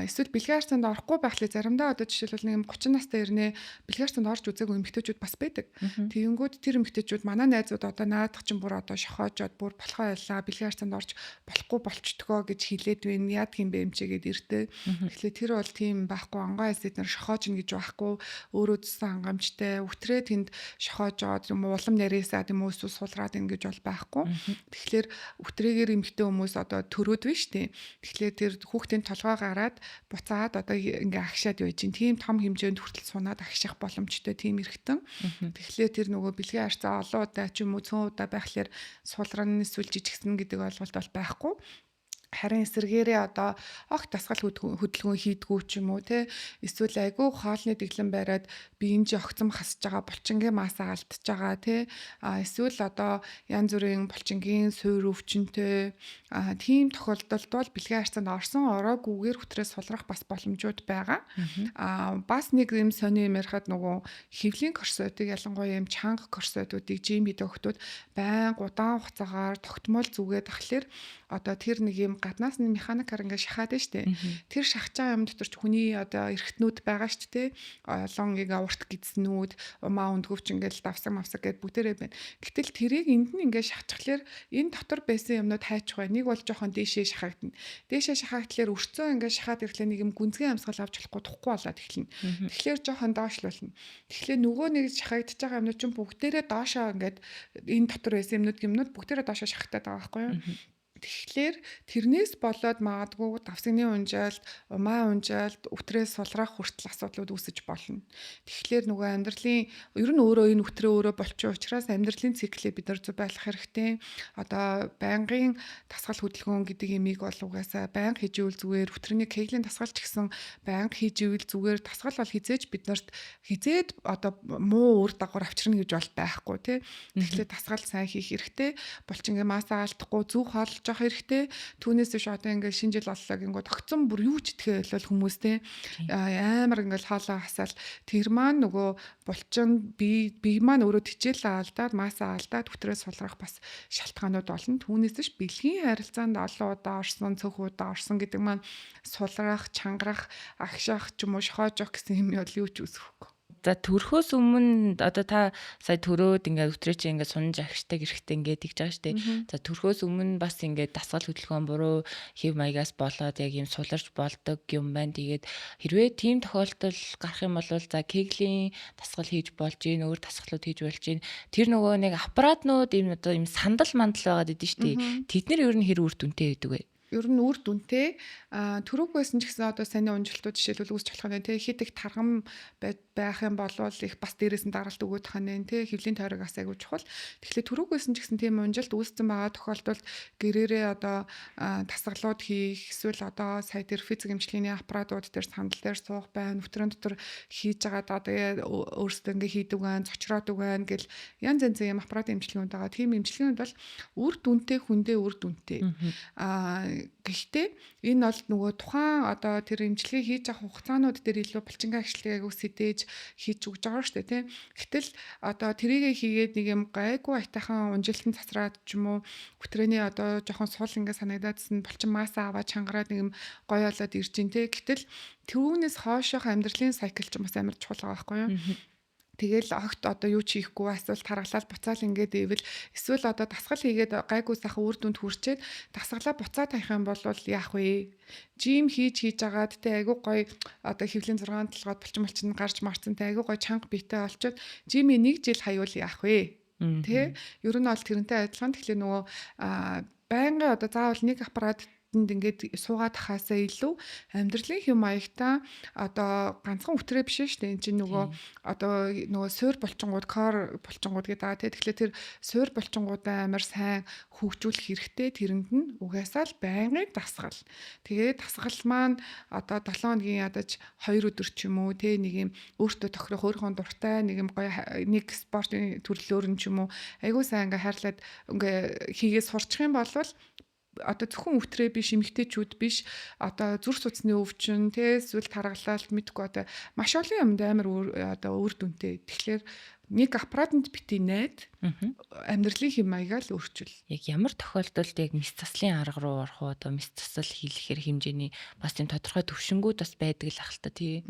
Эсвэл бэлгийн харьцаанд орохгүй байхлаа заримдаа одоо жишээлбэл нэг 30 настай ирнэ бэлгийн харьцаанд орж үзээгүй эмэгтэйчүүд бас байдаг. Тэгэнгүүт тэр эмэгтэйчүүд манай найзууд одоо наадах чинь бүр одоо шохоожоод бүр болохоо байлаа бэлгийн харьцаанд орж болохгүй болчдгоо гэж хилээд байна. Яад юм бэ юм чигээд иртээ. Тэгэхээр тэр бол тийм байхгүй ангай эсэд нар шохоожно гэж байхгүй өөрөө зүсэн хангамжтай өтрээ тэнд шохоожоод юм улам нарийсаад юм өсвөл сулраад ингэж бол байхгүй. Тэгэхээр өтрээгээр эмэгтэй хүмүүс одоо төрөөд байна шүү дээ. Тэгэхээр тэр хүүхдийн толгой гараад буцаад одоо ингээ агшаад байж чинь тийм том хэмжээнд хүртэл сунаад агших боломжтой тийм эргэтэн. Тэгэхээр тэр нөгөө бэлгийн харьцаа олон удаа ч юм уу цөөн удаа байхлаар сулран эсвэл жижигсэн гэдэг ойлголт бол байхгүй. Харин эсэргээрээ одоо огт дасгал хөдөлгөөн хийдгүү ч юм уу те эсвэл айгүй хоолны дэглэн бариад биеийн огцом хасж байгаа булчингийн масаа алдчихж байгаа те эсвэл одоо янз бүрийн булчингийн суур өвчнөд тийм тохиолдолд бол бэлгийн харьцаанд орсон ороогүйгээр хүтрээс сулрах бас боломжууд байгаа. Бас нэг юм сони юм ярихад нөгөө хөвлийн корсоидыг ялангуяа юм чанга корсоидуудыг жим хийдэг хүмүүс байнга удаан хугацаагаар тогтмол зүгээд ахлаар одоо тэр нэг юм гаднаас нь механикаар ингээ шахаад нь штэ. Тэр шахаж байгаа юм дотор ч хүний одоо эргэтнүүд байгаа штэ. Олон ингээ урт гидснүүд, умаа өндгөвч ингээл давсаг мавсаг гэд бүгдээрээ байна. Гэтэл тэрийг энд нь ингээ шахчихлаар энэ дотор байсан юмнууд хайчих бай. Нэг бол жоохон дээшээ шахагдана. Дээшээ шахагдлаар өрцөө ингээ шахаад ирэхлээр нэг юм гүнзгий амьсгал авч болохгүй тухгүй болоод эхэлнэ. Тэгэхээр жоохон доошлуулна. Тэгэхээр нөгөө нэг шахагдчихж байгаа юмнууд чинь бүгдээрээ доошоо ингээд энэ дотор байсан юмнууд бүгдээрээ доошоо шахагдаад байгаа байхгүй юу? Тэгэхээр тэрнээс болоод магадгүй давсагны унжаалт, умаа унжаалт, өтрээс сулрах хүртэл асуудлууд үүсэж болно. Тэгэхээр нөгөө амьдралын ер нь өөрөө энэ өтрөө өөрөө болчих учраас амьдралын циклээ бид нар зөв байлгах хэрэгтэй. Одоо байнгын дасгал хөдөлгөөн гэдэг имийг бол угаасаа байнга хийж ивэл зүгээр өтрийн кеглийн дасгалч гэсэн байнга хийж ивэл зүгээр дасгал бол хизээж биднэрт хизээд одоо муу үр дагавар авчирна гэж бол байхгүй тий. Тэгэхээр дасгал сайн хийх хэрэгтэй. Булчингийн масаа алдахгүй зөв хооллож авах хэрэгтэй. Түүнээс биш одоо ингээд шинэ жил боллоо гингүүд огцом бүр юу ч итгэе болол хүмүүстэй амар ингээд хоолоо хасаал тэр маань нөгөө булчин бие маань өөрөө тижээлээ алдаад масаа алдаад өтрөөс сулрах бас шалтгаанууд болно. Түүнээс биш бэлгийн харилцаанд олон удаа орсон, цөөх удаа орсон гэдэг маань сулрах, чангарах, агшаах ч юм уу шохоожох гэсэн юм бол юу ч үүсэхгүй. За төрхөөс өмнө одоо та сая төрөөд ингээд өтрөө чи ингээд сунж агштай гэрхтээ ингээд тэгж байгаа штеп. За төрхөөс өмнө бас ингээд дасгал хөдөлгөөн буруу хэв маягаас болоод яг юм суларч болдог юм байна. Тэгээд хэрвээ тийм тохиолдол гарах юм бол за кеглийн дасгал хийж болж гин өөр дасгалууд хийж болж гин. Тэр нөгөө нэг аппаратнууд юм одоо юм сандал мандал байгаад идэв штеп. Тэд нар ер нь хэр үр дүнтэй байдаг вэ? ер нь үр дүнтэй түрүүг байсан ч гэсэн одоо саний унжилтууд жишээлбэл үүсч болох нь тий хит их таргам байх юм бол их бас дээрээс нь даралт өгөх нь тий хөвлийн тойрог бас айгуу чухал. Тэгэхээр түрүүг байсан ч гэсэн тийм унжилт үүссэн байгаа тохиолдолд гэрээрээ одоо тасгалууд хийх эсвэл одоо сая дээр физик эмчилгээний аппаратууд дээр сандал дээр суух байна, өвтрөн дотор хийж байгаа одоо өөрсдөө ингээ хийдэг байна, цочроодог байна гэл янз янзын юм аппарат эмчилгээнүүд байгаа. Тийм эмчилгээнүүд бол үр дүнтэй хүндээ үр дүнтэй. Гэхдээ энэ бол нөгөө тухайн одоо тэр эмчилгээ хийж авах хугацаанууд дээр илүү булчингаа гიშлэгийг үсэдэж хийж өгж байгаа шүү дээ тийм. Гэтэл одоо тэрийгэ хийгээд нэг юм гайгүй айтайхан унжилтын цацраад ч юм уу хөтрэний одоо жоохон сул ингээ санагдаадсэн булчин масаа аваад чангараад нэг юм гоё болоод ирж ин тийм. Гэтэл тэрүүнээс хойшоох амьдралын сайкл ч бас амар чухал байгаа байхгүй юу? Тэгэл огт одоо юу ч хийхгүй эсвэл таргалал буцаал ингээд ивэл эсвэл одоо дасгал хийгээд гайгүй сайхан үр дүнд хүрчээд дасгалаа буцаа таах юм бол яах вэ? Жим хийж агаад те айгуу гоё одоо хөвлийн 6 толгойд булчин гарч марцсан те айгуу гоё чанга биетэй олчоод жими 1 жил хаяул яах вэ? Тэ? Ер нь бол тэрнтэй адилхан. Тэгэхээр нөгөө байнгын одоо заавал нэг аппарат ингээд суугаад тахаасаа илүү амьдралын хэм маягтаа одоо ганцхан үтрээ биш шүү дээ. Энд чинь нөгөө суур булчингууд, кор булчингууд гэдэг. Тэгэхээр тэр суур булчингуудаа амар сайн хөгжүүлэх хэрэгтэй. Тэрэнд нь угаасаа л байнгын дасгал. Тэгээд дасгал маань одоо 7 хоногийн ядаж 2 өдөр ч юм уу те нэг юм өөртөө тохирох өөрийнхөө дуртай нэг юм гоё нэг спортын төрлөөр нь ч юм уу айгуу сайн ингээ хайрлаад ингээ хийгээд сурчих юм бол одоо зөвхөн өвтрээ биш эмэгтэйчүүд биш одоо зүрх судасны өвчин те эсвэл таргалалт мэдгүй одоо маш олон юмд амар одоо үр дүнтэй. Тэгэхээр нэг аппаратанд бити найд амьдралын хэм маягаа л өөрчил. Яг ямар тохиолдолд яг мэс заслын арга руу орох уу одоо мэс засал хийлэхэр хэмжээний бас тийм тодорхой төвшингүүд бас байдаг л ах та тий.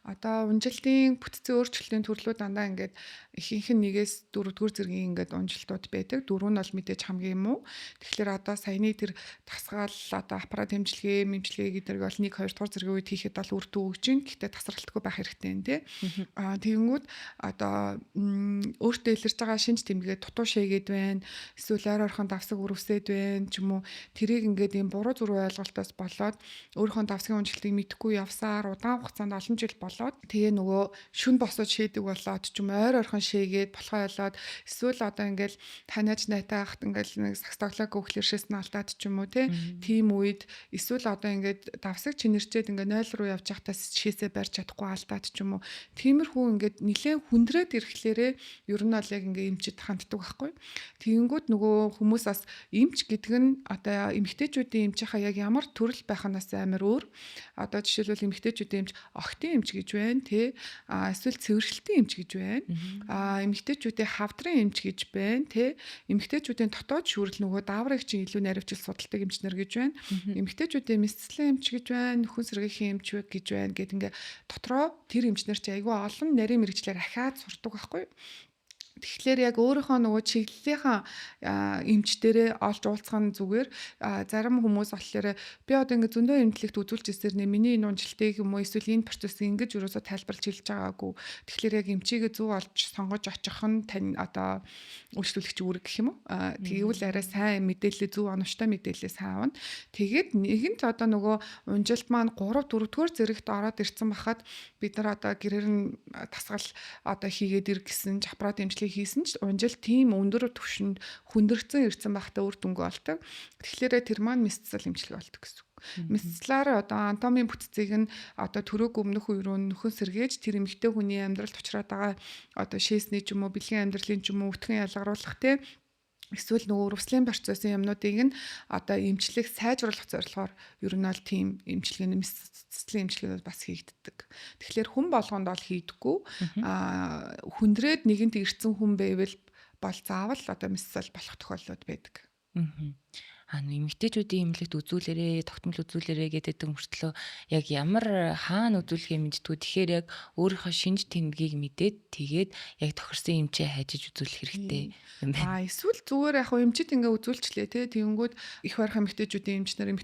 Одоо унжилтын бүтцийн өөрчлөлтийн төрлүүд дандаа ингээд ихэнх нь 1-ээс 4-р зэргийн ингээд унжилтууд байдаг. 4 нь бол мэдээж хамгийн муу. Тэгэхээр одоо саяны тэр тасгаал одоо аппарат хэмжлэгээ, мэмжлэгээ гэдэг бол 1-2 дугаар зэргийн үед хийхэд бол үр дүн өгж гин. Гэхдээ тасралтгүй байх хэрэгтэй юм тий. Тэгэнгүүт одоо өөртөө илэрж байгаа шинж тэмдгээ дутуу шээгээд байна. Эсвэл ойр ойрхон давсаг өрөвсөд байна ч юм уу. Тэрийг ингээд юм буруу зүрх ойлголтоос болоод өөрийнхөө давсгийн унжилтыг мэдэхгүй явсаар удаан хугацаанд олон жил болоод тэгээ нөгөө шүн босоод шээдэг болоод ч юм ойр ойрхон шээгээд болохоо болоод эсвэл одоо ингээл таниаж найтаахт ингээл нэг сакс тоглоог өглөршөөс нь алдаад ч юм уу тийм үед эсвэл одоо ингээд давсаг чинэрчээд ингээ 0 руу явж байхдаа шээсээ барьж чадахгүй алдаад ч юм уу тиймэрхүү ингээд нэлээд хүндрээд ирэхлээрээ ер нь бол яг ингээ эмчэд ханддаг байхгүй. Тэгэнгүүт нөгөө хүмүүс бас эмч гэдэг нь одоо эмэгтэйчүүдийн эмчийнхаа яг ямар төрөл байханаас амар өөр. Одоо жишээлбэл эмэгтэйчүүдийн эмч охтын эмч гэж байна тий. Эсвэл цэвэршилтийн эмч гэж байна. Эмэгтэйчүүдийн хавдрын эмч гэж байна тий. Эмэгтэйчүүдийн дотоод шүүрэл нөгөө дааврыг чинь илүү наривчил судалдаг эмчнэр гэж байна. Эмэгтэйчүүдийн мэсцлийн эмч гэж байна. Нөхөн сэргийхин эмч гэж байна гэд ингээ дотроо тэр эмчнэр чи айгүй олон нарийн мэрэгчлэр ахаад сурдаг байхгүй. Тэгэхээр яг өөрийнхөө нөгөө чиглэлийнхаа эмч дээрээ олж уулзах зүгээр зарим хүмүүс болохоор би одоо ингэ зөндөө эмнэлэгт үзүүлж ирсээр нэ миний энэ унжилтыг юм уу эсвэл энэ процессыг ингэж юусоо тайлбарлаж хэлж байгаагүй. Тэгэхээр яг эмчигээ зөв олж сонгож очих нь тань одоо үйлчлүүлэгч үүрэг гэх юм уу. Тэгвэл арай сайн мэдээлэл зөв оновчтой мэдээлэл сайн авна. Тэгээд нэгэнт одоо нөгөө унжилт маань 3 4-р зэрэгт ороод ирсэн бахад бид нар одоо гэрээр нь тасгал одоо хийгээд ир гэсэн аппарат эмчилгээ хийсэн ч унжил тийм өндөр түвшинд хүндэрсэн ирсэн байхдаа үр дүнгүй болдог. Тэгэхээр тэр маань мэсцэл эмчилгээ болдог гэсэн. Мэсцлаар одоо анатомийн бүтцийг нь одоо төрөг өмнөх үе рүү нөхөн сэргээж тэр эмэгтэй хүний амьдралд очроод байгаа одоо шээсний ч юм уу бэлгийн амьдралын ч юм уу өтгөн ялгаруулах те эсвэл нөгөө урвслын процессын юмнуудыг нь одоо эмчлэх сайжруулах зорилгоор ер нь бол тийм эмчилгээний мэсцлийн эмчилгээнүүд бас хийгддэг. Тэгэхээр хүн болгонд бол хийдэггүй. Хүндрээд нэгэнт ирсэн хүн байвал бол заавал одоо мэсцэл болох тохиолдлууд байдаг. Эмэгтэйчүүдийн эмнэлэгт үзүүлээрээ, тогтмол үзүүлээрээ гэдэг мөртлөө яг ямар хаана үзүүлэхээ мэдтгүү. Тэгэхээр яг өөрийнхөө шинж тэмдгийг мэдээд тэгээд яг тохирсон эмчээ хайжиж үзүүлэх хэрэгтэй юм байна. Эсвэл зүгээр яг эмчэд ингээ үзүүлчлээ те. Тэгэнгүүт их барах эмэгтэйчүүдийн эмчнэр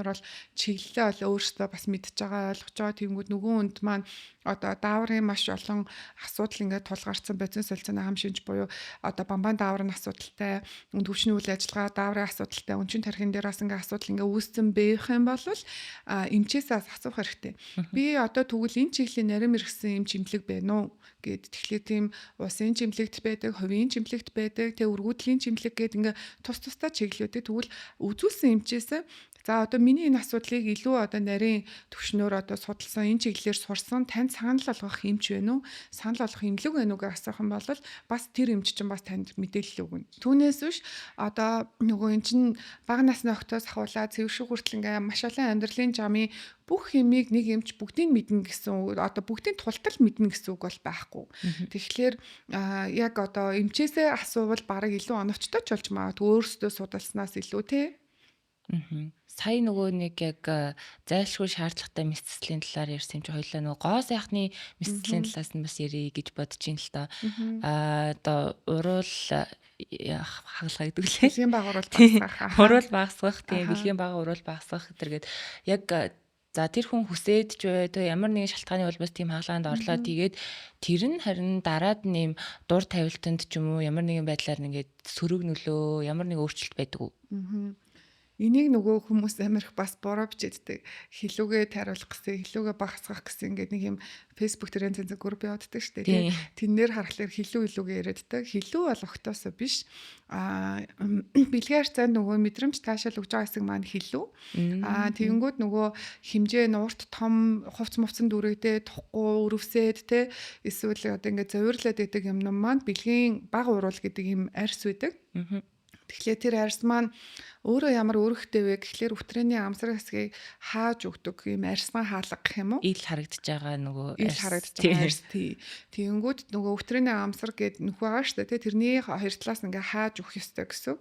бол чиглэлээ өөрсдөө бас мэдж байгаа ойлгож байгаа. Тэгэнгүүт нөгөө хүнд маань одоо дааврын маш олон асуудал ингээд тулгарсан бодис солилцооны хам шинж буюу одоо бамбаан дааврын асуудалтай, төвчний үйл ажиллагаа дааврын асуудалтай өнчин тархин дээр бас ингээ асуудал ингээ үүссэн байх юм бол эмчээсээ асуух хэрэгтэй. Би одоо тэгвэл энэ чиглэлийн нарийн мэргэсэн эмч имлэг байна уу гэд тэгэхээр тийм усын чимлэгт байдаг, хувийн чимлэгт байдаг, тэг өргөдлийн чимлэг гэд ингээ тусдаа чиглэлүүдээ тэгвэл үзүүлсэн эмчээсээ за одоо миний энэ асуудлыг илүү одоо нарийн төвшнөөр одоо судалсан энэ чиглэлээр сурсан танд санал болгох эмч байна уу? Санал болгох эмнэлэг байна уу гэж асуух юм бол бас тэр эмч чинь бас танд мэдээлэл өгнө. Түүнээс биш одоо нөгөө эн чин бага насны охтоос ахуулаад цэвэршиг хүртэл ингээ маш олон амьдралын жамын бүх юмыг нэг эмч бүгдийг мэднэ гэсэн одоо бүгдийн тултал мэднэ гэсэн үг бол байхгүй. Тэгэхээр яг одоо эмчээсээ асуувал бараг илүү оновчтой ч болж магадгүй өөрсдөө судалснаас илүү тий. Сая нөгөө нэг яг зайлшгүй шаардлагатай мэдсэлийн талаар ярьсан юм чи хоёлаа нөгөө гоо сайхны мэдсэлийн талаас нь бас ярих гэж бодож ин л та. Одоо уруул хагалгаа гэдэг лээ. Бэлгийн баг уруул багасгах. Уруул багасгах тийм бэлгийн баг уруул багасгах гэдэргээд яг за тэр хүн хүсээд ч бай тэ ямар нэгэн шалтгааны улмаас тийм хаалгаанд орлоо тэгээд тэр нь харин дараад нэм дур тавилтанд ч юм уу ямар нэгэн байдлаар ингээд сөрөг нөлөө ямар нэг өөрчлөлт байдаг уу? Энийг нөгөө хүмүүс амирх бас буруу бичээддэг. Хилүүгээ тариулах гэсэн, хилүүгээ багасгах гэсэн ингээд нэг юм Facebook дээр зэн групп явагддаг шүү дээ. Тэннэр харахаар хилүү илүүгээ яриаддаг. Хилүү бол октоосо биш. Бэлгийн харьцаанд нөгөө мэдрэмж таашаал өгж байгаа хэсэг маань хилүү. Тэгэнгүүт нөгөө хэмжээ нь урт том хувц мувцсан дүрэгтэй тухгүй өрөвсөд те эсвэл одоо ингээд зовирлаад байдаг юм маань бэлгийн баг уруул гэдэг юм арьс үүдэг. Тэгэхээр тэр арьс маань өөрөө ямар өргөхтэй вэ гэхлээр өвтрээний амсрах хэсгийг хааж өгдөг юм арьсны хаалга гэх юм уу? Ил харагдаж байгаа нөгөө арьс тий. Тэгэнгүүт нөгөө өвтрээний амсар гэд нөх байгаа шүү дээ. Тэрний хоёр талаас ингээ хааж өгөх ёстой гэсэн.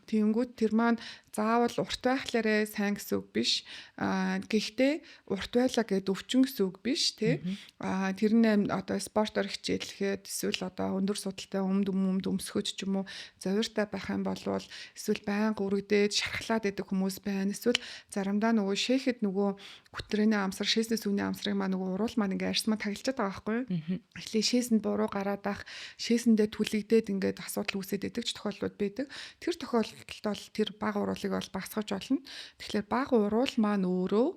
Тэгэнгүүт тэр маань заавал урт байхлаарэ сайн гэсэн үг биш. Гэхдээ урт байлаа гэд өвчин гэсэн үг биш тий. Тэр нь одоо спортоор хичээлэхэд эсвэл одоо өндөр судалтай өмд өмсгөж ч юм уу завиртай байх юм бол эсвэл байнга өргөдөөд шархлаад байдаг хүмүүс байна. Эсвэл заримдаа нөгөө шээхэд нөгөө хүтрээний амсар, шээсний сүүний амсрыг маа нөгөө уруул маань ингээ арьс маань таглаж байгаа байхгүй юу? Эхлээ шээсэнд буруу гараад ах, шээсэндээ түлэгдээд ингээд асуудал үүсээд байдаг ч тохиолдлууд байдаг. Тэр тохиолдолд бол тэр бага уруулыг бол багасгаж болно. Тэгэхээр бага уруул маань өөрөө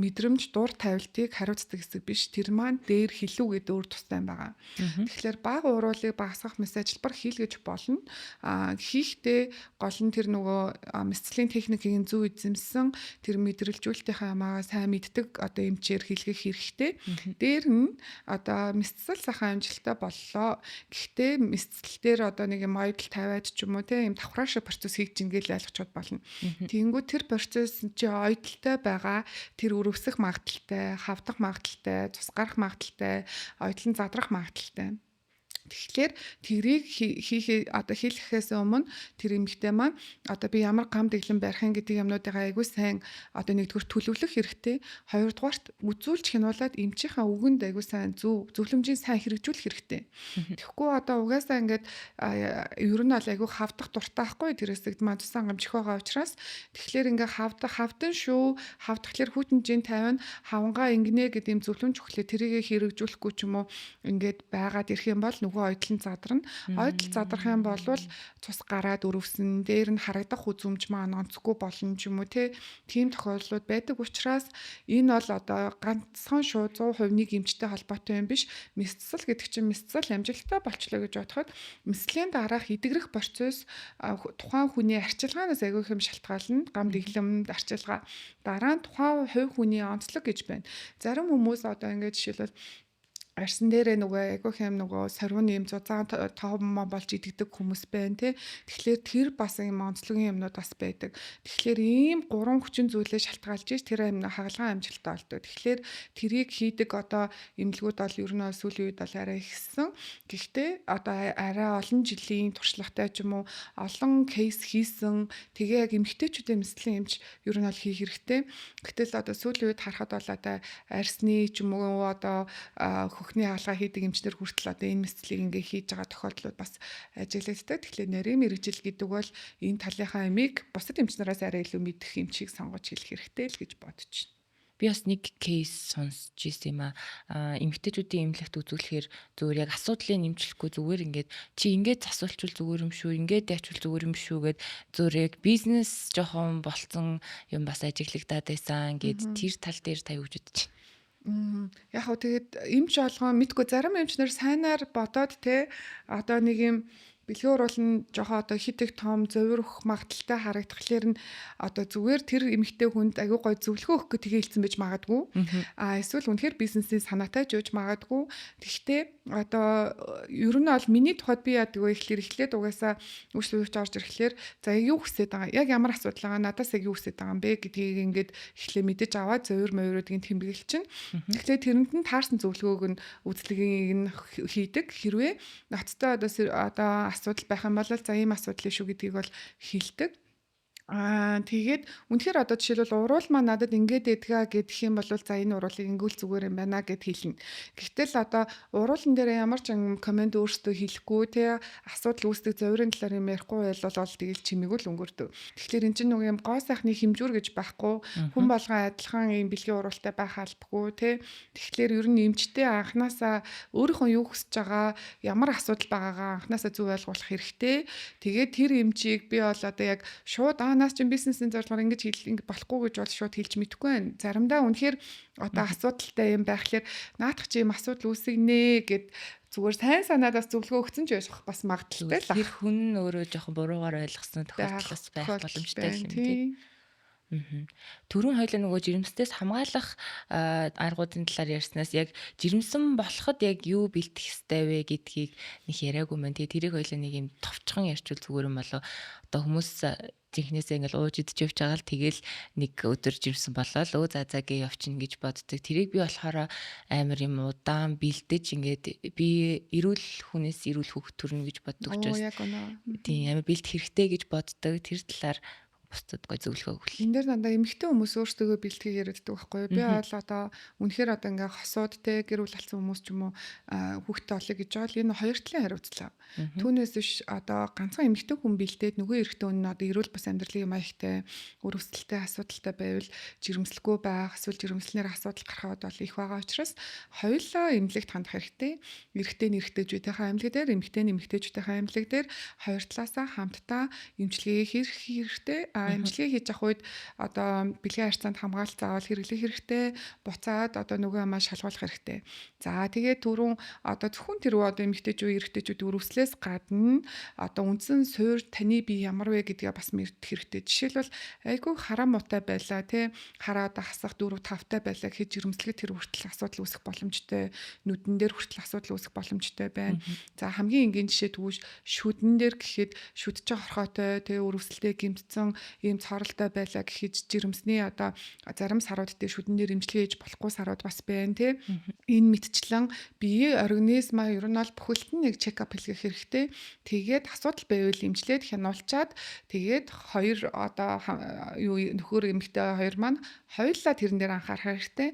мэдрэмж дур тавилтыг хариуцдаг хэсэг биш. Тэр маань дээр хилүү гэдэг өөр тустай юм байгаа. Тэгэхээр бага уруулыг багасгах месажлбар хийлгэж болно. Хийхдээ гол нь тэр нөгөө мэдслийн техникийн зөв эзэмсэн тэр мэдрэлжүүлэлтийн ямаа сайн мэддэг одоо эмчээр хийлгэх хэрэгтэй. Дээр нь одоо мэдсэл сайхан амжилттай боллоо. Гэхдээ мэдсэл дээр одоо нэг юм оёдл тавиад ч юм уу те юм давхраа шиг процесс хийж ингээл ойлгочод болно. Тэгэнгүүт тэр процесс чи оёдолтой байгаа тэр өрөвсөх магадaltaй, хавдах магадaltaй, цус гарах магадaltaй, оёдлон задрах магадaltaй. Тэгэхээр тэрийг одоо хийлгэхээс өмнө тэр эмэгтэй маань одоо би ямар гам дэглэм барих юм гэдэг юмнуудыг айгүй сайн одоо нэгдүгээр төлөвлөх хэрэгтэй. Хоёрдугаарт үзүүлж хянуулаад эмчийнхаа үгэнд айгүй сайн зөвлөмжийн сайн хэрэгжүүлэх хэрэгтэй. Тэгэхгүй одоо угаасаа ингээд ер нь бол айгүй хавдах дуртай байхгүй тэр хэсэгт маань тусан гамчих байгаа учраас тэгэхээр ингээд хавдан шүү хавдахлаар хүйтэнжийн 50 хавангаа ингэнэ гэдэг юм зөвлөмж өглөө тэрийг хэрэгжүүлэхгүй ч юм уу ингээд байгаад ирэх юм бол нөгөө оёдлон задарна. Оёдол задрах юм бол цус гараад өрөвсөн, дээр нь харагдах үзүмж маань онцгүй болно ч юм уу тийм тохиолдлууд байдаг учраас энэ бол одоо ганцхан шууд 100% нэг эмчтэй холбоотой юм биш. Мэдсэл гэдэг чинь мэдсэл амжилттай болчлоо гэж бодоход мэдслийн дараах идэгрэх процесс тухайн хүний арчилгаанаас айгүй хэм шалтгаална. Гам дэглэмд арчилгаа дараа нь тухайн хувь хүний онцлог гэж байна. Зарим хүмүүс одоо ингээд жишээлбэл арьсан дээрээ нөгөө айгүй хэм нөгөө сорвын юм зузаан тоом болж идэгдэг хүмүүс байна тий. Тэгэхээр тэр бас юм онцлогийн юмнууд бас байдаг. Тэгэхээр ийм гурван хүчин зүйлээ шалтгаалж иж тэр юм хагалгаан амжилттай болдог. Тэгэхээр тэрийг хийдэг одоо эмнэлгүүд бол ер нь сүүлийн үед бол арай ихсэн. Гэхдээ одоо арай олон жилийн туршлагатай ч юм уу олон кейс хийсэн тэгээ яг эмэгтэйчүүдийн мэдслийн эмч ер нь бол хийх хэрэгтэй. Гэтэл одоо сүүлийн үед харахад бол одоо арьсны ч юм уу одоо хөхний хаалгаа хийдэг эмчнэр хүртэл одоо энэ мэдслийг ингээ хийж байгаа тохиолдлууд бас ажиглагддаг. Тэгэхээр нарийн мэрэгжил гэдэг бол энэ талынхаа ямиг бусад эмчнараас арай илүү мэдэх эмчийг сонгож хэлэх хэрэгтэй л гэж бодож байна. би бас нэг кейс сонсч ирсэн юм эмэгтэйчүүдийн эмнэлэгт үзүүлэхээр зүгээр яг асуудлыг нэмжлэхгүй зүгээр ингээд чи ингээд засуулчвал зүгээр юм шүү, ингээд яачвал зүгээр юм шүү гэд зүгээр яг бизнес жоохон болцсон юм бас ажиглагдаад байсан гэд тэр тал дээр та юу гэж бодож байна? Яг хөө тэгээд эмч болгоо мэдгүй зарим эмчнэр сайнаар бодоод те одоо нэг юм бэлгийн уруул нь жоохон одоо хит их том зовирох магадaltaй харагдахлаар нь одоо зүгээр тэр эмэгтэй хүнд аягүй гой зөвлөгөө өгөх гэж тэгээ хэлсэн байж магадгүй. Эсвэл үнэхээр бизнесийн санаатай ч үуж магадгүй. Тэгвэл одоо ер нь бол миний тухайд би яадаг вэ гэхэлэр эхлээд угаасаа үйлчлүүлэгч орж ирэхлээр за юу хүсэж байгаа яг ямар асуудал байгаа надаас яг юу хүсэж байгаа юм бэ гэдгийг ингээд эхлээ мэдэж аваад зовир мовируудыг тэмдэглэл чинь. Тэгэхээр тэрэнд нь таарсан зөвлөгөөг нь үзлэгийг нь хийдэг. Хэрвээ ноцтой одоо асуудал байх юм бол за ийм асуудал шүү гэдгийг бол хэлдэг. Тэгээд үнэхээр одоо жишээлбэл уруул маань надад ингээд эдгаа гэдэх юм бол за энэ уруулыг ингүүл зүгээр юм байна гэд хэлнэ. Гэтэл одоо уруулан дээр ямар ч комент өөрсдөө хэлэхгүй те асуудал үүсдэг зовирын талаар юм ярихгүй бол тэгэл чимээг л өнгөрдөв. Тэгэхээр эн чинь нэг юм гоо сайхны хэмжүүр гэж байхгүй хүн болгон адилхан юм бэлгийн уруултай байх албагүй те. Тэгэхээр ер нь эмчтэй анханасаа өөрийнхөө юу хүсэж байгаа ямар асуудал байгаагаа анханасаа зөв ойлгуулах хэрэгтэй. Тэгээд тэр эмчийг би бол одоо яг шууд наас чинь бизнесийн зорилгоор ингэж болохгүй гэж бол шууд хэлж мэдэхгүй байна. Заримдаа үнэхээр одоо асуудалтай юм байхлаар наадах чи юм асуудал үүсгэнэ гэд зүгээр сайн санаадаас зөвлөгөө өгсөн ч бас магадaltaй л. Тэр хүн өөрөө жоохон буруугаар ойлгосон тохиолдол байх боломжтой юм тийм. Түрүүн хоёлаа нөгөө жирэмстээс хамгаалах аргуудын талаар ярьснаас яг жирэмсэн болоход яг юу бэлтэх ёстой вэ гэдгийг нэг яриаггүй мэн. Тэгээ тэрийг хоёлаа нэг юм товчхон ярьчвал зүгээр юм болоо. Одоо хүмүүс жинхнээсээ ингээл ууж идэж явж байгаа л тэгэл нэг өдөр жирэмсэн болоо л за гээ явчихна гэж боддог. Тэрийг би болохоор амар юм удаан бэлдэж ингээд би эрүүл хүнээс эрүүл хүүхэд төрнө гэж боддог учраас. Тийм амар бэлдэх хэрэгтэй гэж боддог. Тэр талаар бусдад гой зөвлөгөө өгөх. Энд дээр дандаа эмэгтэй хүмүүс өөрсдөө бэлтгэж яриаддаг байхгүй юу? Би бол одоо үнэхээр одоо ингээ хосууд те гэр бүл алсан хүмүүс ч юм уу хүүхдээ олё гэж бол энэ хоёр талын хариуцлага. Түүнээс биш одоо ганцхан эмэгтэй хүн бэлдээд нөгөө эрэгтэй хүн нь одоо эрүүл бас амьдралын маягтай өрөвсөлттэй асуудалтай байвал жирэмслэхгүй байх, эсвэл жирэмслэнээр асуудал гарахад бол их байгаа учраас хоёулаа эмнэлэгт хандах хэрэгтэй. Эрэгтэй нэрэгтэйчүүдийнхээ эмнэлэг дээр, эмэгтэй нэмэгтэйчүүдийнхээ эмнэлэг дээр хоёр талаасаа хамтдаа эмчилгээ хийх хэрэгтэй. Эмчилгээ хийж авах үед одоо бэлгийн харьцаанд хамгаалалт заавал хэрэглэх хэрэгтэй. Буцаад одоо нөгөө ямаа шалгуулах хэрэгтэй. За тэгээд түрүүн одоо зөвхөн тэр одоо эмэгтэйчүүд эрэгтэйчүүд өрөвслээс гадна одоо үндсэн суурь таны бие ямар вэ гэдгээ бас мэдэх хэрэгтэй. Жишээлбэл айгүй хараа муутай байлаа тий хараа одоо хасах 4 5-тай байлаа гэхэд жирэмслэгэд тэр хүртэл асуудал үүсэх боломжтой. Нүдэн дээр хүртэл асуудал үүсэх боломжтой байна. За хамгийн энгийн жишээ тэгвэл шүдэн дээр гэхэд шүдэж орхоотой тий өрөвсөлтэй гэмтсэн ийм цоролтой байлаа гэхэд жирэмсний одоо зарим сарууд дээр шүдэн дээр эмчилгээ хийж болохгүй сарууд бас байна тий. Энэ мэдчлэн биеийн организмаа ер нь бол бүхэлдэн нэг чекап хийх хэрэгтэй. Тэгээд асуудал байвал эмчлээд хянуулчаад тэгээд хоёр одоо юу нөхөр эмэгтэй хоёр маань хоёулаа тэрэн дээр анхаарах хэрэгтэй.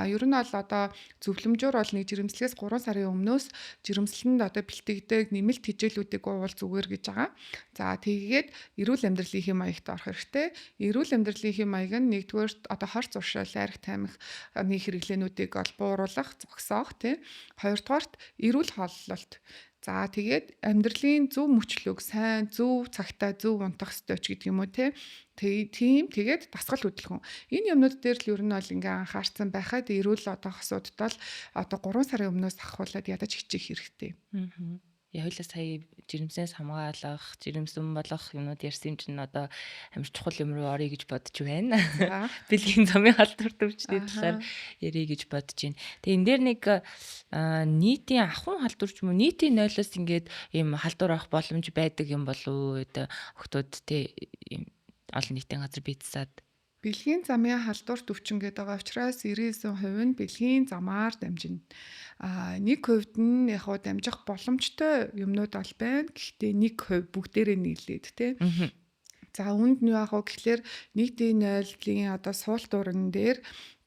Ер нь бол одоо зөвлөмжөөр бол нэг жирэмслэгээс 3 сарын өмнөөс жирэмслэнд одоо бэлтгэдэг нэмэлт хичээлүүдийг уул зүгээр гэж байгаа. За тэгээд эрүүл амьдралын хэм маягт орох хэрэгтэй. Эрүүл амьдралын хэм маяг нь нэгдүгээр одоо хорц уршил, арх тамхины хэрэглээнүүдийг ол бууруулах, зогсоох тий. Хоёрдугаарт эрүүл хооллолт. За тэгээд амьдралын зөв мөчлөг, сайн зөв цагтаа зөв унтах ёстой ч гэдэг юм уу тий. Тэгээд дасгал хөдөлгөөн. Энэ юмнууд дээр л ер нь бол ингээ анхаарсан байхад эрүүл одоо хосуудад бол одоо 3 сарын өмнөөс ахуулаад ядаж хичээх хэрэгтэй. Хоёлаа сая жирэмснээс хамгаалах, жирэмсэн болох юмнууд ярьсан юм чинь одоо амар чухал юм руу орё гэж бодож байна. Бэлгийн замын халдвар төвчний талаар ярих гэж бодож байна. Тэгээ энэ дээр нэг нийтийн ахуйн халдвар ч юм уу нийтийн нойлоос ингээд ийм халдвар авах боломж байдаг юм болов уу? Охтууд те олон нийтийн газар бийцсаад бэлгийн замын халдвар төвчин гэдэг байгаа учраас 99% нь бэлгийн замаар дамжина. 1% нь яг хуу дамжих боломжтой юмнууд бол байна. Гэхдээ 1% бүгдээрээ нийлээд тий. За үүнд нь яг хуу гэхлээр нийтийн нойллын одоо суулт уран дээр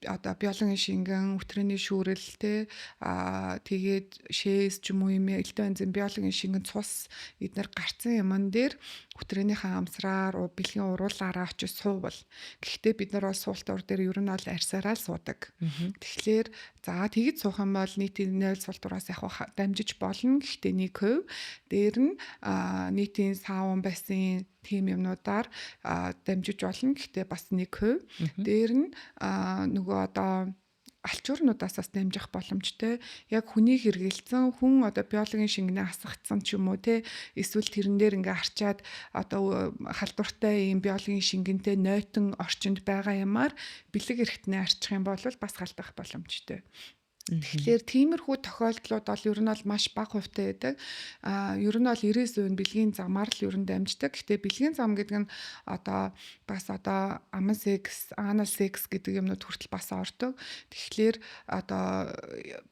одоо биологийн шингэн, өтрөөний шүүрэл тэгээд шээс ч юм уу юм элдв энзим биологийн шингэн цус эдгээр гарцсан юмн дээр өтроонийхөө амсраар бэлгийн уруулаараа очиж суувал. Гэхдээ бид нар бол суулт уур дээр ер нь бол арьсаараа л суудаг. Тэгэхээр за тэгж суух юм бол нийтийн 0 суултураас яг дамжиж болно. Гэхдээ 1% дээр нь нийтийн саавн байсан тийм юмнуудаар дамжиж болно. Гэхдээ бас 1%. Дээр нь нөгөө одоо алчуурнуудаас бас дамжих боломжтой. Яг хүний хэрэгэлсэн хүн одоо биологийн шингэнээ хасагдсан ч юм уу те эсвэл тэрэн дээр ингээ арчаад одоо халдвартай ийм биологийн шингэнтэй нойтон орчинд байгаа юмар бэлэг эрхтнээ арчих юм бол бас халдах боломжтой. Тэгэхээр тиймэрхүү тохиолдлууд бол ер нь бол маш бага хувьтай байдаг. Ер нь бол 90% нь бэлгийн замаар л ер нь дамждаг. Гэхдээ бэлгийн зам гэдэг нь одоо бас одоо аман секс, анал секс гэдэг юмнууд хүртэл бас ордог. Тэгэхээр одоо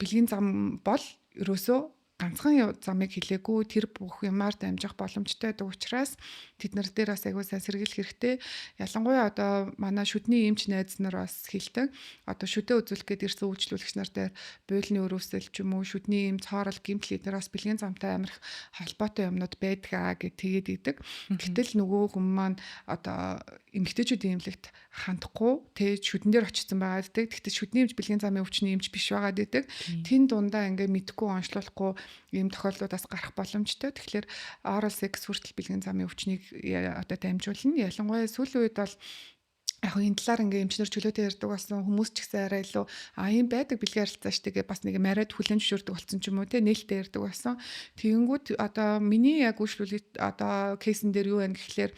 бэлгийн зам бол ерөөсөө ганцхан замыг хилээгүй тэр бүх юмар дамжих боломжтой байдаг учраас тэд нар дээр бас аягүй сайн сэргийлэх хэрэгтэй. Ялангуяа одоо манай шүдний эмч найз нар бас хэлдэг. Одоо шүдэ үзүүлэх гээд ирсэн үйлчлүүлэгч нартай буйлны өрөвсөл ч юм уу шүдний эм цоорол гэмтэл эдгээр бас бэлгийн замтай амирх холбоотой юмнууд байдгаа гэж тэгээд идэг. Гэтэл нөгөө хүмүүс маань одоо эмэгтэйчүүдийн эмнэлэгт хандахгүй тэгээд шүдэн дээр очсон байгаа гэдэг. Тэгтээ шүдний эмч бэлгийн замын өвчний эмч биш байгаа гэдэг. Тэн дундаа ингээ мэдхгүй онцлуулахгүй ийм тохиолдлуудаас гарах боломжтой. Тэгэхээр oral sex хүртэл бэлгийн замын өвчнийг одоо дамжуулна. Ялангуяа сүүлийн үед бол яг энэ талаар ингээ эмчнэр чөлөөтэй ярьдаг болсон хүмүүс ч гэсэн арай илүү ийм байдаг бэлгийн харилцаа штэ бас нэг мариад хүлэн зөвшөөрдөг болсон ч юм уу те нээлттэй ярьдаг болсон. Тэгэнгүүт одоо миний яг үйлчлүүлэлт одоо кейсэн дээр юу вэ гэхлээр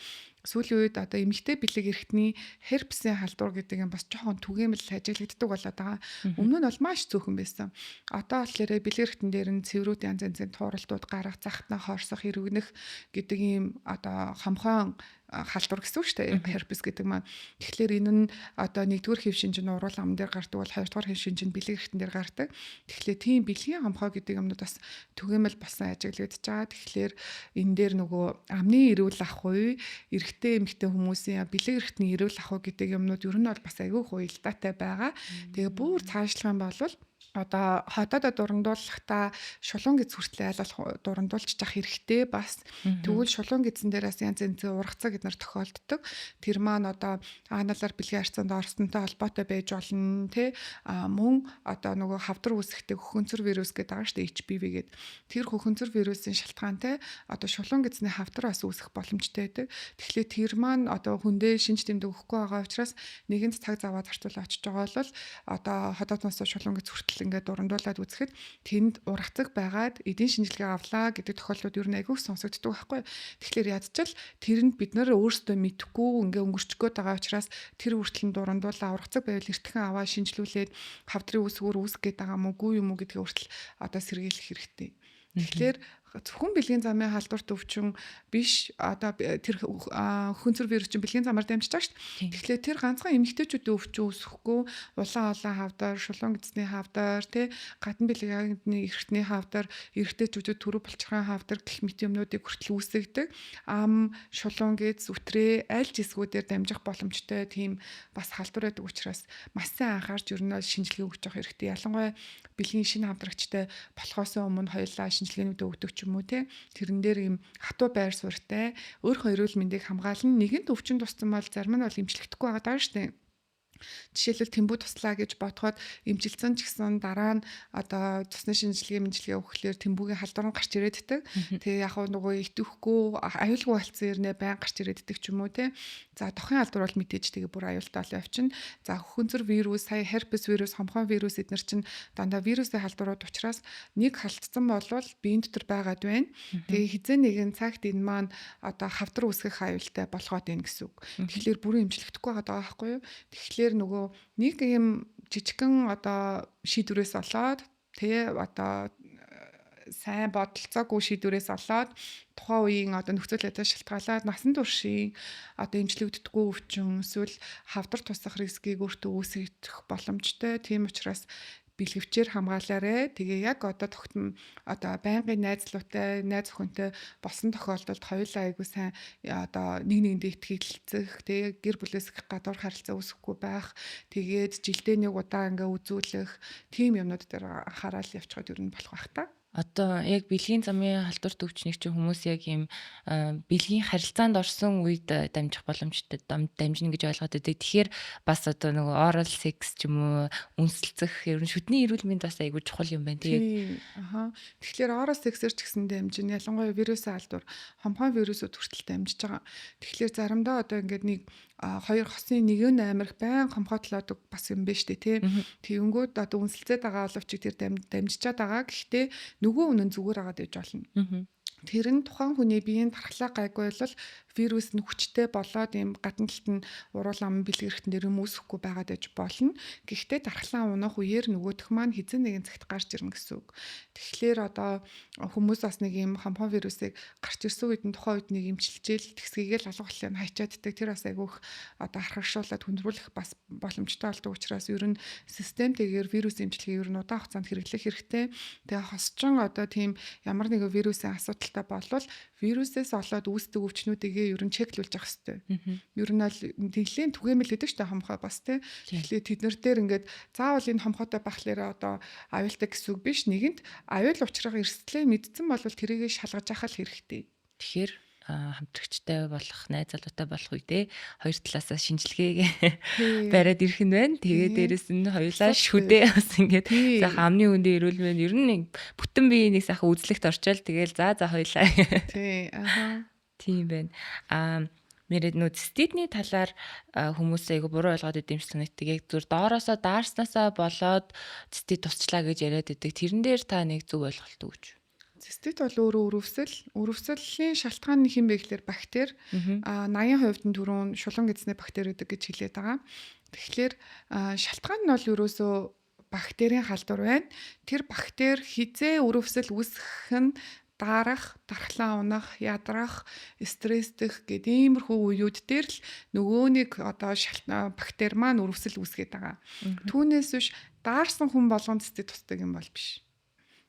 сүүлийн үед одоо эмэгтэй бэлэг эрхтний херпесийн халдвар гэдэг юм бас жоохон түгээмэл ажиглагддаг болоод байгаа. Өмнө нь бол маш цөөхөн байсан. Одоо болохоор бэлэг эрхтэн дээр нь цэврүүд янз янзын тууралтууд гарах, захтнаа хорсох, эргэнэх гэдэг ийм одоо хомхон халдвар гэсэн үг шүү дээ. Херпес гэдэг маань. Тэгэхээр энэ нь одоо нэгдүгээр хэв шинжин уруул ам дээр гардаг бол хоёрдугаар хэв шинжин бэлэг эрхтэн дээр гардаг. Тэгэхээр тийм бэлгийн хомхоо гэдэг юмнууд бас түгээмэл болсон ажиглагдаж байгаа. Тэгэхээр энэ дээр нөгөө амны эрүүл ах уу, эрэгтэй эмэгтэй хүмүүсийн бэлэг эрхтний эрүүл ах уу гэдэг юмнууд ер нь бол бас аягүй хуйлдаатай байгаа. Тэгээ бүр цаашлах юм бол одоо хотоодоо дурандуулахдаа шулуун гэц хүртэл айлуулах дурандуулж чах хэрэгтэй бас тэгвэл шулуун гэцэн дээрээс янз янзын ургацаа гэд нар тохиолддог. Тэр маань одоо аналаар бэлгийн харьцаанд орсонтой холбоотой байж болно тий мөн одоо нөгөө хавдар үүсгэдэг хөхөнцөр вирус гэдэг байгаа шүү дээ HPV гэдэг. Тэр хөхөнцөр вирусын шалтгаантай одоо шулуун гэцний хавдараас үүсэх боломжтой байдаг. Тэгэхээр тэр маань одоо хүндээ шинж тэмдэг өгөхгүй байгаа учраас нэгэн цаг заваад зарцуулаад очиж байгаа бол одоо хотоодноос шулуун гэц хүртэл ингээд дурандуулаад үзэхэд тэнд ургацаг байгаад эдийн шинжилгээ авлаа гэдэг тохиолдлууд ер нь айгүй сонсогддог байхгүй. Тэгэхээр ядчил тэрэнд бид нэр өөрсдөө мэдэхгүй ингээ өнгөрчгөөд байгаа учраас тэр хүртэл дурандуулаа ургацаг байвал эртхэн аваа шинжилүүлээд хавдрын үсгүүр үүсгэх гээд байгаа мó юм уу гэдгийг хүртэл одоо сэргийлэх хэрэгтэй. Тэгэхээр зөвхөн бэлгийн замын халдварт өвчин биш одоо тэр хөнцөр вирус чинь бэлгийн замаар дамжиж байгаа шүү дээ. Тэгэхээр тэр ганцхан эмэгтэйчүүдийн өвчин үүсэхгүй улаан хавдар, шулуун гэцний хавдар, тэ гадна бэлгийн эрхтний хавдар, эрэгтэйчүүдэд төрөв булчирхайн хавдар гэх мэт юмнуудыг хүртэл үүсгдэг. Ам, шулуун гэц, үтрээ аль зэсгүүдээр дамжих боломжтой тийм бас халдвар байдаг учраас маш сайн анхаарч ер нь шинжилгээ өгч явах хэрэгтэй. Ялангуяа бэлгийн шинэ хавдрагчтай болохоос өмнө хоёулаа шинжилгээнүүд өгдөг ч юм уу те тэрэн дээр ийм хатуу байр суурьтай өөрийнхөө эрүүл мэндийг хамгаална нэгэнт өвчин туссан бол зарим нь бол эмчлэгдэхгүй байгаа даа штэ. Жишээлбэл тэмбүү туслаа гэж бодоход эмчилсэн ч гэсэн дараа нь одоо цусны шинжилгээ өгөхлөөр тэмбүүгийн халдвар нь гарч ирээддэг. Тэгээ яг нөгөө итгэхгүй аюулгүй болсон ирнэ байн гарч ирээддэг ч юм уу те. За тохын халдвар бол мэдээж тэгээ бүр аюултай бол явчихна. За хөхөнцөр вирус, сая херпес вирус, хомхон вирус эднэр чинь дандаа вирусын халдварууд учраас нэг халтцсан болвол биеийн дотор байгаад байна. Тэгээ хизээ нэгэн цагт энэ маань одоо хавдар үүсгэх аюултай болгоод байна гэсэн үг. Тэгэхээр бүрэн эмчлэгдэхгүй байгаа байхгүй юу? Тэгэхээр нөгөө нэг юм жижигхэн одоо шийдвэрээс олоод тэгээ одоо сайн бодолцоогүй шийдвэрээс олоод тухайн үеийн одоо нөхцөл байдлаас шалтгаалаад насан туршийн одоо эмчлэгддэггүй өвчин эсвэл хавдар тусах рискийг өөртөө үүсгэх боломжтой. Тийм учраас бэлгэвчээр хамгаалаарэ. Тэгээ яг одоо одоо байнгын найз охинтой болсон тохиолдолд хоёулаа айгуу сайн одоо нэгэндээ итгэлцэх, тэгээ гэр бүлээс гадуур харилцаа үүсэхгүй байх, тэгээд жилдээ нэг удаа ингээ үзүүлэх тийм юмнууд дээр анхаарал явуулчихад ер нь болох байх та. Одоо яг бэлгийн замын халдвар төвчнийг чинь хүмүүс яг ийм бэлгийн харилцаанд орсон үед дамжих боломжтой дамжина гэж ойлгоод байдаг. Тэгэхээр бас одоо нөгөө oral sex ч юм уу үнсэлцэх ер нь шүдний эрүүл мэнд бас айгүй чухал юм байна тийм. Аха. Тэгэхээр oral sex-ээр ч гэсэн дамжина. Ялангуяа вирусын халдвар, хомхон вирусууд хүртэл дамжиж байгаа. Тэгэхээр заримдаа одоо ингээд нэг хоёр хосын нэг нь амирх байн хомхотлоодог бас юм байна штэ тий. Тэгэнгүүт одоо үнсэлцээд байгаа боловч тэр дамжичаад байгаа. Гэхдээ нөгөө үнэн зүгээр агаад иж болно. Тэр нь тухайн хүний биеийн тархлаа гайгүй бол вирус нь хүчтэй болоод ийм гадна талд нь уруул ам бэлгэрхтэн дээр үүсэхгүй байгаад иж болно. Гэхдээ тархлаа унах үеэр нөгөөх маань хэзээ нэгэн цагт гарч ирнэ гэсэн үг. Тэгэхээр одоо хүмүүс бас нэг ийм хомхон вирусыг гарч ирсэн үед нь тухайн үед нэг эмчилжээл тэгсгийгээл алга боллыг хайчааддаг. Тэр бас айгүйх одоо хархагшуулаад хүндрүүлэх бас боломжтой болдог учраас ер нь системтэйгээр вирус эмчилгээ ер нь удаан хугацаанд хэрэглэх хэрэгтэй. Тэгээ хосчин одоо тийм ямар нэгэн вирусын асуудалтай болвол вирусээс олоод үүсдэг өвчнүүдийг ер нь чеклүүлж явах хэрэгтэй. Ер нь аль нэлийн түгээмэл гэдэг чинь хомхоо бас тий. Тэгэхээр тэд нар дээр ингээд заавал энэ хомхоотой бахлаараа одоо аюултай гэсэн үг биш. Нэгэнт аюул учрах эрсдлээ мэдсэн бол тэрийг шалгаж авах хэрэгтэй. Тэгэхээр хамтрагчтай болох, найз залуутай болох үедээ хоёр талаасаа шинжилгээ бариад ирэх нь байна. Тэгээ дээрэс нь хоёулаа шүдээ бас ингээд за амны үндэ эрүүл мэнд ер нь нэг бүтэн биеийн нэг сайхан үзлэгт орчоол тэгээл за хоёулаа. Тий. Аха. Тийм байна. Мэрэд нөө циститний талаар хүмүүс айгу буруу ойлгоод идэм шиг санагддаг. Яг зүр доороосоо даарснаасаа болоод цистит тусчлаа гэж яриад идэг. Тэрэн дээр та нэг зөв ойлголт өгч. Цистит бол өөрөө өрөвсөлийн шалтгаан нь хэм бэ гэхээр бактери 80% нь түрүүн шулуун эзний бактери гэдэг гэж хэлээд байгаа. Тэгэхээр шалтгаан нь бол ерөөсөө бактерийн халдвар байна. Тэр бактери хизээ өрөвсөл үүсгэх нь дарах, дархлаа унах, ядрах, стресстэх гэдэг иймэрхүү үеуд дээр л нөгөө нэг одоо бактери маань өрөвсөл үүсгээд байгаа. Түүнээс биш даарсан хүн болгон цистит тусдаг юм бол биш.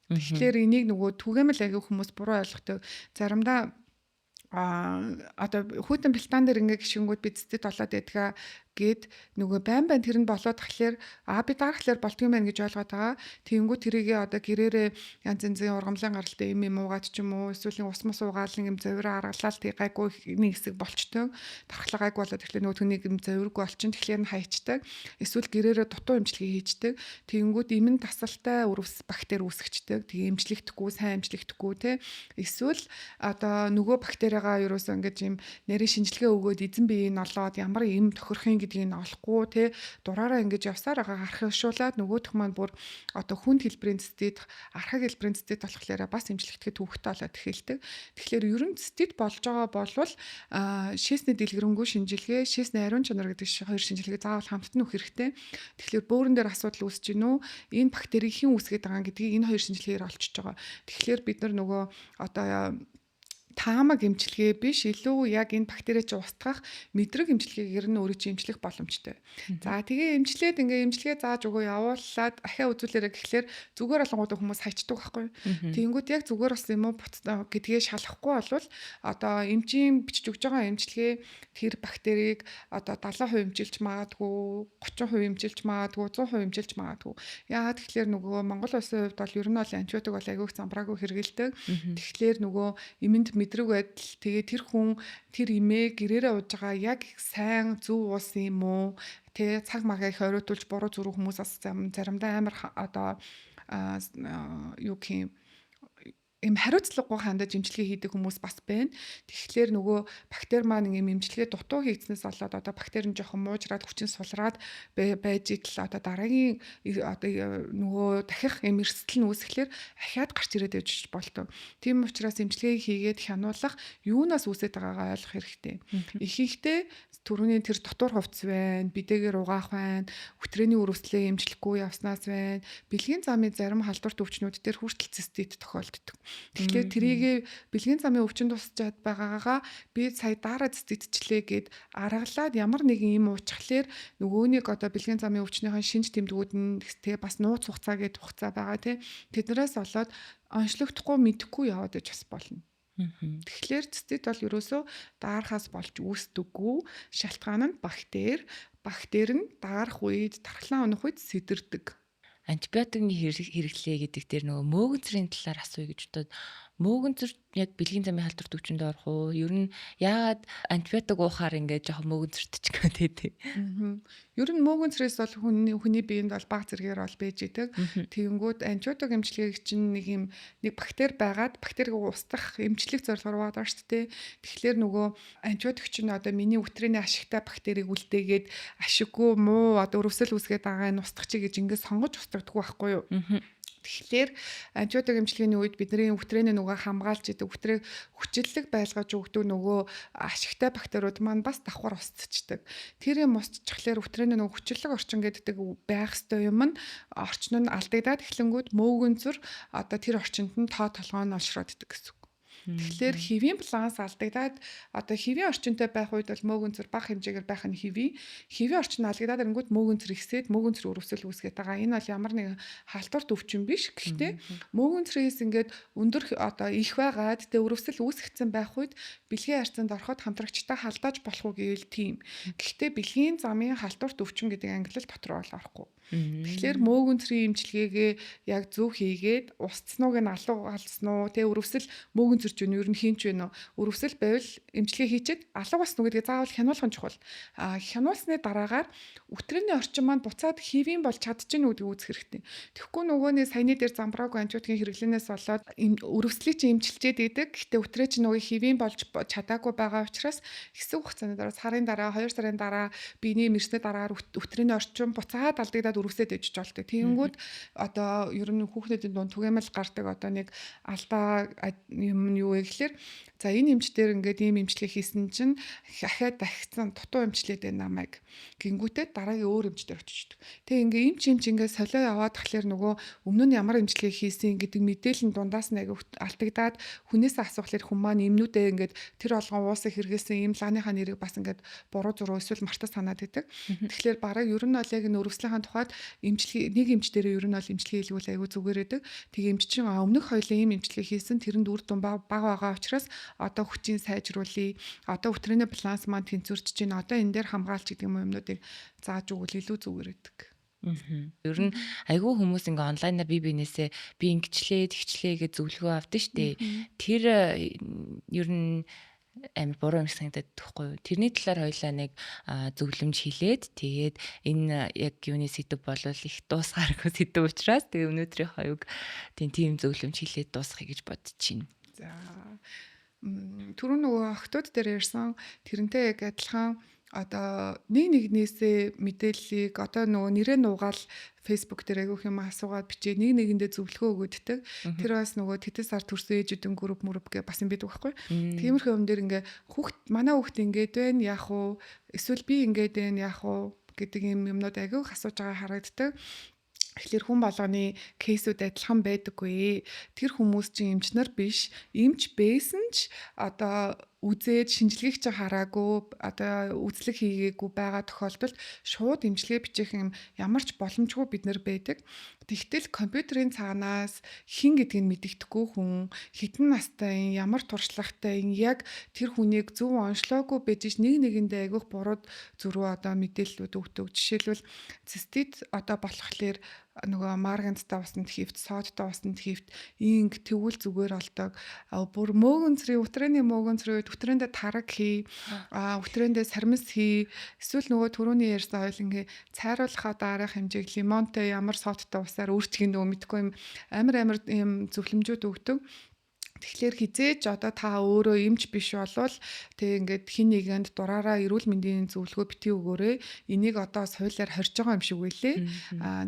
Тэгэхээр энийг нөгөө түгээмэл аягүй хүмүүс буруу ойлгохтой. Заримдаа одоо хүйтэн бэлтаан дээр ингээ гişингүүд би цэцэд болоод байдгаа гэд нөгөө байн тэр нь болоод тахлаар би дарахлаар болдго юм байна гэж ойлгоод байгаа. Тэгэнгүүт тэрийгээ одоо гэрээрээ янз янзын ургамлын гаралтай юм уугаад ч юм уу эсвэл ус мус уугаал юм завираа аргалаад тий гайгүй нэг хэсэг болчтой. Дархлаа гайгүй болоод тэгэхээр нөгөө түүнийг юм завиргүй болчин тэгэхээр нь хайчдаг. Эсвэл гэрээрээ дутуу эмчилгээ хийждэг. Тэгэнгүүт имэн тасалтай өрөвс бактери үүсгчдэг. Тэгээ эмчлэгдэхгүй, сайн эмчлэгдэхгүй тий. Эсвэл одоо нөгөө бактеригаа ерөөсөө ингэж юм нэрийн шинжилгээ өгөөд эзэн биеийг нь олоод ямар юм тохирохын гэдгийг нь олохгүй тий дураараа ингэж явсаар байгаа хархашуулаад нөгөөх маань бүр одоо хүнд хэлбэрийн цистит архаг хэлбэрийн цистит болохоор бас эмчлэгдэхэд төвөгтэй болоод эхэлдэг. Тэгэхээр ерөн цистит болж байгаа болвол шээсний дэлгэрэнгүй шинжилгээ, шээсний ариун чанар гэдэг хоёр шинжилгээ заавал хамтд нь өгөх хэрэгтэй. Тэгэхээр бөөрөн дээр асуудал үүсэж гинүү энэ бактери хэн үүсгээд байгаа гэдгийг энэ хоёр шинжилгээгээр олчиж байгаа. Тэгэхээр бид нар нөгөө одоо таамаг эмчилгээ биш илүү яг энэ бактерийг устгах мэдрэг эмчилгээгээр нь өөрөө чи эмчлэх боломжтой. За тэгээ эмчлээд ингээ эмчилгээ зааж өгөө явуулаад ахиа үзүүлээрэ гэхлээр зүгээр олонгууд хүмүүс хайчдаг байхгүй. Тэнгүүд яг зүгээр болсон юм уу гэдгээ шалахгүй болвол одоо эмчийн бичиж өгж байгаа эмчилгээ тэр бактерийг одоо 70% эмчилж магадгүй, 30% эмчилж магадгүй, 100% эмчилж магадгүй. Яагаад тэгэхээр нөгөө Монгол улсын хувьд бол ер нь бол антибиотик бол айгүйх замбраагүй хэрэгэлдэг. Тэгэхээр нөгөө эмэнд мэдрэг байдал тэгээ тэр хүн тэр имээ гэрээрээ ууж байгаа яг сайн зөв уус юм уу тэгээ цаг магааг хориотуулж буруу зүрх хүмүүсээс заримдаа амар одоо юу гэх юм им хариуцлагагүй хандаж эмчилгээ хийдэг хүмүүс бас байна. Тэгэхээр нөгөө бактери маань юм эмчилгээ дутуу хийгдснээс болоод одоо бактери нь жоохон муужраад хүчин сулраад байж идэл одоо дараагийн одоо нөгөө дахих юм эрсдэл нь үүсэхлээр ахиад гарч ирээд байж болдог. Тийм учраас эмчилгээ хийгээд хянуулах юунаас үүсэж байгаагаа ойлгох хэрэгтэй. Ихэнхдээ түрүүний тэр дотор хувцс байна, бидэгээр угаах байна, хөтрээний өрөвслөө эмчлэхгүй явснаас байна. Бэлгийн замын зарим халдварт өвчнүүд дээр хүртэл цистит тохиолддог. Тэгэхээр трийг бэлгийн замын өвчин тусчаад байгаагаа би сая дараа циститчлээ гэд аргалаад ямар нэгэн юм уучхлаар нөгөөнийг одоо бэлгийн замын өвчнийхэн шинж тэмдгүүд нь тэгээ бас нууц хугацаа гэдэг хугацаа байгаа тий. Тэднээс болоод онцлогдохгүй мэдэхгүй яваад иж бас болно. Тэгэхээр цистит бол ерөөсөө даарахаас болж үүсдэггүй. Шалтгаан нь бактери. Бактери нь даарах үед, тархлаа унах үед сэтэрдэг. Антибиотикны хэрэглээ гэдэг дээр нөгөө мөөгөнцрийн талаар асууя гэж бодоод мөөгөнцөр яг бэлгийн замын халдварт өвчнөд орох уу? Ер нь яагаад антибиотик уухаар ингээд жоохон мөөгөнцөрдөж гэдэг. Ер нь мөөгөнцрээс бол хүний биед бол бага зэргээр бол байж идэг. Тэгэнгүүт антибиотик эмчилгээг чинь нэг бактери байгаад бактерийг устгах эмчлэг зорилгоор байгаа шүү дээ. Тэгэхээр нөгөө антибиотик чинь одоо миний өтрээний ашигтай бактерийг үлдээгээд ашиггүй муу одоо өрөвсөл үүсгээд байгаа нь устгах чи гэж ингээд сонгож устгадаггүй байхгүй юу? Тэгэхээр антибиотик эмчилгээний үед бидний өтрээний нөгөө хамгаалж идэг өтрийг хүчлэлэг байлгаж өгдөг нөгөө ашигтай бактериуд маань бас давхар устцдаг. Тэр юм устчихлаар өтрээний нөгөө хүчлэлэг орчин гэдэг байх ёстой юм нь орчин нь алдагдаад эхлэнгүүд мөөгөнцөр одоо тэр орчинд нь тоо толгой нь олшроод идэг гэсэн. Тэгэхээр хэвийн баланс алдагдаад одоо хэвийн орчинтой байх үед бол мөөгөнцөр бага хэмжээгээр байх нь хэвийн орчин алдагдаад ирэнгүүт мөөгөнцөр ихсээд мөөгөнцөр өрөвсөл үүсгээд байгаа. Энэ бол ямар нэгэн халдварт өвчин биш. Гэхдээ мөөгөнцрээс ингээд өндөр одоо их байгаад тэ өрөвсөл үүсгэсэн байх үед бэлгийн харьцаанд ороход хамтрагчтай халдааж болох уу гэвэл тийм. Гэхдээ бэлгийн замын халдварт өвчин гэдэг ангилал дотор бол орохгүй. Тэгэхээр мөөгөнцрийн эмчилгээгээ яг зөв хийгээд устснууг нь алсан уу тэ өрөвсөл мөөгөнцөр чинь ер нь хийнч вэ нөө өрөвсөл байвал эмчилгээ хийчихэд алга басна гэдгээ заавал хянуулах нь чухал. Хянуулсны дараагаар өтрээний орчин маань буцаад хэвийн болж чадчихна гэдгийг үзэх хэрэгтэй. Тэгэхгүй нөгөөний саяны дээр замбраагүй антибиотикийн хэрэглэнээс болоод өрөвслийг чинь эмчилчээд идэг. Гэтэ өтрээ чинь нөгөө хэвийн болж чадаагүй байгаа учраас хэсэг хугацааны дараа сарын дараа 2 сарын дараа биений мэрсний дараагаар өтрээний орчин буцаад алдагдаад өрөвсөд ижиж болдог. Тэгэнгүүт одоо ер нь хүүхдүүдийн дунд түгээмэл гардаг одоо нэг алдаа юм юу вэ гэхээр за энэ эмч дээр ингээд ийм эмчилгээ хийсэн чинь дахиад дахицсан дутуу эмчлээд байна намайг гингүүтээ дараагийн өөр эмч дээр очиж. Тэгээ ингээд эмч ингээд солио яваад тахлаар нөгөө өмнө нь ямар эмчилгээ хийсэн гэдэг мэдээлэл нь дундаас нь аяг алдагдаад хүнээсээ асуухлаар хүн маань эмнүүдээ ингээд тэр олгон уусаа хэрэгсэн ийм лааныхаа нэрийг бас ингээд буруу зуруу эсвэл мартаж санаад идэг. Тэгэхээр бараг ер нь бол яг энэ өрөвслийнхаа тухайд эмчилгээ нэг эмч дээр ер нь бол эмчилгээ хийлгүүл аягүй зүгээр идэг. Тэгээ эмч чинь өмнөх хоёлын ийм эмчилгээ хийсэн тэрэнд үр дүн бага байгаа учраас одоо хүчийг сайжруулъя. Одоо өтрээний баланс маань тэнцвэрч чинь одоо энэ дээр хамгаалч гэдэг юмнуудыг зааж өгвөл илүү зүгээр идэг. Ер нь айгүй хүмүүс ингээ онлайнаар биенээсээ би ингэчлээ тэгчлээ гэж зөвлөгөө авдаг штэ. Тэр ер нь амар буруу юм санагдаад байхгүй юу. Тэрний талаар хоёлаа нэг зөвлөмж хэлээд тэгээд энэ яг юуны сэдв болвол их дуусгааргүй сэдв учраас тэгээд өнөөдрийн хоёуг тийм зөвлөмж хэлээд дуусгахыг гэж бодож байна. За түрүү нөгөө охтууд дээр ярьсан тэрнтэй яг адилхан одоо нэгнээсээ мэдээллийг одоо нөгөө нэрээ нуугаал Facebook дээр айгүйх юм асуугаад бичээ нэгэндээ зөвлөгөө өгödдөг. Тэр бас нөгөө тэтэс ар төрсөн ээжүүдэн групп гэ бас юм байдаг байхгүй. Тиймэрхүү юм дээр ингээ манай хүүхд ингээд байна яах вэ? Эсвэл би ингээд байна яах вэ гэдэг юмнууд айгүйх асууж байгаа харагддаг. Тэгэхээр хүн болгоны кейсүүд адилхан байдаггүй. Тэр хүмүүс чинь эмчнэр биш, эмч байсан ч одоо үзээд шинжилгээг чи хараагүй одоо үзлэг хийгээгүй байгаа тохиолдолд шууд эмчилгээ бичих юм ямар ч боломжгүй бид нар байдаг. Тэгтэл компьютерийн цаанаас хин гэдгийг мэддэхгүй хүн хитэн настай ямар туршлагатай яг тэр хүнийг зөв онцлоогүй байж нэг нэгэндээ айгүйх буруу зөрүү одоо мэдээллүүд өгдөг. Жишээлбэл цистит одоо болохлээр нөгөө марганцтай усанд хивт, содтой усанд хивт инг тэгвэл зүгээр олдог. Бүр мөөгөнцрийн өтрээний мөөгөнцрийн үед өтрээндээ тараг хий, өтрээндээ сармис хий. Эсвэл нөгөө түрүүний ярьсан ойл ингээ цайруулахаа дараах хэмжээг лимонтой ямар содтой усаар өөрчлөх нөгөө мэдгүй юм амар юм зөвлөмжүүд өгдөг. Тэгэхээр хизээж одоо та өөрөө эмч биш болвол тэг ингээд хин нэгэнд дураараа эрүүл мэндийн зөвлөгөө битгий өгөөрэй. Энийг одоо соёлоор хорж байгаа юм шиг байлээ.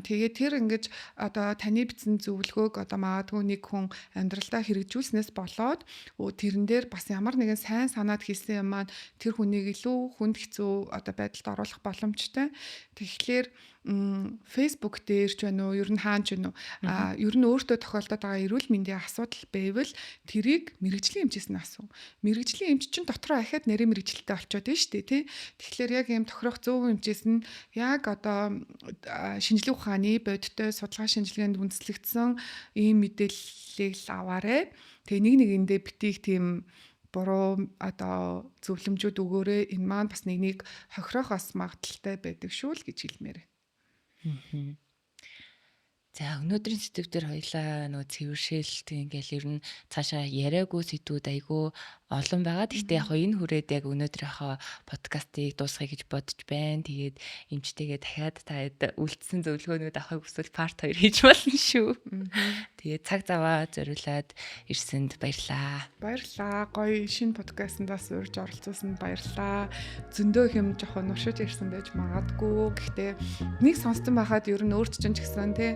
Тэгээ тэр ингээд одоо таны бичсэн зөвлөгөөг одоо магадгүй нэг хүн амьдралдаа хэрэгжүүлснээс болоод тэрэн дээр бас ямар нэгэн сайн санаад хийсэн юм маань тэр хүнийг илүү хүнд хэцүү одоо байдалд оруулах боломжтой. Тэгэхээр Facebook дээр ч байна уу, ер нь хаана ч байна уу, ер нь өөртөө тохиолдоод байгаа эрүүл мэндийн асуудал байвал тэрийг мэрэгжлийн эмчээс нь асуу. Мэрэгжлийн эмч чинь дотроо ахаад нарийн мэрэгчлэлтэй болчиход байна шүү дээ, тий. Тэгэхээр яг ийм тохирох зөв эмчээс нь яг одоо шинжлэх ухааны бодиттой судалгаа шинжилгээнд үндэслэгдсэн ийм мэдээллийг л аваарай. Тэгээ нэг нэгэндээ битгий тийм буруу одоо зөвлөмжүүд өгөөрэй. Энэ маань бас нэг хохирохоос магадaltaй байдаг шүү л гэж хэлмээр. За өнөөдрийн сэдв дээр хоёлаа нөгөө цэвэршээлт ингээл ер нь цаашаа яриаггүй сэдвүүд айгүй олон байгаа. Гэхдээ яг энэ хүрээд яг өнөөдрийнхөө подкастыг дуусгая гэж бодож байна. Тэгээд эмчтэйгээ дахиад та үлдсэн зөвлөгөөнүүд авахыг хүсвэл part 2 хийж болно шүү. Тэгээд цаг заваа зориулаад ирсэнд баярлаа. Баярлаа. Гоё шинэ подкастандаас урьж оролцуулсанд баярлаа. Зөндөө их юм жоохон нуршиж ирсэн байж магадгүй. Гэхдээ нэг сонссон байхад ер нь өөрт чинь ч гэсэн тий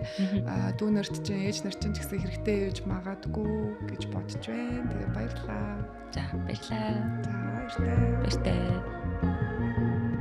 дүү нарт чинь ээж нар чинь ч гэсэн хэрэгтэй байж магадгүй гэж бодож байна. Тэгээ баярлаа. За баярлаа. За баярлалаа. Баярлалаа.